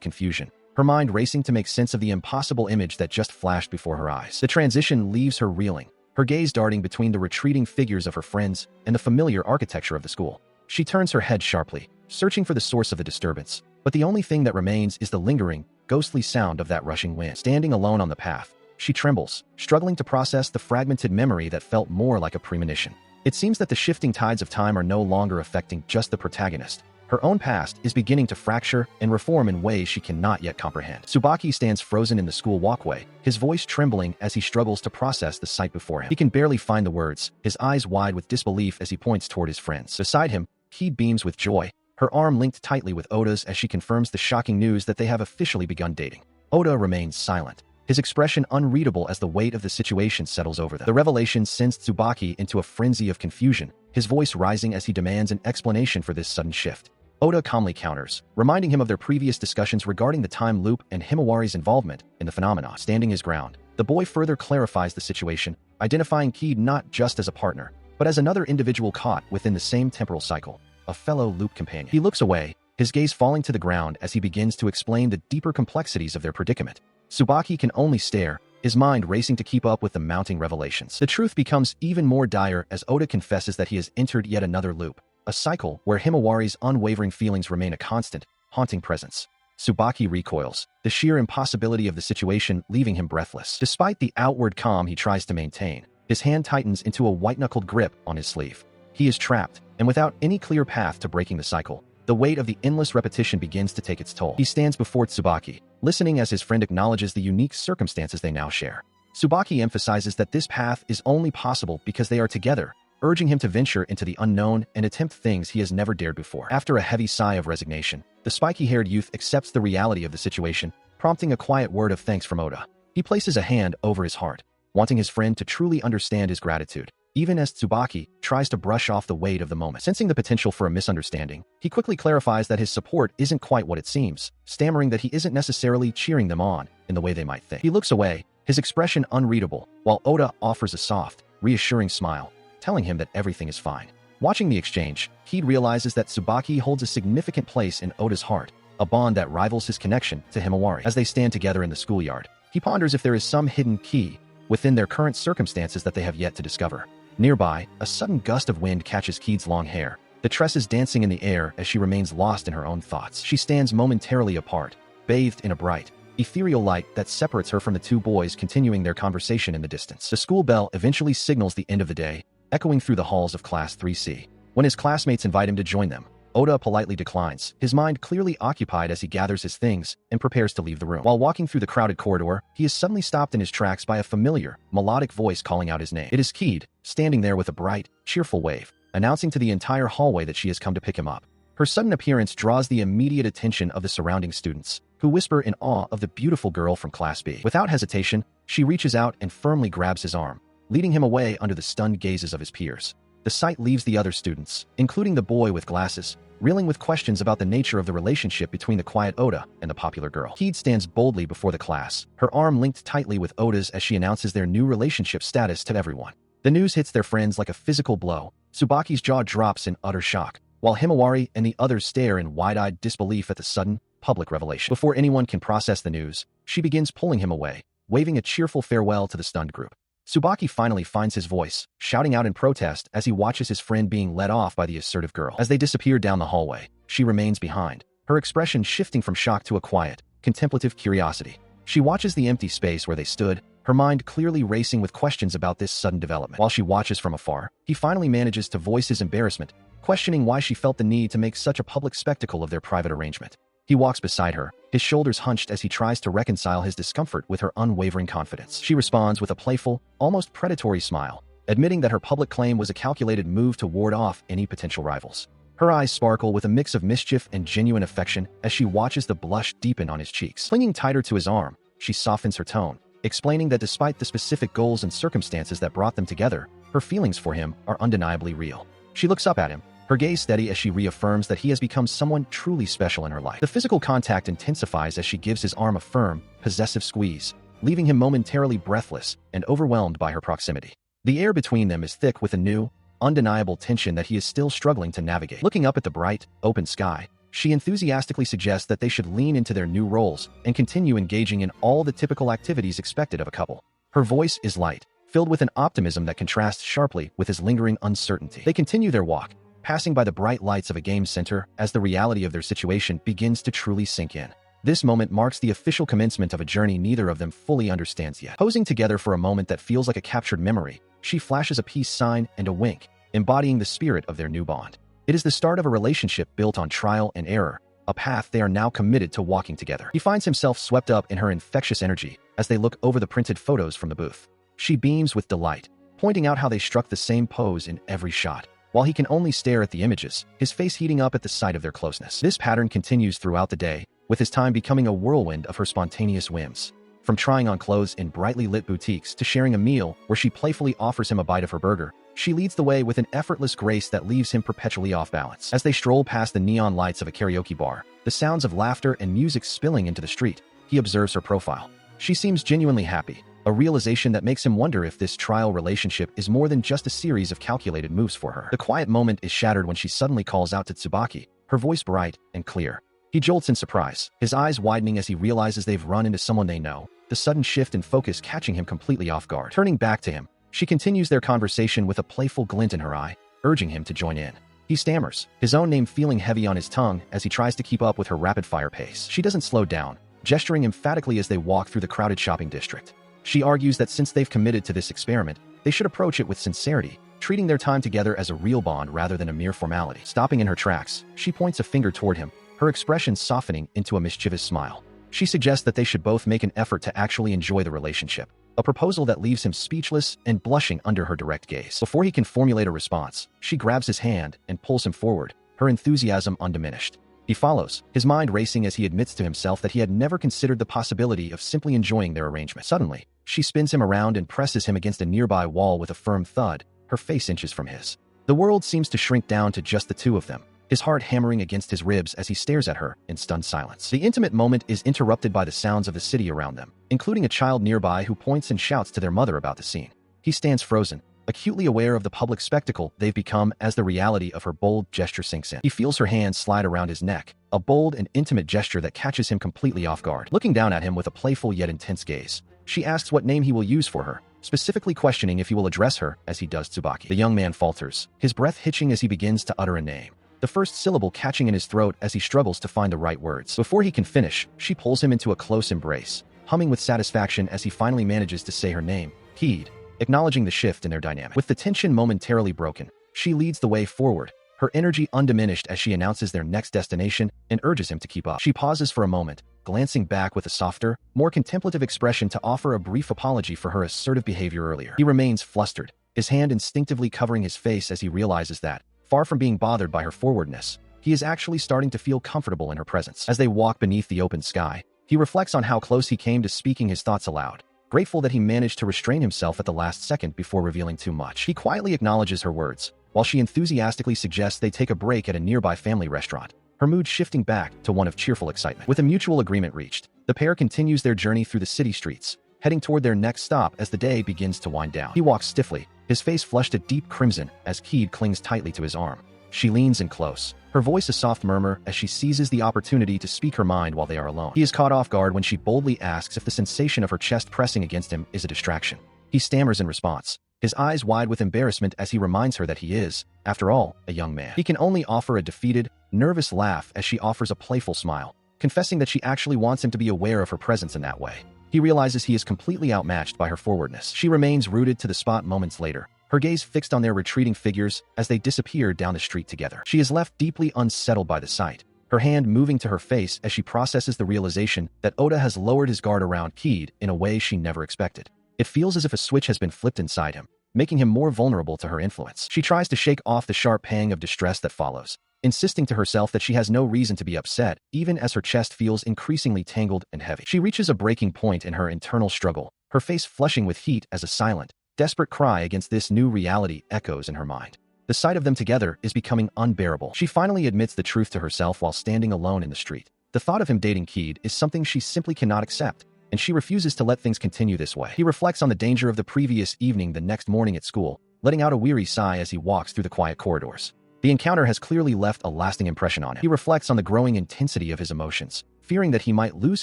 confusion, her mind racing to make sense of the impossible image that just flashed before her eyes. The transition leaves her reeling, her gaze darting between the retreating figures of her friends and the familiar architecture of the school. She turns her head sharply, searching for the source of the disturbance, but the only thing that remains is the lingering, ghostly sound of that rushing wind. Standing alone on the path, she trembles, struggling to process the fragmented memory that felt more like a premonition. It seems that the shifting tides of time are no longer affecting just the protagonist. Her own past is beginning to fracture and reform in ways she cannot yet comprehend. Tsubaki stands frozen in the school walkway, his voice trembling as he struggles to process the sight before him. He can barely find the words, his eyes wide with disbelief as he points toward his friends. Beside him, Keed beams with joy, her arm linked tightly with Oda's as she confirms the shocking news that they have officially begun dating. Oda remains silent, his expression unreadable as the weight of the situation settles over them. The revelation sends Tsubaki into a frenzy of confusion, his voice rising as he demands an explanation for this sudden shift. Oda calmly counters, reminding him of their previous discussions regarding the time loop and Himawari's involvement in the phenomenon. Standing his ground, the boy further clarifies the situation, identifying Keed not just as a partner, but as another individual caught within the same temporal cycle, a fellow loop companion. He looks away, his gaze falling to the ground as he begins to explain the deeper complexities of their predicament. Tsubaki can only stare, his mind racing to keep up with the mounting revelations. The truth becomes even more dire as Oda confesses that he has entered yet another loop, a cycle where Himawari's unwavering feelings remain a constant, haunting presence. Tsubaki recoils, the sheer impossibility of the situation leaving him breathless. Despite the outward calm he tries to maintain, his hand tightens into a white-knuckled grip on his sleeve. He is trapped, and without any clear path to breaking the cycle, the weight of the endless repetition begins to take its toll. He stands before Tsubaki, listening as his friend acknowledges the unique circumstances they now share. Tsubaki emphasizes that this path is only possible because they are together, urging him to venture into the unknown and attempt things he has never dared before. After a heavy sigh of resignation, the spiky-haired youth accepts the reality of the situation, prompting a quiet word of thanks from Oda. He places a hand over his heart, wanting his friend to truly understand his gratitude, even as Tsubaki tries to brush off the weight of the moment. Sensing the potential for a misunderstanding, he quickly clarifies that his support isn't quite what it seems, stammering that he isn't necessarily cheering them on in the way they might think. He looks away, his expression unreadable, while Oda offers a soft, reassuring smile, telling him that everything is fine. Watching the exchange, Keed realizes that Tsubaki holds a significant place in Oda's heart, a bond that rivals his connection to Himawari. As they stand together in the schoolyard, he ponders if there is some hidden key within their current circumstances that they have yet to discover. Nearby, a sudden gust of wind catches Keed's long hair, the tresses dancing in the air as she remains lost in her own thoughts. She stands momentarily apart, bathed in a bright, ethereal light that separates her from the two boys continuing their conversation in the distance. The school bell eventually signals the end of the day, echoing through the halls of Class 3C. When his classmates invite him to join them, Oda politely declines, his mind clearly occupied as he gathers his things and prepares to leave the room. While walking through the crowded corridor, he is suddenly stopped in his tracks by a familiar, melodic voice calling out his name. It is Keed, standing there with a bright, cheerful wave, announcing to the entire hallway that she has come to pick him up. Her sudden appearance draws the immediate attention of the surrounding students, who whisper in awe of the beautiful girl from Class B. Without hesitation, she reaches out and firmly grabs his arm, leading him away under the stunned gazes of his peers. The sight leaves the other students, including the boy with glasses, reeling with questions about the nature of the relationship between the quiet Oda and the popular girl. Keed stands boldly before the class, her arm linked tightly with Oda's as she announces their new relationship status to everyone. The news hits their friends like a physical blow. Tsubaki's jaw drops in utter shock, while Himawari and the others stare in wide-eyed disbelief at the sudden, public revelation. Before anyone can process the news, she begins pulling him away, waving a cheerful farewell to the stunned group. Tsubaki finally finds his voice, shouting out in protest as he watches his friend being led off by the assertive girl. As they disappear down the hallway, she remains behind, her expression shifting from shock to a quiet, contemplative curiosity. She watches the empty space where they stood, her mind clearly racing with questions about this sudden development. While she watches from afar, he finally manages to voice his embarrassment, questioning why she felt the need to make such a public spectacle of their private arrangement. He walks beside her, his shoulders hunched as he tries to reconcile his discomfort with her unwavering confidence. She responds with a playful, almost predatory smile, admitting that her public claim was a calculated move to ward off any potential rivals. Her eyes sparkle with a mix of mischief and genuine affection as she watches the blush deepen on his cheeks. Clinging tighter to his arm, she softens her tone, explaining that despite the specific goals and circumstances that brought them together, her feelings for him are undeniably real. She looks up at him, her gaze steady as she reaffirms that he has become someone truly special in her life. The physical contact intensifies as she gives his arm a firm, possessive squeeze, leaving him momentarily breathless and overwhelmed by her proximity. The air between them is thick with a new, undeniable tension that he is still struggling to navigate. Looking up at the bright, open sky, she enthusiastically suggests that they should lean into their new roles and continue engaging in all the typical activities expected of a couple. Her voice is light, filled with an optimism that contrasts sharply with his lingering uncertainty. They continue their walk, passing by the bright lights of a game center as the reality of their situation begins to truly sink in. This moment marks the official commencement of a journey neither of them fully understands yet. Posing together for a moment that feels like a captured memory, she flashes a peace sign and a wink, embodying the spirit of their new bond. It is the start of a relationship built on trial and error, a path they are now committed to walking together. He finds himself swept up in her infectious energy as they look over the printed photos from the booth. She beams with delight, pointing out how they struck the same pose in every shot. While he can only stare at the images, his face heating up at the sight of their closeness. This pattern continues throughout the day, with his time becoming a whirlwind of her spontaneous whims. From trying on clothes in brightly lit boutiques to sharing a meal where she playfully offers him a bite of her burger, she leads the way with an effortless grace that leaves him perpetually off balance. As they stroll past the neon lights of a karaoke bar, the sounds of laughter and music spilling into the street, he observes her profile. She seems genuinely happy, a realization that makes him wonder if this trial relationship is more than just a series of calculated moves for her. The quiet moment is shattered when she suddenly calls out to Tsubaki, her voice bright and clear. He jolts in surprise, his eyes widening as he realizes they've run into someone they know, the sudden shift in focus catching him completely off guard. Turning back to him, she continues their conversation with a playful glint in her eye, urging him to join in. He stammers, his own name feeling heavy on his tongue as he tries to keep up with her rapid-fire pace. She doesn't slow down, gesturing emphatically as they walk through the crowded shopping district. She argues that since they've committed to this experiment, they should approach it with sincerity, treating their time together as a real bond rather than a mere formality. Stopping in her tracks, she points a finger toward him, her expression softening into a mischievous smile. She suggests that they should both make an effort to actually enjoy the relationship, a proposal that leaves him speechless and blushing under her direct gaze. Before he can formulate a response, she grabs his hand and pulls him forward, her enthusiasm undiminished. He follows, his mind racing as he admits to himself that he had never considered the possibility of simply enjoying their arrangement. Suddenly, she spins him around and presses him against a nearby wall with a firm thud, her face inches from his. The world seems to shrink down to just the two of them, his heart hammering against his ribs as he stares at her in stunned silence. The intimate moment is interrupted by the sounds of the city around them, including a child nearby who points and shouts to their mother about the scene. He stands frozen, acutely aware of the public spectacle they've become as the reality of her bold gesture sinks in. He feels her hand slide around his neck, a bold and intimate gesture that catches him completely off guard. Looking down at him with a playful yet intense gaze, she asks what name he will use for her, specifically questioning if he will address her as he does Tsubaki. The young man falters, his breath hitching as he begins to utter a name, the first syllable catching in his throat as he struggles to find the right words. Before he can finish, she pulls him into a close embrace, humming with satisfaction as he finally manages to say her name, Heed, acknowledging the shift in their dynamic. With the tension momentarily broken, she leads the way forward, her energy undiminished as she announces their next destination and urges him to keep up. She pauses for a moment, glancing back with a softer, more contemplative expression to offer a brief apology for her assertive behavior earlier. He remains flustered, his hand instinctively covering his face as he realizes that, far from being bothered by her forwardness, he is actually starting to feel comfortable in her presence. As they walk beneath the open sky, he reflects on how close he came to speaking his thoughts aloud, grateful that he managed to restrain himself at the last second before revealing too much. He quietly acknowledges her words, while she enthusiastically suggests they take a break at a nearby family restaurant, her mood shifting back to one of cheerful excitement. With a mutual agreement reached, the pair continues their journey through the city streets, heading toward their next stop as the day begins to wind down. He walks stiffly, his face flushed a deep crimson as Keed clings tightly to his arm. She leans in close, her voice a soft murmur as she seizes the opportunity to speak her mind while they are alone. He is caught off guard when she boldly asks if the sensation of her chest pressing against him is a distraction. He stammers in response, his eyes wide with embarrassment as he reminds her that he is, after all, a young man. He can only offer a defeated, nervous laugh as she offers a playful smile, confessing that she actually wants him to be aware of her presence in that way. He realizes he is completely outmatched by her forwardness. She remains rooted to the spot moments later, her gaze fixed on their retreating figures as they disappear down the street together. She is left deeply unsettled by the sight, her hand moving to her face as she processes the realization that Oda has lowered his guard around Keed in a way she never expected. It feels as if a switch has been flipped inside him, making him more vulnerable to her influence. She tries to shake off the sharp pang of distress that follows, insisting to herself that she has no reason to be upset, even as her chest feels increasingly tangled and heavy. She reaches a breaking point in her internal struggle, her face flushing with heat as a silent, desperate cry against this new reality echoes in her mind. The sight of them together is becoming unbearable. She finally admits the truth to herself while standing alone in the street. The thought of him dating Keed is something she simply cannot accept, and she refuses to let things continue this way. He reflects on the danger of the previous evening the next morning at school, letting out a weary sigh as he walks through the quiet corridors. The encounter has clearly left a lasting impression on him. He reflects on the growing intensity of his emotions, fearing that he might lose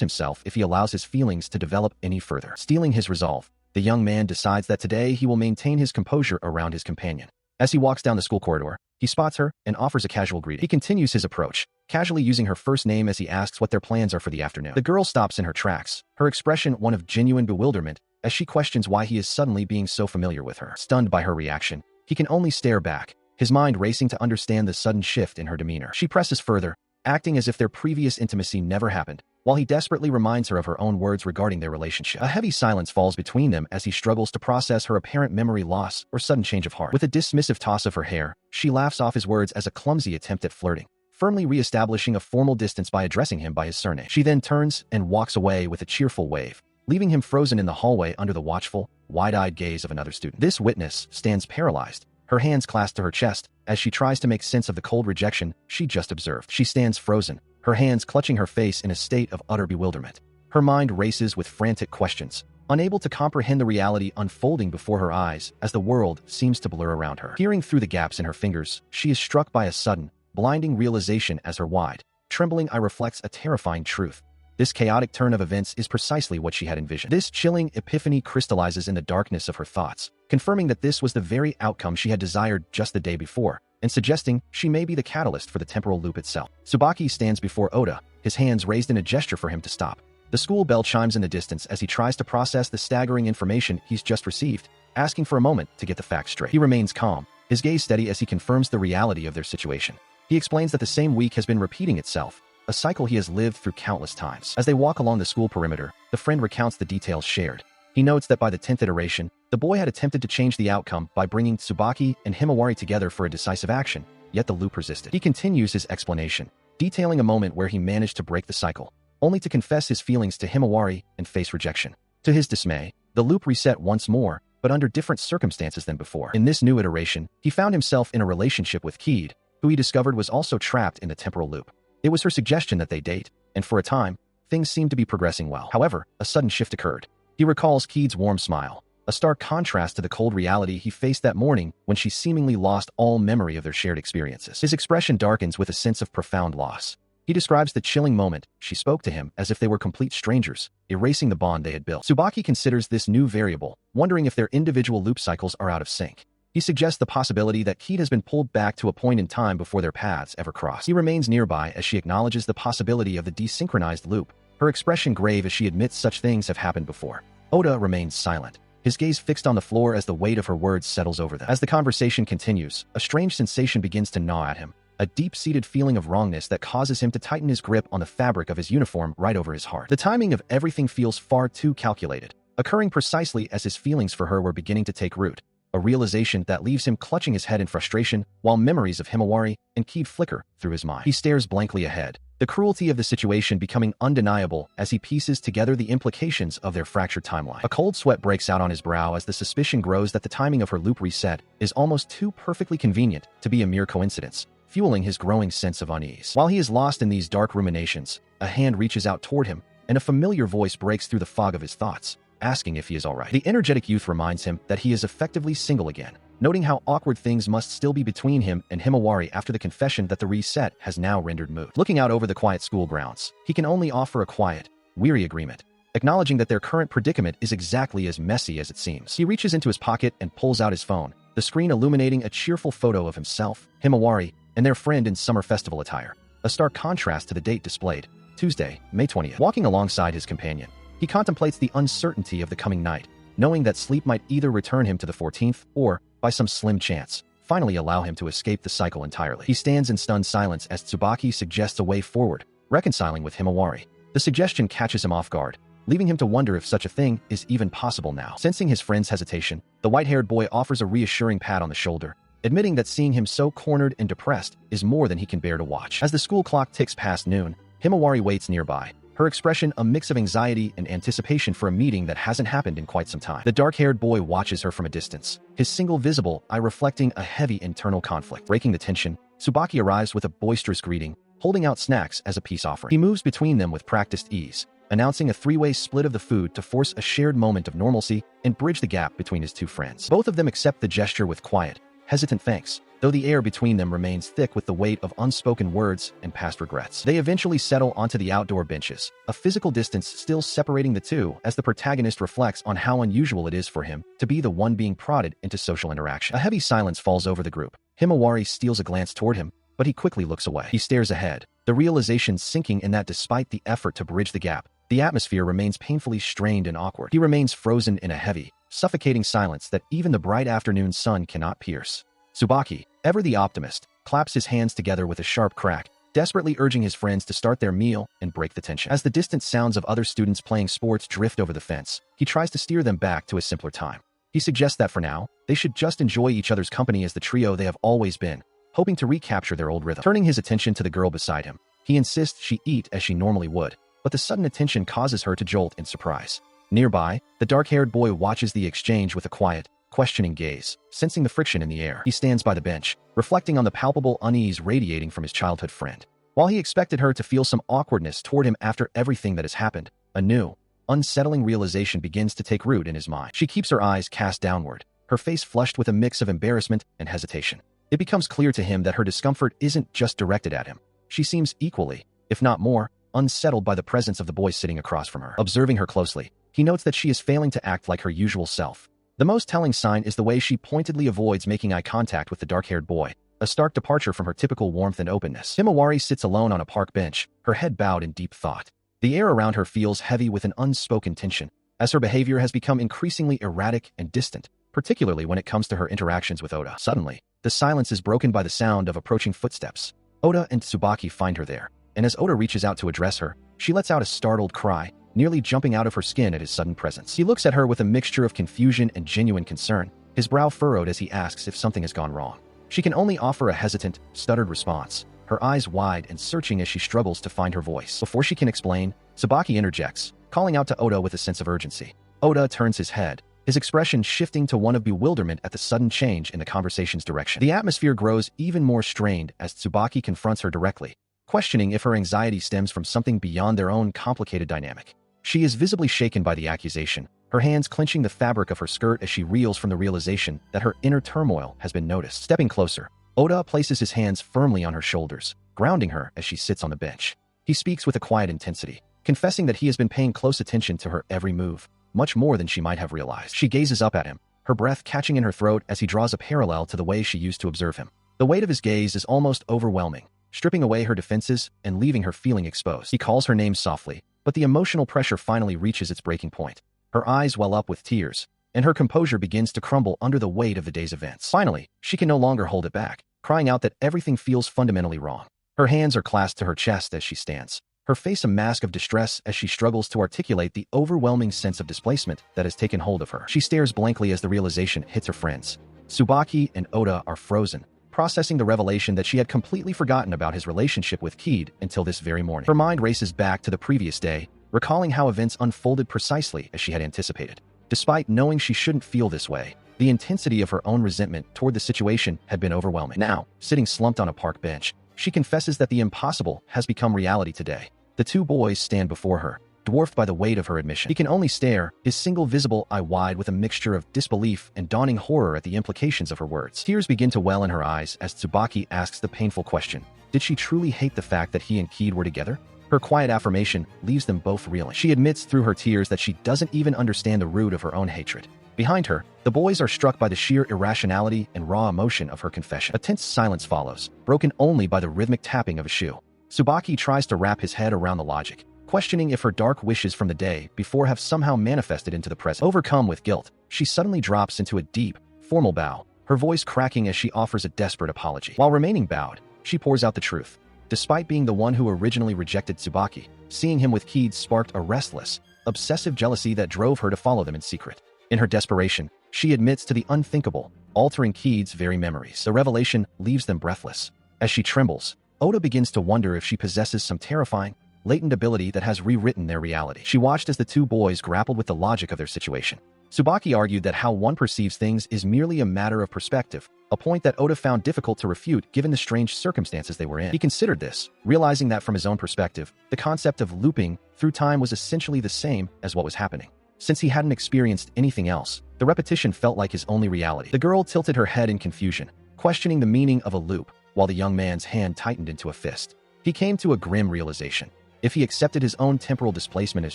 himself if he allows his feelings to develop any further. Steeling his resolve, the young man decides that today he will maintain his composure around his companion. As he walks down the school corridor, he spots her and offers a casual greeting. He continues his approach, casually using her first name as he asks what their plans are for the afternoon. The girl stops in her tracks, her expression one of genuine bewilderment as she questions why he is suddenly being so familiar with her. Stunned by her reaction, he can only stare back, his mind racing to understand the sudden shift in her demeanor. She presses further, acting as if their previous intimacy never happened, while he desperately reminds her of her own words regarding their relationship. A heavy silence falls between them as he struggles to process her apparent memory loss or sudden change of heart. With a dismissive toss of her hair, she laughs off his words as a clumsy attempt at flirting, firmly re-establishing a formal distance by addressing him by his surname. She then turns and walks away with a cheerful wave, leaving him frozen in the hallway under the watchful, wide-eyed gaze of another student. This witness stands paralyzed, her hands clasped to her chest, as she tries to make sense of the cold rejection she just observed. She stands frozen, her hands clutching her face in a state of utter bewilderment. Her mind races with frantic questions, unable to comprehend the reality unfolding before her eyes as the world seems to blur around her. Peering through the gaps in her fingers, she is struck by a sudden, blinding realization as her wide, trembling eye reflects a terrifying truth. This chaotic turn of events is precisely what she had envisioned. This chilling epiphany crystallizes in the darkness of her thoughts, confirming that this was the very outcome she had desired just the day before, and suggesting she may be the catalyst for the temporal loop itself. Tsubaki stands before Oda, his hands raised in a gesture for him to stop. The school bell chimes in the distance as he tries to process the staggering information he's just received, asking for a moment to get the facts straight. He remains calm, his gaze steady as he confirms the reality of their situation. He explains that the same week has been repeating itself, a cycle he has lived through countless times. As they walk along the school perimeter, the friend recounts the details shared. He notes that by the 10th iteration, the boy had attempted to change the outcome by bringing Tsubaki and Himawari together for a decisive action, yet the loop persisted. He continues his explanation, detailing a moment where he managed to break the cycle, only to confess his feelings to Himawari and face rejection. To his dismay, the loop reset once more, but under different circumstances than before. In this new iteration, he found himself in a relationship with Keed, who he discovered was also trapped in the temporal loop. It was her suggestion that they date, and for a time, things seemed to be progressing well. However, a sudden shift occurred. He recalls Keed's warm smile, a stark contrast to the cold reality he faced that morning when she seemingly lost all memory of their shared experiences. His expression darkens with a sense of profound loss. He describes the chilling moment she spoke to him as if they were complete strangers, erasing the bond they had built. Tsubaki considers this new variable, wondering if their individual loop cycles are out of sync. He suggests the possibility that Keed has been pulled back to a point in time before their paths ever crossed. He remains nearby as she acknowledges the possibility of the desynchronized loop, her expression grave as she admits such things have happened before. Oda remains silent, his gaze fixed on the floor as the weight of her words settles over them. As the conversation continues, a strange sensation begins to gnaw at him, a deep-seated feeling of wrongness that causes him to tighten his grip on the fabric of his uniform right over his heart. The timing of everything feels far too calculated, occurring precisely as his feelings for her were beginning to take root, a realization that leaves him clutching his head in frustration while memories of Himawari and Keed flicker through his mind. He stares blankly ahead, the cruelty of the situation becoming undeniable as he pieces together the implications of their fractured timeline. A cold sweat breaks out on his brow as the suspicion grows that the timing of her loop reset is almost too perfectly convenient to be a mere coincidence, fueling his growing sense of unease. While he is lost in these dark ruminations, a hand reaches out toward him, and a familiar voice breaks through the fog of his thoughts, asking if he is all right. The energetic youth reminds him that he is effectively single again, noting how awkward things must still be between him and Himawari after the confession that the reset has now rendered moot. Looking out over the quiet school grounds, he can only offer a quiet, weary agreement, acknowledging that their current predicament is exactly as messy as it seems. He reaches into his pocket and pulls out his phone, the screen illuminating a cheerful photo of himself, Himawari, and their friend in summer festival attire, a stark contrast to the date displayed, Tuesday, May 20th. Walking alongside his companion, He contemplates the uncertainty of the coming night, knowing that sleep might either return him to the 14th or, by some slim chance, finally allow him to escape the cycle entirely. He stands in stunned silence as Tsubaki suggests a way forward, reconciling with Himawari. The suggestion catches him off guard, leaving him to wonder if such a thing is even possible now. Sensing his friend's hesitation, the white-haired boy offers a reassuring pat on the shoulder, admitting that seeing him so cornered and depressed is more than he can bear to watch. As the school clock ticks past noon, Himawari waits nearby, her expression a mix of anxiety and anticipation for a meeting that hasn't happened in quite some time. The dark-haired boy watches her from a distance, his single visible eye reflecting a heavy internal conflict. Breaking the tension, Tsubaki arrives with a boisterous greeting, holding out snacks as a peace offering. He moves between them with practiced ease, announcing a three-way split of the food to force a shared moment of normalcy and bridge the gap between his two friends. Both of them accept the gesture with quiet, hesitant thanks, though the air between them remains thick with the weight of unspoken words and past regrets. They eventually settle onto the outdoor benches, a physical distance still separating the two as the protagonist reflects on how unusual it is for him to be the one being prodded into social interaction. A heavy silence falls over the group. Himawari steals a glance toward him, but he quickly looks away. He stares ahead, the realization sinking in that despite the effort to bridge the gap, the atmosphere remains painfully strained and awkward. He remains frozen in a heavy, suffocating silence that even the bright afternoon sun cannot pierce. Tsubaki, ever the optimist, claps his hands together with a sharp crack, desperately urging his friends to start their meal and break the tension. As the distant sounds of other students playing sports drift over the fence, he tries to steer them back to a simpler time. He suggests that for now, they should just enjoy each other's company as the trio they have always been, hoping to recapture their old rhythm. Turning his attention to the girl beside him, he insists she eat as she normally would, but the sudden attention causes her to jolt in surprise. Nearby, the dark-haired boy watches the exchange with a quiet, questioning gaze, sensing the friction in the air. He stands by the bench, reflecting on the palpable unease radiating from his childhood friend. While he expected her to feel some awkwardness toward him after everything that has happened, a new, unsettling realization begins to take root in his mind. She keeps her eyes cast downward, her face flushed with a mix of embarrassment and hesitation. It becomes clear to him that her discomfort isn't just directed at him. She seems equally, if not more, unsettled by the presence of the boy sitting across from her. Observing her closely, he notes that she is failing to act like her usual self. The most telling sign is the way she pointedly avoids making eye contact with the dark-haired boy, a stark departure from her typical warmth and openness. Himawari sits alone on a park bench, her head bowed in deep thought. The air around her feels heavy with an unspoken tension, as her behavior has become increasingly erratic and distant, particularly when it comes to her interactions with Oda. Suddenly, the silence is broken by the sound of approaching footsteps. Oda and Tsubaki find her there, and as Oda reaches out to address her, she lets out a startled cry, nearly jumping out of her skin at his sudden presence. He looks at her with a mixture of confusion and genuine concern, his brow furrowed as he asks if something has gone wrong. She can only offer a hesitant, stuttered response, her eyes wide and searching as she struggles to find her voice. Before she can explain, Tsubaki interjects, calling out to Oda with a sense of urgency. Oda turns his head, his expression shifting to one of bewilderment at the sudden change in the conversation's direction. The atmosphere grows even more strained as Tsubaki confronts her directly, questioning if her anxiety stems from something beyond their own complicated dynamic. She is visibly shaken by the accusation, her hands clenching the fabric of her skirt as she reels from the realization that her inner turmoil has been noticed. Stepping closer, Oda places his hands firmly on her shoulders, grounding her as she sits on the bench. He speaks with a quiet intensity, confessing that he has been paying close attention to her every move, much more than she might have realized. She gazes up at him, her breath catching in her throat as he draws a parallel to the way she used to observe him. The weight of his gaze is almost overwhelming, stripping away her defenses and leaving her feeling exposed. He calls her name softly, but the emotional pressure finally reaches its breaking point. Her eyes well up with tears, and her composure begins to crumble under the weight of the day's events. Finally, she can no longer hold it back, crying out that everything feels fundamentally wrong. Her hands are clasped to her chest as she stands, her face a mask of distress as she struggles to articulate the overwhelming sense of displacement that has taken hold of her. She stares blankly as the realization hits her friends. Tsubaki and Oda are frozen, processing the revelation that she had completely forgotten about his relationship with Keed until this very morning. Her mind races back to the previous day, recalling how events unfolded precisely as she had anticipated. Despite knowing she shouldn't feel this way, the intensity of her own resentment toward the situation had been overwhelming. Now, sitting slumped on a park bench, she confesses that the impossible has become reality today. The two boys stand before her, dwarfed by the weight of her admission. He can only stare, his single visible eye wide with a mixture of disbelief and dawning horror at the implications of her words. Tears begin to well in her eyes as Tsubaki asks the painful question, did she truly hate the fact that he and Keed were together? Her quiet affirmation leaves them both reeling. She admits through her tears that she doesn't even understand the root of her own hatred. Behind her, the boys are struck by the sheer irrationality and raw emotion of her confession. A tense silence follows, broken only by the rhythmic tapping of a shoe. Tsubaki tries to wrap his head around the logic, questioning if her dark wishes from the day before have somehow manifested into the present. Overcome with guilt, she suddenly drops into a deep, formal bow, her voice cracking as she offers a desperate apology. While remaining bowed, she pours out the truth. Despite being the one who originally rejected Tsubaki, seeing him with Keeds sparked a restless, obsessive jealousy that drove her to follow them in secret. In her desperation, she admits to the unthinkable, altering Keeds' very memories. The revelation leaves them breathless. As she trembles, Oda begins to wonder if she possesses some terrifying, latent ability that has rewritten their reality. She watched as the two boys grappled with the logic of their situation. Tsubaki argued that how one perceives things is merely a matter of perspective, a point that Oda found difficult to refute given the strange circumstances they were in. He considered this, realizing that from his own perspective, the concept of looping through time was essentially the same as what was happening. Since he hadn't experienced anything else, the repetition felt like his only reality. The girl tilted her head in confusion, questioning the meaning of a loop, while the young man's hand tightened into a fist. He came to a grim realization. If he accepted his own temporal displacement as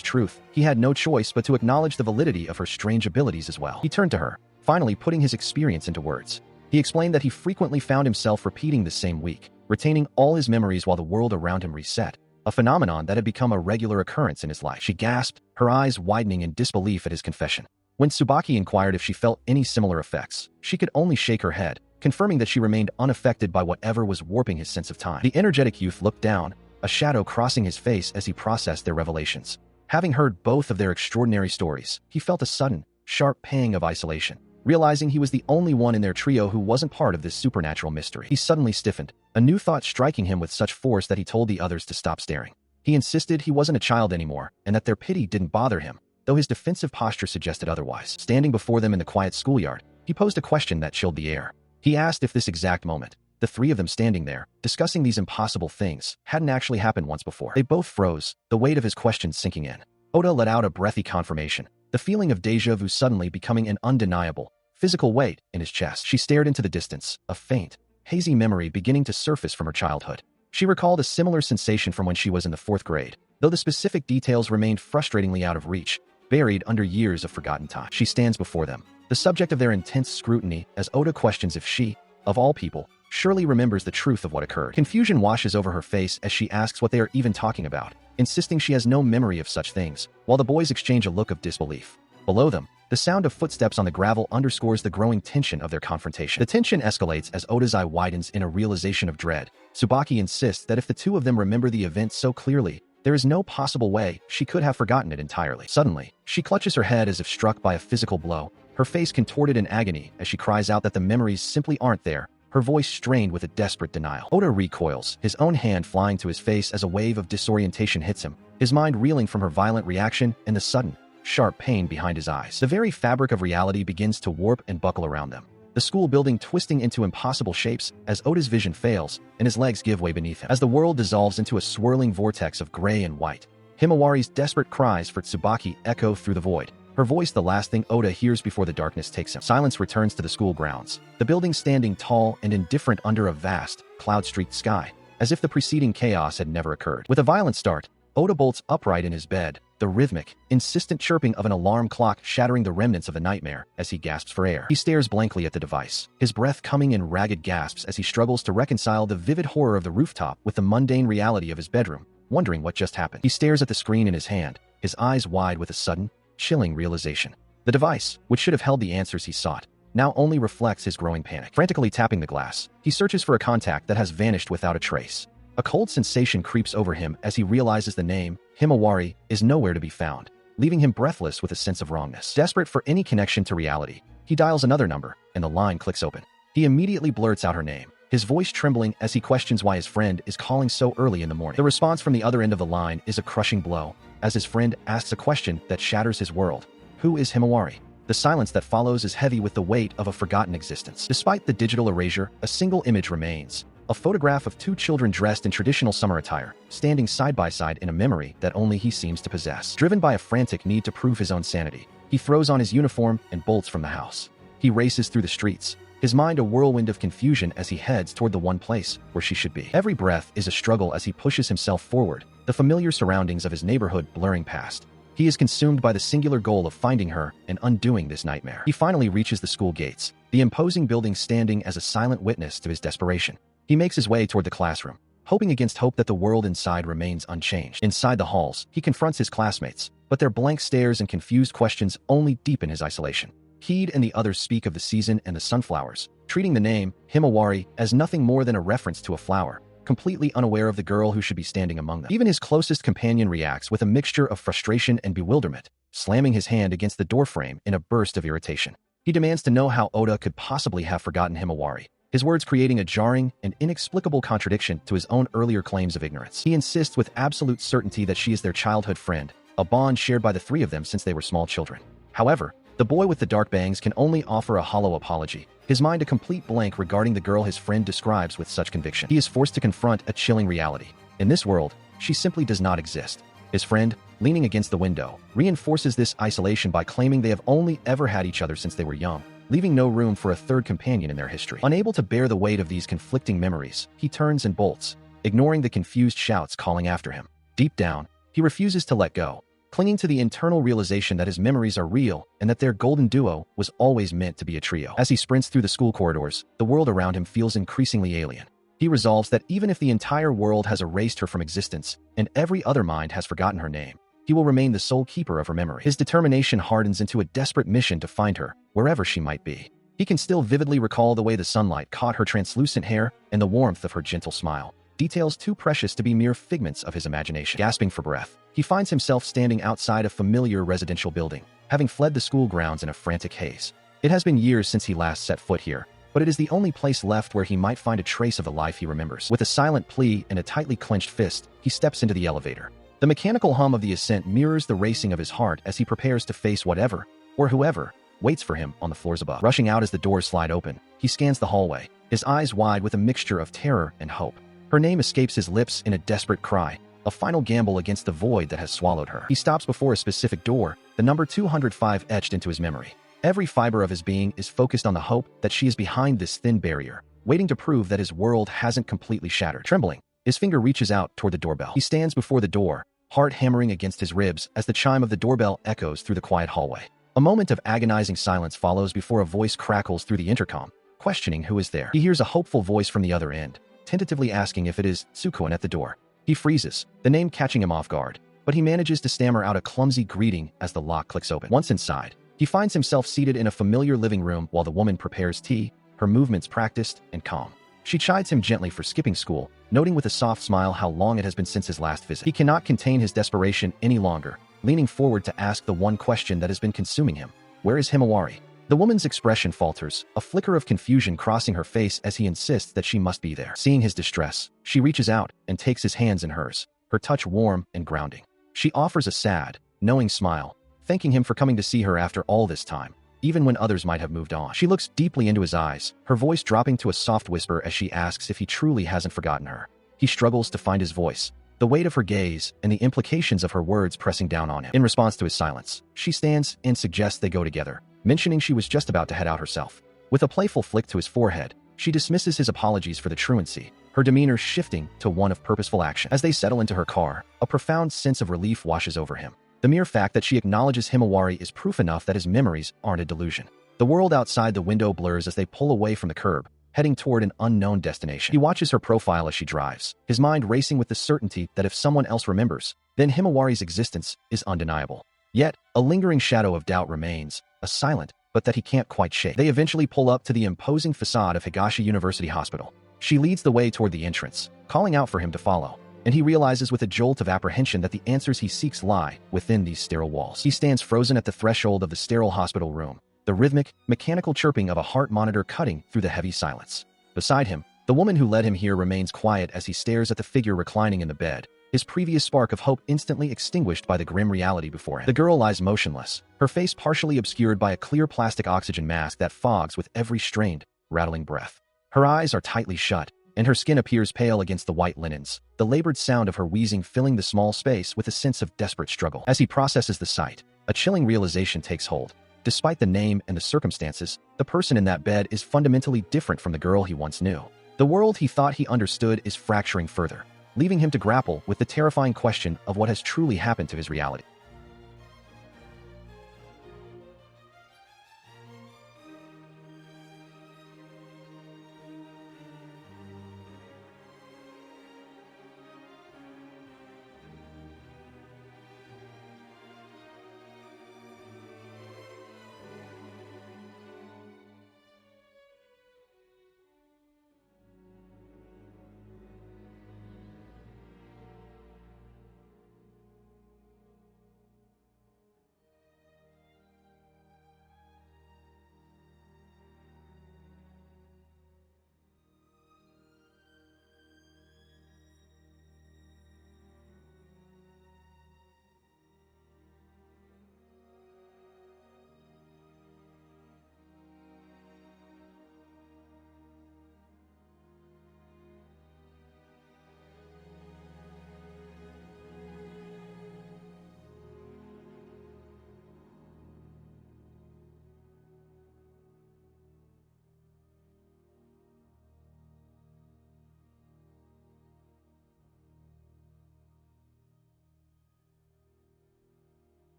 truth, he had no choice but to acknowledge the validity of her strange abilities as well. He turned to her, finally putting his experience into words. He explained that he frequently found himself repeating the same week, retaining all his memories while the world around him reset, a phenomenon that had become a regular occurrence in his life. She gasped, her eyes widening in disbelief at his confession. When Tsubaki inquired if she felt any similar effects, she could only shake her head, confirming that she remained unaffected by whatever was warping his sense of time. The energetic youth looked down, a shadow crossing his face as he processed their revelations. Having heard both of their extraordinary stories, he felt a sudden, sharp pang of isolation. Realizing he was the only one in their trio who wasn't part of this supernatural mystery, he suddenly stiffened, a new thought striking him with such force that he told the others to stop staring. He insisted he wasn't a child anymore, and that their pity didn't bother him, though his defensive posture suggested otherwise. Standing before them in the quiet schoolyard, he posed a question that chilled the air. He asked if this exact moment, the three of them standing there, discussing these impossible things, hadn't actually happened once before. They both froze, the weight of his question sinking in. Oda let out a breathy confirmation, the feeling of déjà vu suddenly becoming an undeniable, physical weight in his chest. She stared into the distance, a faint, hazy memory beginning to surface from her childhood. She recalled a similar sensation from when she was in the 4th grade, though the specific details remained frustratingly out of reach, buried under years of forgotten time. She stands before them, the subject of their intense scrutiny, as Oda questions if she, of all people, surely remembers the truth of what occurred. Confusion washes over her face as she asks what they are even talking about, insisting she has no memory of such things, while the boys exchange a look of disbelief. Below them, the sound of footsteps on the gravel underscores the growing tension of their confrontation. The tension escalates as Oda's eye widens in a realization of dread. Tsubaki insists that if the two of them remember the event so clearly, there is no possible way she could have forgotten it entirely. Suddenly, she clutches her head as if struck by a physical blow, her face contorted in agony as she cries out that the memories simply aren't there, her voice strained with a desperate denial. Oda recoils, his own hand flying to his face as a wave of disorientation hits him, his mind reeling from her violent reaction and the sudden, sharp pain behind his eyes. The very fabric of reality begins to warp and buckle around them, the school building twisting into impossible shapes as Oda's vision fails and his legs give way beneath him. As the world dissolves into a swirling vortex of gray and white, Himawari's desperate cries for Tsubaki echo through the void, her voice the last thing Oda hears before the darkness takes him. Silence returns to the school grounds, the building standing tall and indifferent under a vast, cloud-streaked sky, as if the preceding chaos had never occurred. With a violent start, Oda bolts upright in his bed, the rhythmic, insistent chirping of an alarm clock shattering the remnants of a nightmare as he gasps for air. He stares blankly at the device, his breath coming in ragged gasps as he struggles to reconcile the vivid horror of the rooftop with the mundane reality of his bedroom, wondering what just happened. He stares at the screen in his hand, his eyes wide with a sudden, chilling realization. The device, which should have held the answers he sought, now only reflects his growing panic. Frantically tapping the glass, he searches for a contact that has vanished without a trace. A cold sensation creeps over him as he realizes the name, Himawari, is nowhere to be found, leaving him breathless with a sense of wrongness. Desperate for any connection to reality, he dials another number, and the line clicks open. He immediately blurts out her name, his voice trembling as he questions why his friend is calling so early in the morning. The response from the other end of the line is a crushing blow, as his friend asks a question that shatters his world. Who is Himawari? The silence that follows is heavy with the weight of a forgotten existence. Despite the digital erasure, a single image remains. A photograph of two children dressed in traditional summer attire, standing side by side in a memory that only he seems to possess. Driven by a frantic need to prove his own sanity, he throws on his uniform and bolts from the house. He races through the streets, his mind a whirlwind of confusion as he heads toward the one place where she should be. Every breath is a struggle as he pushes himself forward, the familiar surroundings of his neighborhood blurring past. He is consumed by the singular goal of finding her and undoing this nightmare. He finally reaches the school gates, the imposing building standing as a silent witness to his desperation. He makes his way toward the classroom, hoping against hope that the world inside remains unchanged. Inside the halls, he confronts his classmates, but their blank stares and confused questions only deepen his isolation. Heed and the others speak of the season and the sunflowers, treating the name, Himawari, as nothing more than a reference to a flower, completely unaware of the girl who should be standing among them. Even his closest companion reacts with a mixture of frustration and bewilderment, slamming his hand against the doorframe in a burst of irritation. He demands to know how Oda could possibly have forgotten Himawari, his words creating a jarring and inexplicable contradiction to his own earlier claims of ignorance. He insists with absolute certainty that she is their childhood friend, a bond shared by the three of them since they were small children. However, the boy with the dark bangs can only offer a hollow apology, his mind a complete blank regarding the girl his friend describes with such conviction. He is forced to confront a chilling reality. In this world, she simply does not exist. His friend, leaning against the window, reinforces this isolation by claiming they have only ever had each other since they were young, leaving no room for a third companion in their history. Unable to bear the weight of these conflicting memories, he turns and bolts, ignoring the confused shouts calling after him. Deep down, he refuses to let go, clinging to the internal realization that his memories are real and that their golden duo was always meant to be a trio. As he sprints through the school corridors, the world around him feels increasingly alien. He resolves that even if the entire world has erased her from existence and every other mind has forgotten her name, he will remain the sole keeper of her memory. His determination hardens into a desperate mission to find her, wherever she might be. He can still vividly recall the way the sunlight caught her translucent hair and the warmth of her gentle smile, details too precious to be mere figments of his imagination. Gasping for breath, he finds himself standing outside a familiar residential building, having fled the school grounds in a frantic haze. It has been years since he last set foot here, but it is the only place left where he might find a trace of the life he remembers. With a silent plea and a tightly clenched fist, he steps into the elevator. The mechanical hum of the ascent mirrors the racing of his heart as he prepares to face whatever, or whoever, waits for him on the floors above. Rushing out as the doors slide open, he scans the hallway, his eyes wide with a mixture of terror and hope. Her name escapes his lips in a desperate cry, a final gamble against the void that has swallowed her. He stops before a specific door, the number 205 etched into his memory. Every fiber of his being is focused on the hope that she is behind this thin barrier, waiting to prove that his world hasn't completely shattered. Trembling, his finger reaches out toward the doorbell. He stands before the door, heart hammering against his ribs as the chime of the doorbell echoes through the quiet hallway. A moment of agonizing silence follows before a voice crackles through the intercom, questioning who is there. He hears a hopeful voice from the other end, tentatively asking if it is Tsukun at the door. He freezes, the name catching him off guard, but he manages to stammer out a clumsy greeting as the lock clicks open. Once inside, he finds himself seated in a familiar living room while the woman prepares tea, her movements practiced and calm. She chides him gently for skipping school, noting with a soft smile how long it has been since his last visit. He cannot contain his desperation any longer, leaning forward to ask the one question that has been consuming him. Where is Himawari? The woman's expression falters, a flicker of confusion crossing her face as he insists that she must be there. Seeing his distress, she reaches out and takes his hands in hers, her touch warm and grounding. She offers a sad, knowing smile, thanking him for coming to see her after all this time, even when others might have moved on. She looks deeply into his eyes, her voice dropping to a soft whisper as she asks if he truly hasn't forgotten her. He struggles to find his voice, the weight of her gaze and the implications of her words pressing down on him. In response to his silence, she stands and suggests they go together, mentioning she was just about to head out herself. With a playful flick to his forehead, she dismisses his apologies for the truancy, her demeanor shifting to one of purposeful action. As they settle into her car, a profound sense of relief washes over him. The mere fact that she acknowledges Himawari is proof enough that his memories aren't a delusion. The world outside the window blurs as they pull away from the curb, heading toward an unknown destination. He watches her profile as she drives, his mind racing with the certainty that if someone else remembers, then Himawari's existence is undeniable. Yet, a lingering shadow of doubt remains, a silent, but that he can't quite shake. They eventually pull up to the imposing facade of Higashi University Hospital. She leads the way toward the entrance, calling out for him to follow, and he realizes with a jolt of apprehension that the answers he seeks lie within these sterile walls. He stands frozen at the threshold of the sterile hospital room, the rhythmic, mechanical chirping of a heart monitor cutting through the heavy silence. Beside him, the woman who led him here remains quiet as he stares at the figure reclining in the bed, his previous spark of hope instantly extinguished by the grim reality before him. The girl lies motionless, her face partially obscured by a clear plastic oxygen mask that fogs with every strained, rattling breath. Her eyes are tightly shut, and her skin appears pale against the white linens, the labored sound of her wheezing filling the small space with a sense of desperate struggle. As he processes the sight, a chilling realization takes hold. Despite the name and the circumstances, the person in that bed is fundamentally different from the girl he once knew. The world he thought he understood is fracturing further, leaving him to grapple with the terrifying question of what has truly happened to his reality.